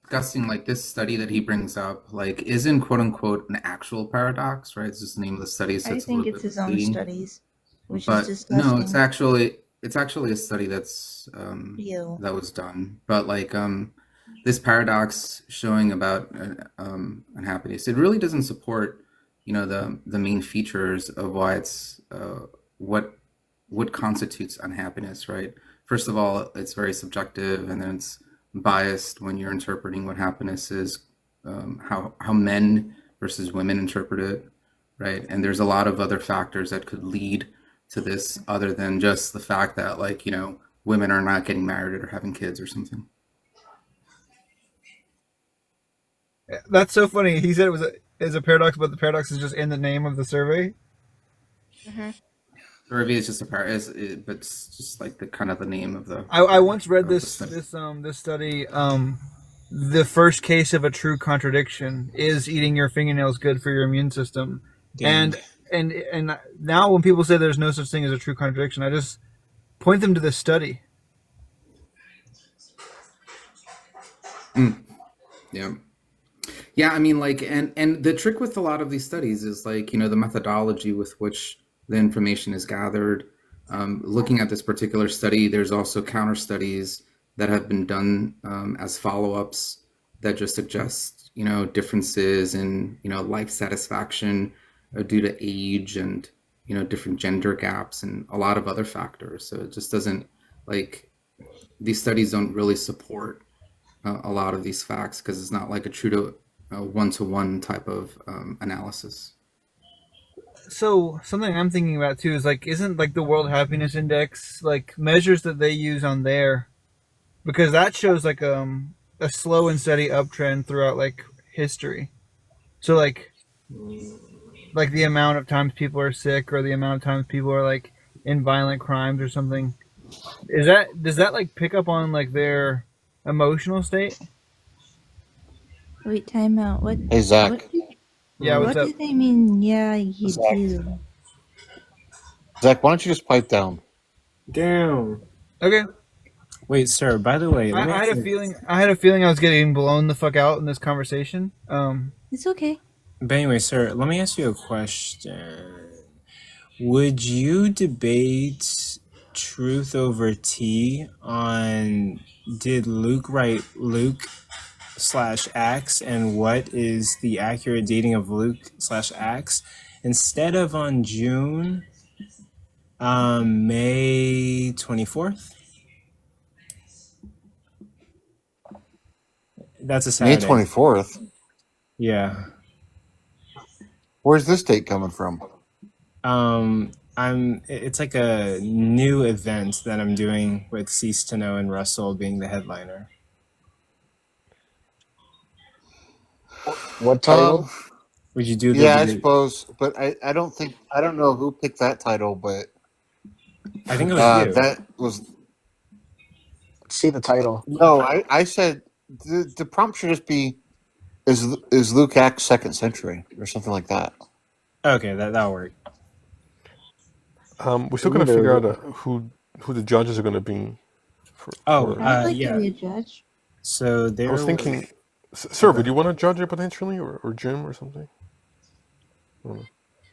Discussing like this study that he brings up, like isn't quote unquote an actual paradox, right? It's just the name of the study. So I it's a think little it's bit his own misleading. studies, which But is no, disgusting. it's actually a study that's Ew. that was done. But like this paradox showing about unhappiness, it really doesn't support, you know, the main features of why it's what constitutes unhappiness, right? First of all, it's very subjective, and then it's biased when you're interpreting what happiness is, how men versus women interpret it, right? And there's a lot of other factors that could lead to this other than just the fact that, like, you know, women are not getting married or having kids or something. That's so funny. He said it is a paradox, but the paradox is just in the name of the survey. Mm-hmm. Survey is just a but it's just like the kind of the name of the. I once read this study. this study. The first case of a true contradiction is eating your fingernails good for your immune system. Damn. And now when people say there's no such thing as a true contradiction, I just point them to this study. Yeah, I mean, like, and the trick with a lot of these studies is, like, you know, the methodology with which the information is gathered. Looking at this particular study, there's also counter studies that have been done as follow-ups that just suggest, you know, differences in, you know, life satisfaction due to age and, you know, different gender gaps and a lot of other factors. So it just doesn't, like, these studies don't really support a lot of these facts because it's not like a true to one-to-one type of analysis. So something I'm thinking about too is, like, isn't like the World Happiness Index, like, measures that they use on there, because that shows like a slow and steady uptrend throughout like history. So like the amount of times people are sick or the amount of times people are like in violent crimes or something. Does that like pick up on like their emotional state? Wait, time out. What? Hey, Zach. What, Yeah, what what's up? do they mean? Yeah, you Zach. do. Zach, why don't you just pipe down? Damn. Okay. Wait, sir. By the way, let me I had ask a you- feeling. I had a feeling I was getting blown the fuck out in this conversation. It's okay. But anyway, sir, let me ask you a question. Would you debate truth over T on did Luke write Luke/Acts and what is the accurate dating of Luke/Acts instead of on June May 24th? That's a May Saturday. 24th? Yeah. Where's this date coming from? It's like a new event that I'm doing with Cease to Know and Russell being the headliner. What title? Would you do the Yeah, I suppose, but I don't know who picked that title, but I think it was you. that was See the title. no. I said the prompt should just be is Luke Acts second century or something like that. Okay, that'll work. We're still gonna figure out who the judges are gonna be. Oh, I'd like yeah. to be a judge. So there I was thinking, sir, would you want to judge it potentially, or Jim or something? I don't know.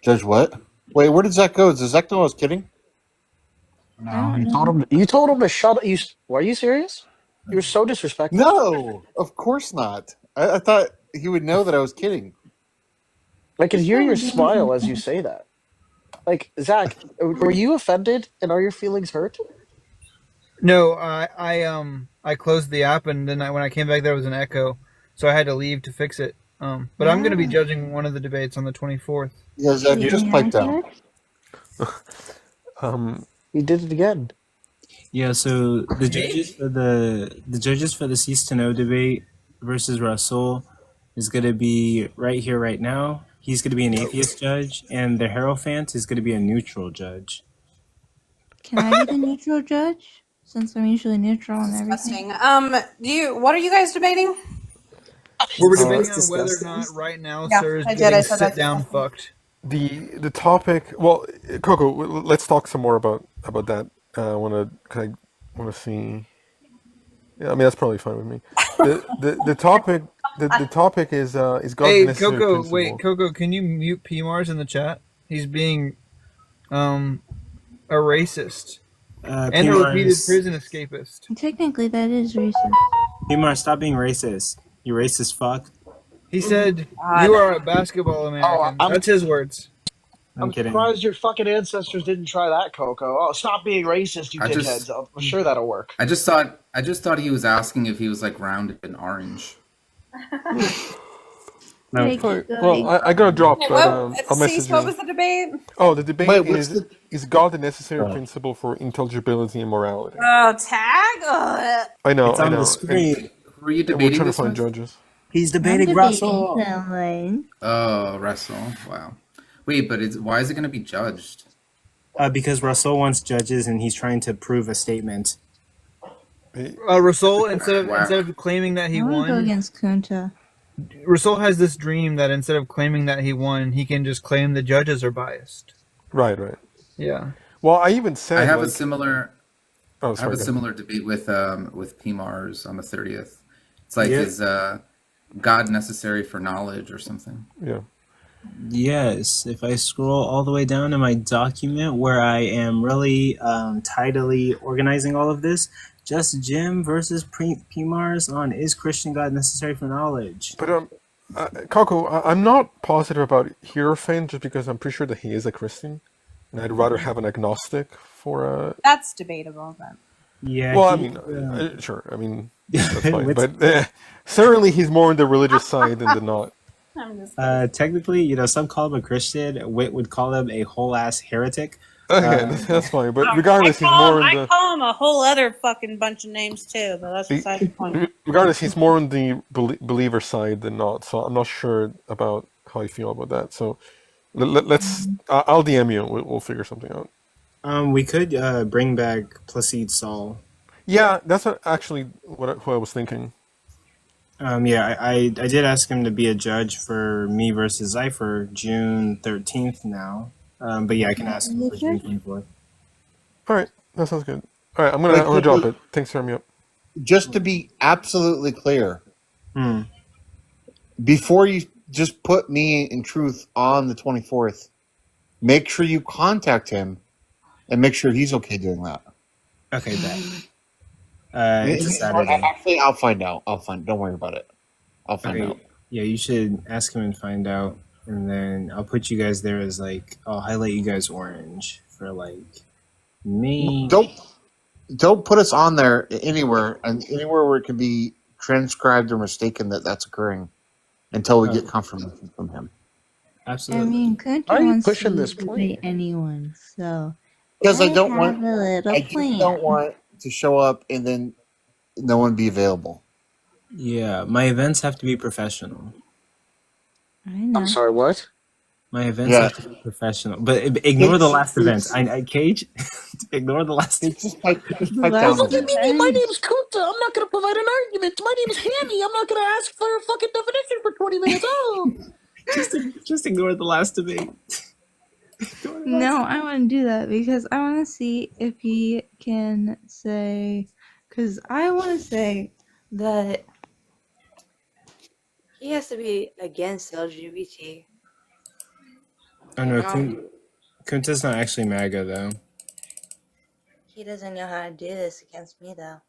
Judge what? Wait, where did Zach go? Does Zach know I was kidding? No, you told him to shut up. Are you serious? You're so disrespectful. No, of course not. I thought he would know that I was kidding. I can hear your smile as you say that. Like, Zach, were you offended and are your feelings hurt? No, I closed the app and then when I came back there was an echo, so I had to leave to fix it. But I'm going to be judging one of the debates on the 24th. Yeah, Zach, just pipe down. You did it again. Yeah, so the judges for the Cease to Know debate versus Russell, is going to be right here, right now. He's going to be an atheist judge, and the Hierophant is going to be a neutral judge. Can I be the neutral judge? Since I'm usually neutral on everything. Disgusting. What are you guys debating? We're Oh, debating that's on whether or disgusting. not right now Yeah, Sir is I did. I getting said sit that's down disgusting. fucked. The topic. Well, Coco, let's talk some more about that. I want to see. Yeah, I mean that's probably fine with me. The topic the topic is God's Hey, necessary Coco, wait, principle. Coco, can you mute PMars in the chat? He's being a racist and a repeated PMars, prison escapist. Technically, that is racist. PMars, stop being racist. You racist fuck. He said, God. "You are a basketball American." I'm That's his words. I'm I'm kidding. surprised your fucking ancestors didn't try that, Coco. Oh, stop being racist, you I dickheads. just, I'm sure that'll work. I just thought he was asking if he was like round and orange. No. Make Fine. it go. Well, I got to drop, Okay, but what, I'll message what you. was the debate? Oh, the debate Wait, what's is God the necessary principle for intelligibility and morality? Oh, tag? I know, It's I on the know. screen. Who are you And we're debating trying to this find with? judges. He's I'm debating debating Russell. someone. Oh, Russell. Wow. Wait, but why is it going to be judged? Because Russell wants judges, and he's trying to prove a statement. Rasul, instead Wow. of claiming that he I want to go won, against Kunta. Rasul has this dream that instead of claiming that he won, he can just claim the judges are biased. Right. Yeah. Well, I even said I have like, a similar oh, I have sorry, a go ahead. similar debate with PMars on the 30th. It's like, Yeah. is God necessary for knowledge or something? Yeah. Yes, if I scroll all the way down to my document where I am really tidily organizing all of this, just Jim versus PMars on is Christian God necessary for knowledge? But Coco, I'm not positive about Hierophant just because I'm pretty sure that he is a Christian, and I'd rather have an agnostic for a. That's debatable, but. Yeah. Well, I he, mean, sure. I mean, that's fine. What's- But certainly he's more on the religious side than the not. I'm just kidding. technically, some call him a Christian. Wit would call him a whole ass heretic. Okay, that's fine. But regardless, he's more in the. I call him a whole other fucking bunch of names too, but that's beside the point. Regardless, he's more on the believer side than not. So I'm not sure about how you feel about that. So let's. I'll DM you. We'll figure something out. We could bring back Placide Saul. Yeah, that's actually who I was thinking. Yeah, I did ask him to be a judge for me versus Zypher June 13th now. But yeah, I can ask him for June 24th. All right, that sounds good. All right, I'm gonna drop it. Thanks for having me up. Just to be absolutely clear, Hmm. before you just put me in truth on the 24th, make sure you contact him and make sure he's okay doing that. Okay, bet. It's a Saturday. Actually, I'll find out. Don't worry about it. I'll find out. Yeah, you should ask him and find out, and then I'll put you guys there as I'll highlight you guys orange for me. Don't put us on there anywhere where it can be transcribed or mistaken that that's occurring until we get confirmation from him. Absolutely. I mean, Kunta Why are you wants pushing to this debate anyone, so Because I don't have want. a little I just plan. don't want to show up and then no one be available. Yeah, my events have to be professional. I know. I'm sorry, what? My events Yeah. have to be professional, but ignore the last event. it's- Cage, ignore the last. Just pipe Look at me, my name's Kunta. I'm not going to provide an argument. My name is Hammy. I'm not going to ask for a fucking definition for 20 minutes. Oh. Just ignore the last debate. No, I want to do that because I want to see if he can say, because I want to say that he has to be against LGBT. Oh no, Um, Kunta's not actually MAGA though. He doesn't know how to do this against me though.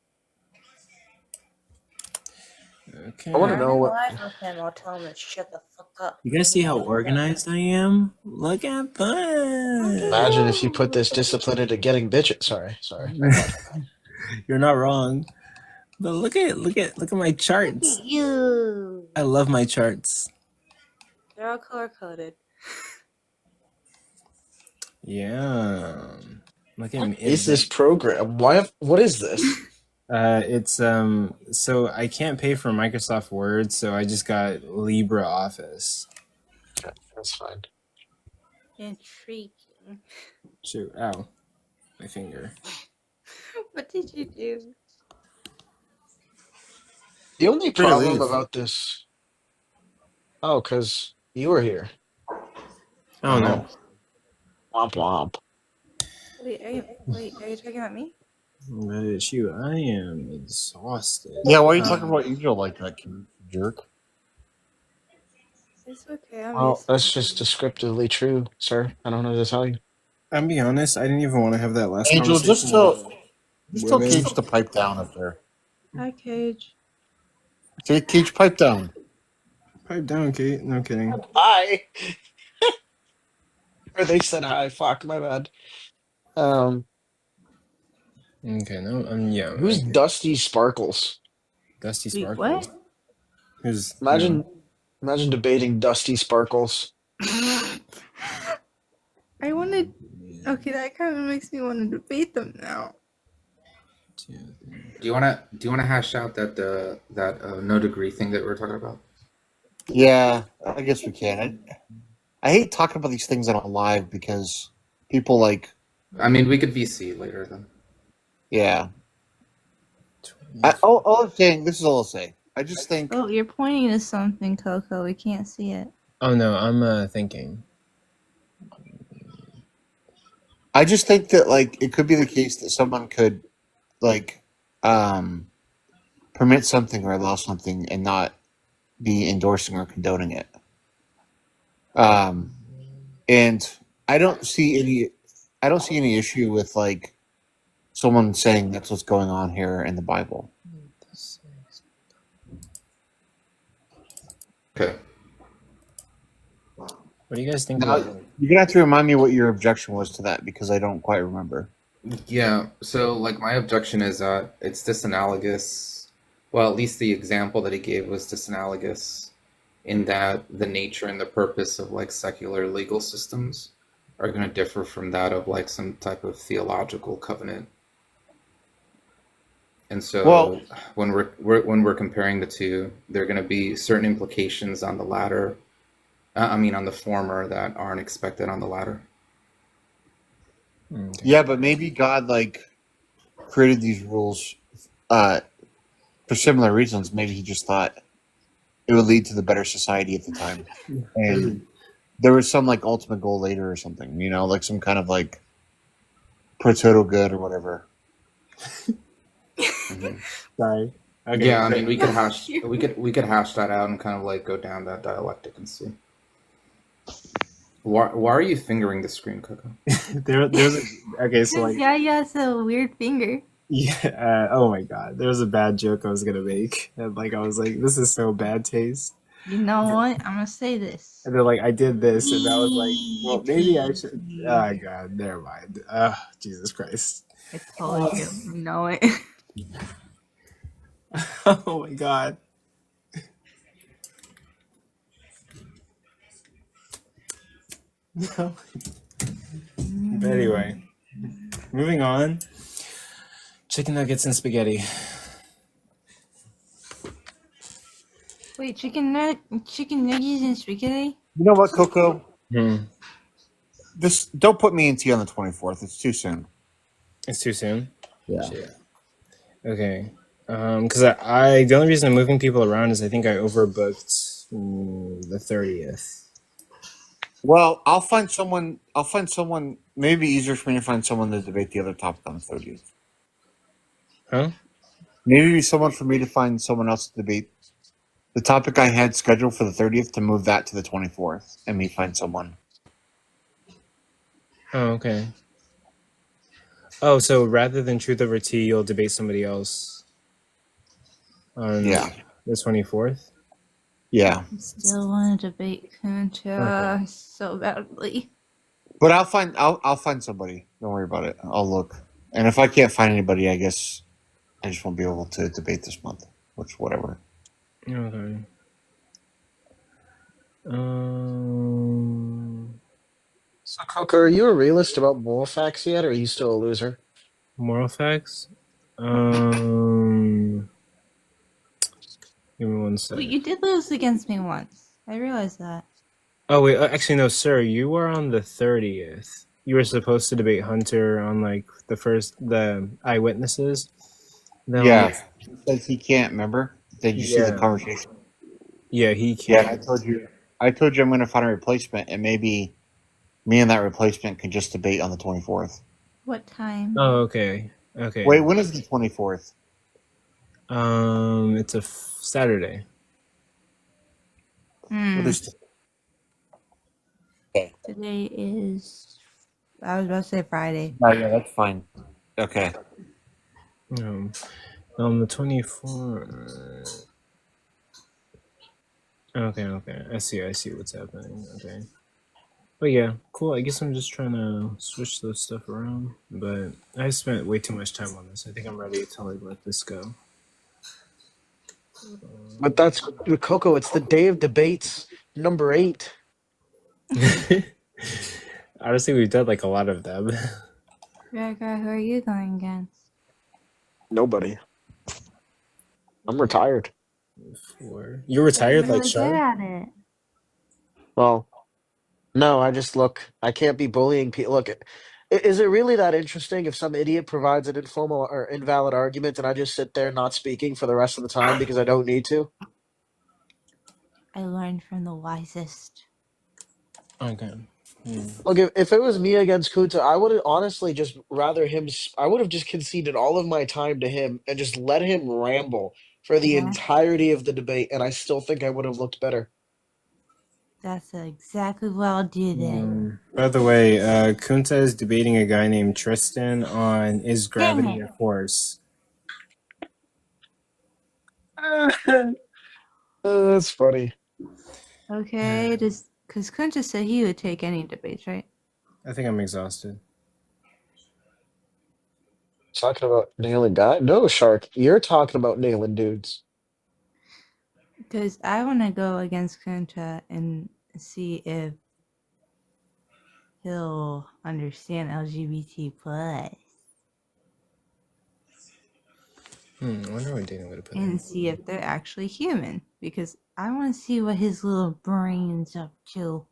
Okay. I want to know what. Live with him, I'll tell him to shut the fuck up. You guys see how organized I am? Look at that. Imagine if you put this discipline into getting bitches. Sorry. You're not wrong. But look at my charts. You. I love my charts. They're all color coded. Yeah. Look at me. Is this program? What is this? It's so I can't pay for Microsoft Word, so I just got LibreOffice. Okay, that's fine. Intriguing. Shoot, ow, my finger. What did you do? The only Free to problem leave. about this. Oh, because you were here. Oh no. Womp womp. Wait, are you talking about me? But shoot, I am exhausted. Yeah, why are you talking about Angel like that, you jerk? It's okay. I'm Well, used to that's it. just descriptively true, sir. I don't know what to tell you. I'll be honest, I didn't even want to have that last Angel, conversation just tell women. Cage to pipe down up there. Hi, Cage. Say, Cage, pipe down. Pipe down, Kate. No kidding. Hi. Or they said hi. Fuck, my bad. Okay, no, yeah. Who's okay. Dusty Sparkles? Dusty Wait, Sparkles? what? Who's Imagine debating Dusty Sparkles. I wanted. Okay, that kind of makes me want to debate them now. Do you wanna hash out that no degree thing that we were talking about? Yeah, I guess we can. I hate talking about these things on a live because people like. I mean, we could VC later then. Yeah. All I'm saying, this is all I'll say. I just think. Oh, you're pointing to something, Coco. We can't see it. Oh no, I'm thinking. I just think that like it could be the case that someone could like permit something or allow something and not be endorsing or condoning it. And I don't see any issue with like someone saying that's what's going on here in the Bible. Okay. What do you guys think Now, about it? you're gonna have to remind me what your objection was to that because I don't quite remember. Yeah, so like my objection is that it's disanalogous. Well, at least the example that he gave was disanalogous in that the nature and the purpose of like secular legal systems are going to differ from that of like some type of theological covenant. And so when we're comparing the two, there are going to be certain implications on the latter. On the former that aren't expected on the latter. Okay. Yeah, but maybe God like created these rules for similar reasons. Maybe he just thought it would lead to the better society at the time, and there was some like ultimate goal later or something. You know, like some kind of like pro-total good or whatever. Mm-hmm. Sorry. Okay. Yeah, I mean, we could hash that out and kind of like go down that dialectic and see. Why are you fingering the screen, Coco? Okay, so like Yeah, it's a weird finger. yeah. Oh my god, there was a bad joke I was gonna make, and like I was like, this is so bad taste. You know what? I'm gonna say this. And then like I did this, and I was like, well, maybe I should. Oh god, never mind. Jesus Christ. I told you. You know it. Oh my god. No. But anyway, moving on. Chicken nuggets and spaghetti. Wait, chicken nuggets and spaghetti? You know what, Coco? Hmm. This don't put me in tea on the 24th. It's too soon. It's too soon. Yeah. Shit. Okay. Because I the only reason I'm moving people around is I think I overbooked the 30th. Well, I'll find someone. Maybe easier for me to find someone to debate the other topic on the 30th. Huh? Maybe someone for me to find someone else to debate the topic I had scheduled for the 30th to move that to the 24th, and me find someone. Oh, okay. Oh, so rather than truth over tea, you'll debate somebody else on the 24th? Yeah. Still want to debate Kunta so badly. But I'll find somebody. Don't worry about it. I'll look. And if I can't find anybody, I guess I just won't be able to debate this month. Which, whatever. Okay. So, Coco, are you a realist about moral facts yet, or are you still a loser? Moral facts? Give me one sec. Well, you did lose against me once. I realized that. Oh wait, actually no, sir. You were on the 30th. You were supposed to debate Hunter on like the eyewitnesses. Then Yeah, he says he can't. Remember? Did you see the Yeah. conversation? Yeah, he Yeah, can't. I told you. I'm going to find a replacement, and maybe me and that replacement can just debate on the 24th. What time? Oh, okay. Okay. Wait, when is the 24th? It's a Saturday. Hmm. What is Today is. I was about to say Friday. Oh, yeah, that's fine. Okay. On the 24th. Okay. I see what's happening. Okay. But yeah, cool. I guess I'm just trying to switch those stuff around. But I spent way too much time on this. I think I'm ready to like let this go. But that's Coco. It's the day of debates, number 8. Honestly, we've done like a lot of them. Gregor, who are you going against? Nobody. I'm retired. You're retired, You're like really Sean? good at it. Well, no, I can't be bullying people. Look, is it really that interesting if some idiot provides an informal or invalid argument and I just sit there not speaking for the rest of the time because I don't need to? I learned from the wisest. Okay. Look, if it was me against Kunta, I would have honestly just rather him. I would have just conceded all of my time to him and just let him ramble for the Yeah. entirety of the debate, and I still think I would have looked better. That's exactly what I'll do then. By the way, Kunta is debating a guy named Tristan on is gravity a force? That's funny. Okay, because Kunta said he would take any debates, right? I think I'm exhausted. Talking about nailing guy? No, Shark. You're talking about nailing dudes. Because I want to go against Kunta and see if he'll understand LGBT plus. I wonder what date I'm gonna put And see if they're actually human. Because I want to see what his little brain's up to.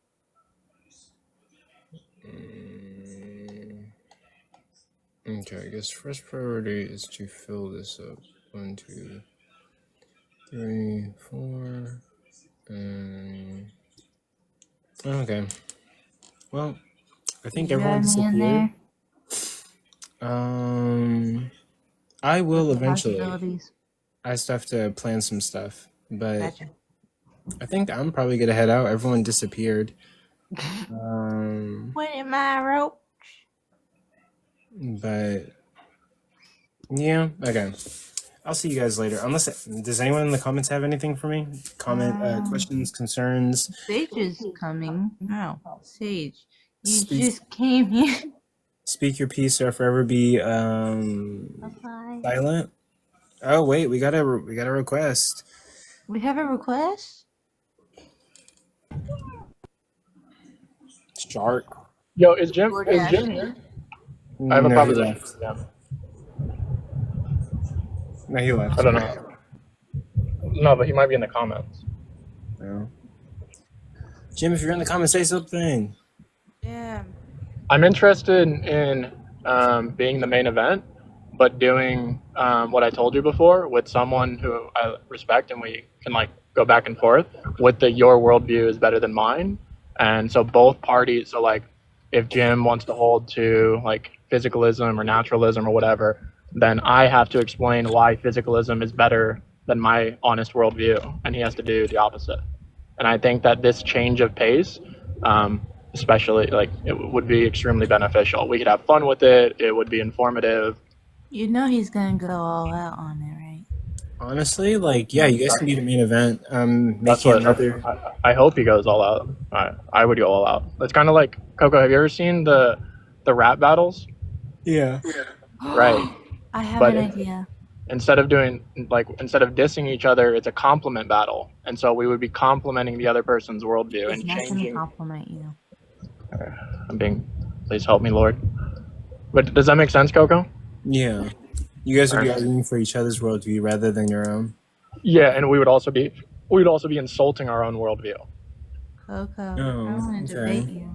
Okay, I guess first priority is to fill this up. 1, 2, 3, 4. Okay. Well, I think You got everyone's me in disappeared. there? I will What's the eventually. possibilities? I still have to plan some stuff, but Gotcha. I think I'm probably gonna head out. Everyone disappeared. What am I, rope? But yeah, okay. I'll see you guys later. Unless does anyone in the comments have anything for me? Questions, concerns. Sage is coming. No, Sage, you Speak- just came here. Speak your piece or forever be Bye-bye. silent. Oh wait, we got a request. We have a request? Shark. Yo, is Jim here? I have a No, he proposition. left. Yeah. No, he left. I don't know. No, but he might be in the comments. No. Jim, if you're in the comments, say something. Yeah. I'm interested in being the main event, but doing what I told you before with someone who I respect, and we can like go back and forth with the your worldview is better than mine. And so both parties, so like if Jim wants to hold to like physicalism or naturalism or whatever, then I have to explain why physicalism is better than my honest worldview, and he has to do the opposite. And I think that this change of pace, especially like it would be extremely beneficial. We could have fun with it. It would be informative. You know he's gonna go all out on it, right? Honestly, like, yeah, you guys can be the main event. That's Making what another. I hope he goes all out. I would go all out. It's kind of like Coco. Have you ever seen the rap battles? Yeah. Right. I have But an idea. instead of dissing each other, it's a compliment battle, and so we would be complimenting the other person's worldview He's and not gonna changing. compliment you. Please help me, Lord. But does that make sense, Coco? Yeah. You guys would be arguing for each other's worldview rather than your own. Yeah, and we would also be insulting our own worldview. Coco, I Oh, want to okay. debate you.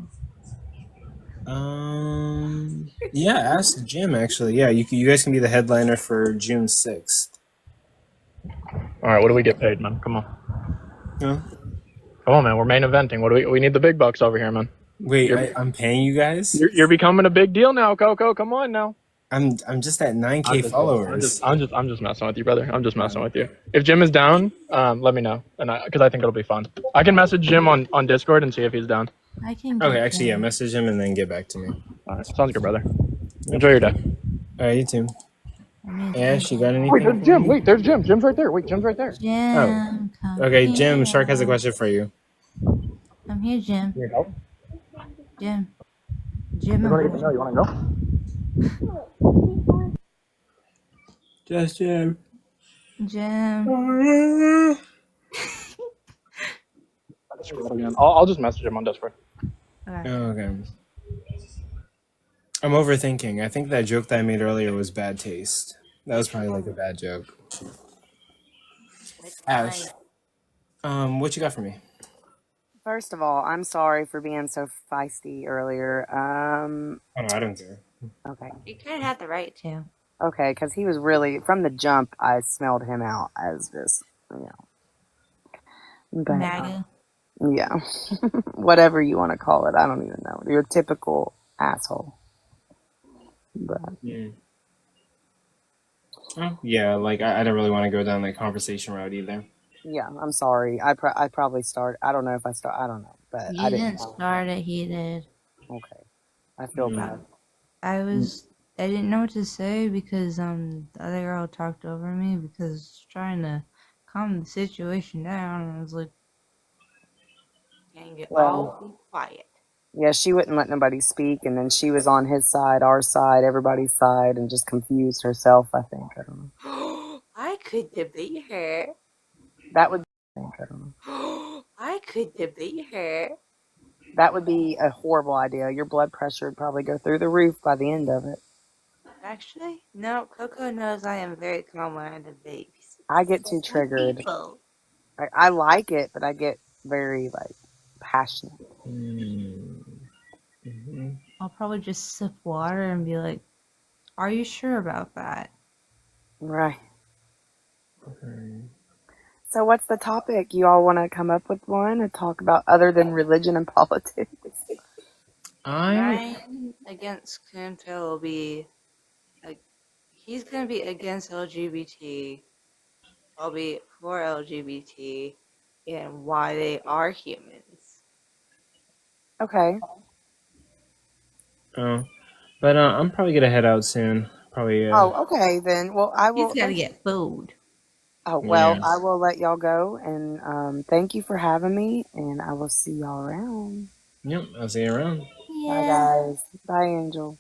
Yeah, ask Jim, actually. Yeah, you guys can be the headliner for June 6th. All right, what do we get paid, man? Come on. Huh? Come on, man. We're main eventing. What do we need the big bucks over here, man. Wait, I'm paying you guys? You're becoming a big deal now, Coco. Come on now. I'm just at 9K followers. I'm just messing with you, brother. I'm just messing with you. If Jim is down, let me know, and because I think it'll be fun. I can message Jim on Discord and see if he's down. I can. Okay, actually, yeah, message him and then get back to me. All right, sounds good, brother. Enjoy your day. All right, you too. Ash, you got anything? Wait, there's Jim. Wait, there's Jim. Jim's right there. Wait, Jim's right there. Jim, come Okay, Jim, here. Shark has a question for you. I'm here, Jim. You help? Jim. Jim. You want to get to know? You want to go? Just Jim. Jim. I'll just message him on Discord. Okay. I'm overthinking. I think that joke that I made earlier was bad taste. That was probably like a bad joke. Ash, what you got for me? First of all, I'm sorry for being so feisty earlier. Oh, I don't care. Okay. You kind of had the right to. Okay, because he was really, from the jump, I smelled him out as just, But, MAGA. yeah. Whatever you want to call it. I don't even know. You're a typical asshole. But. Yeah. Oh, yeah, like I don't really want to go down that conversation route either. Yeah, I'm sorry. I probably start. I don't know if I start. I don't know. But You I didn't start it. He did. Okay. I feel bad. I didn't know what to say because the other girl talked over me because I was trying to calm the situation down, and I was like, "Dang it, all be quiet." Yeah, she wouldn't let nobody speak, and then she was on his side, our side, everybody's side, and just confused herself, I think. I don't know. I could debate her. That would I don't know. I could debate her. That would be a horrible idea. Your blood pressure would probably go through the roof by the end of it. Actually, no. Coco knows I am very calm when I debate. I get too triggered. I like it, but I get very passionate. Mm-hmm. I'll probably just sip water and be like, "Are you sure about that?" Right. Okay. So what's the topic? You all want to come up with one and talk about other than religion and politics? Mine against Kunta will be like, he's gonna be against LGBT. I'll be for LGBT and why they are humans. Okay. Oh, but I'm probably gonna head out soon. Probably. Oh, okay then. Well, I will. He's gotta get food. Oh well, Yeah. I will let y'all go, and thank you for having me, and I will see y'all around. Yep, I'll see you around. Bye guys. Bye, Angel.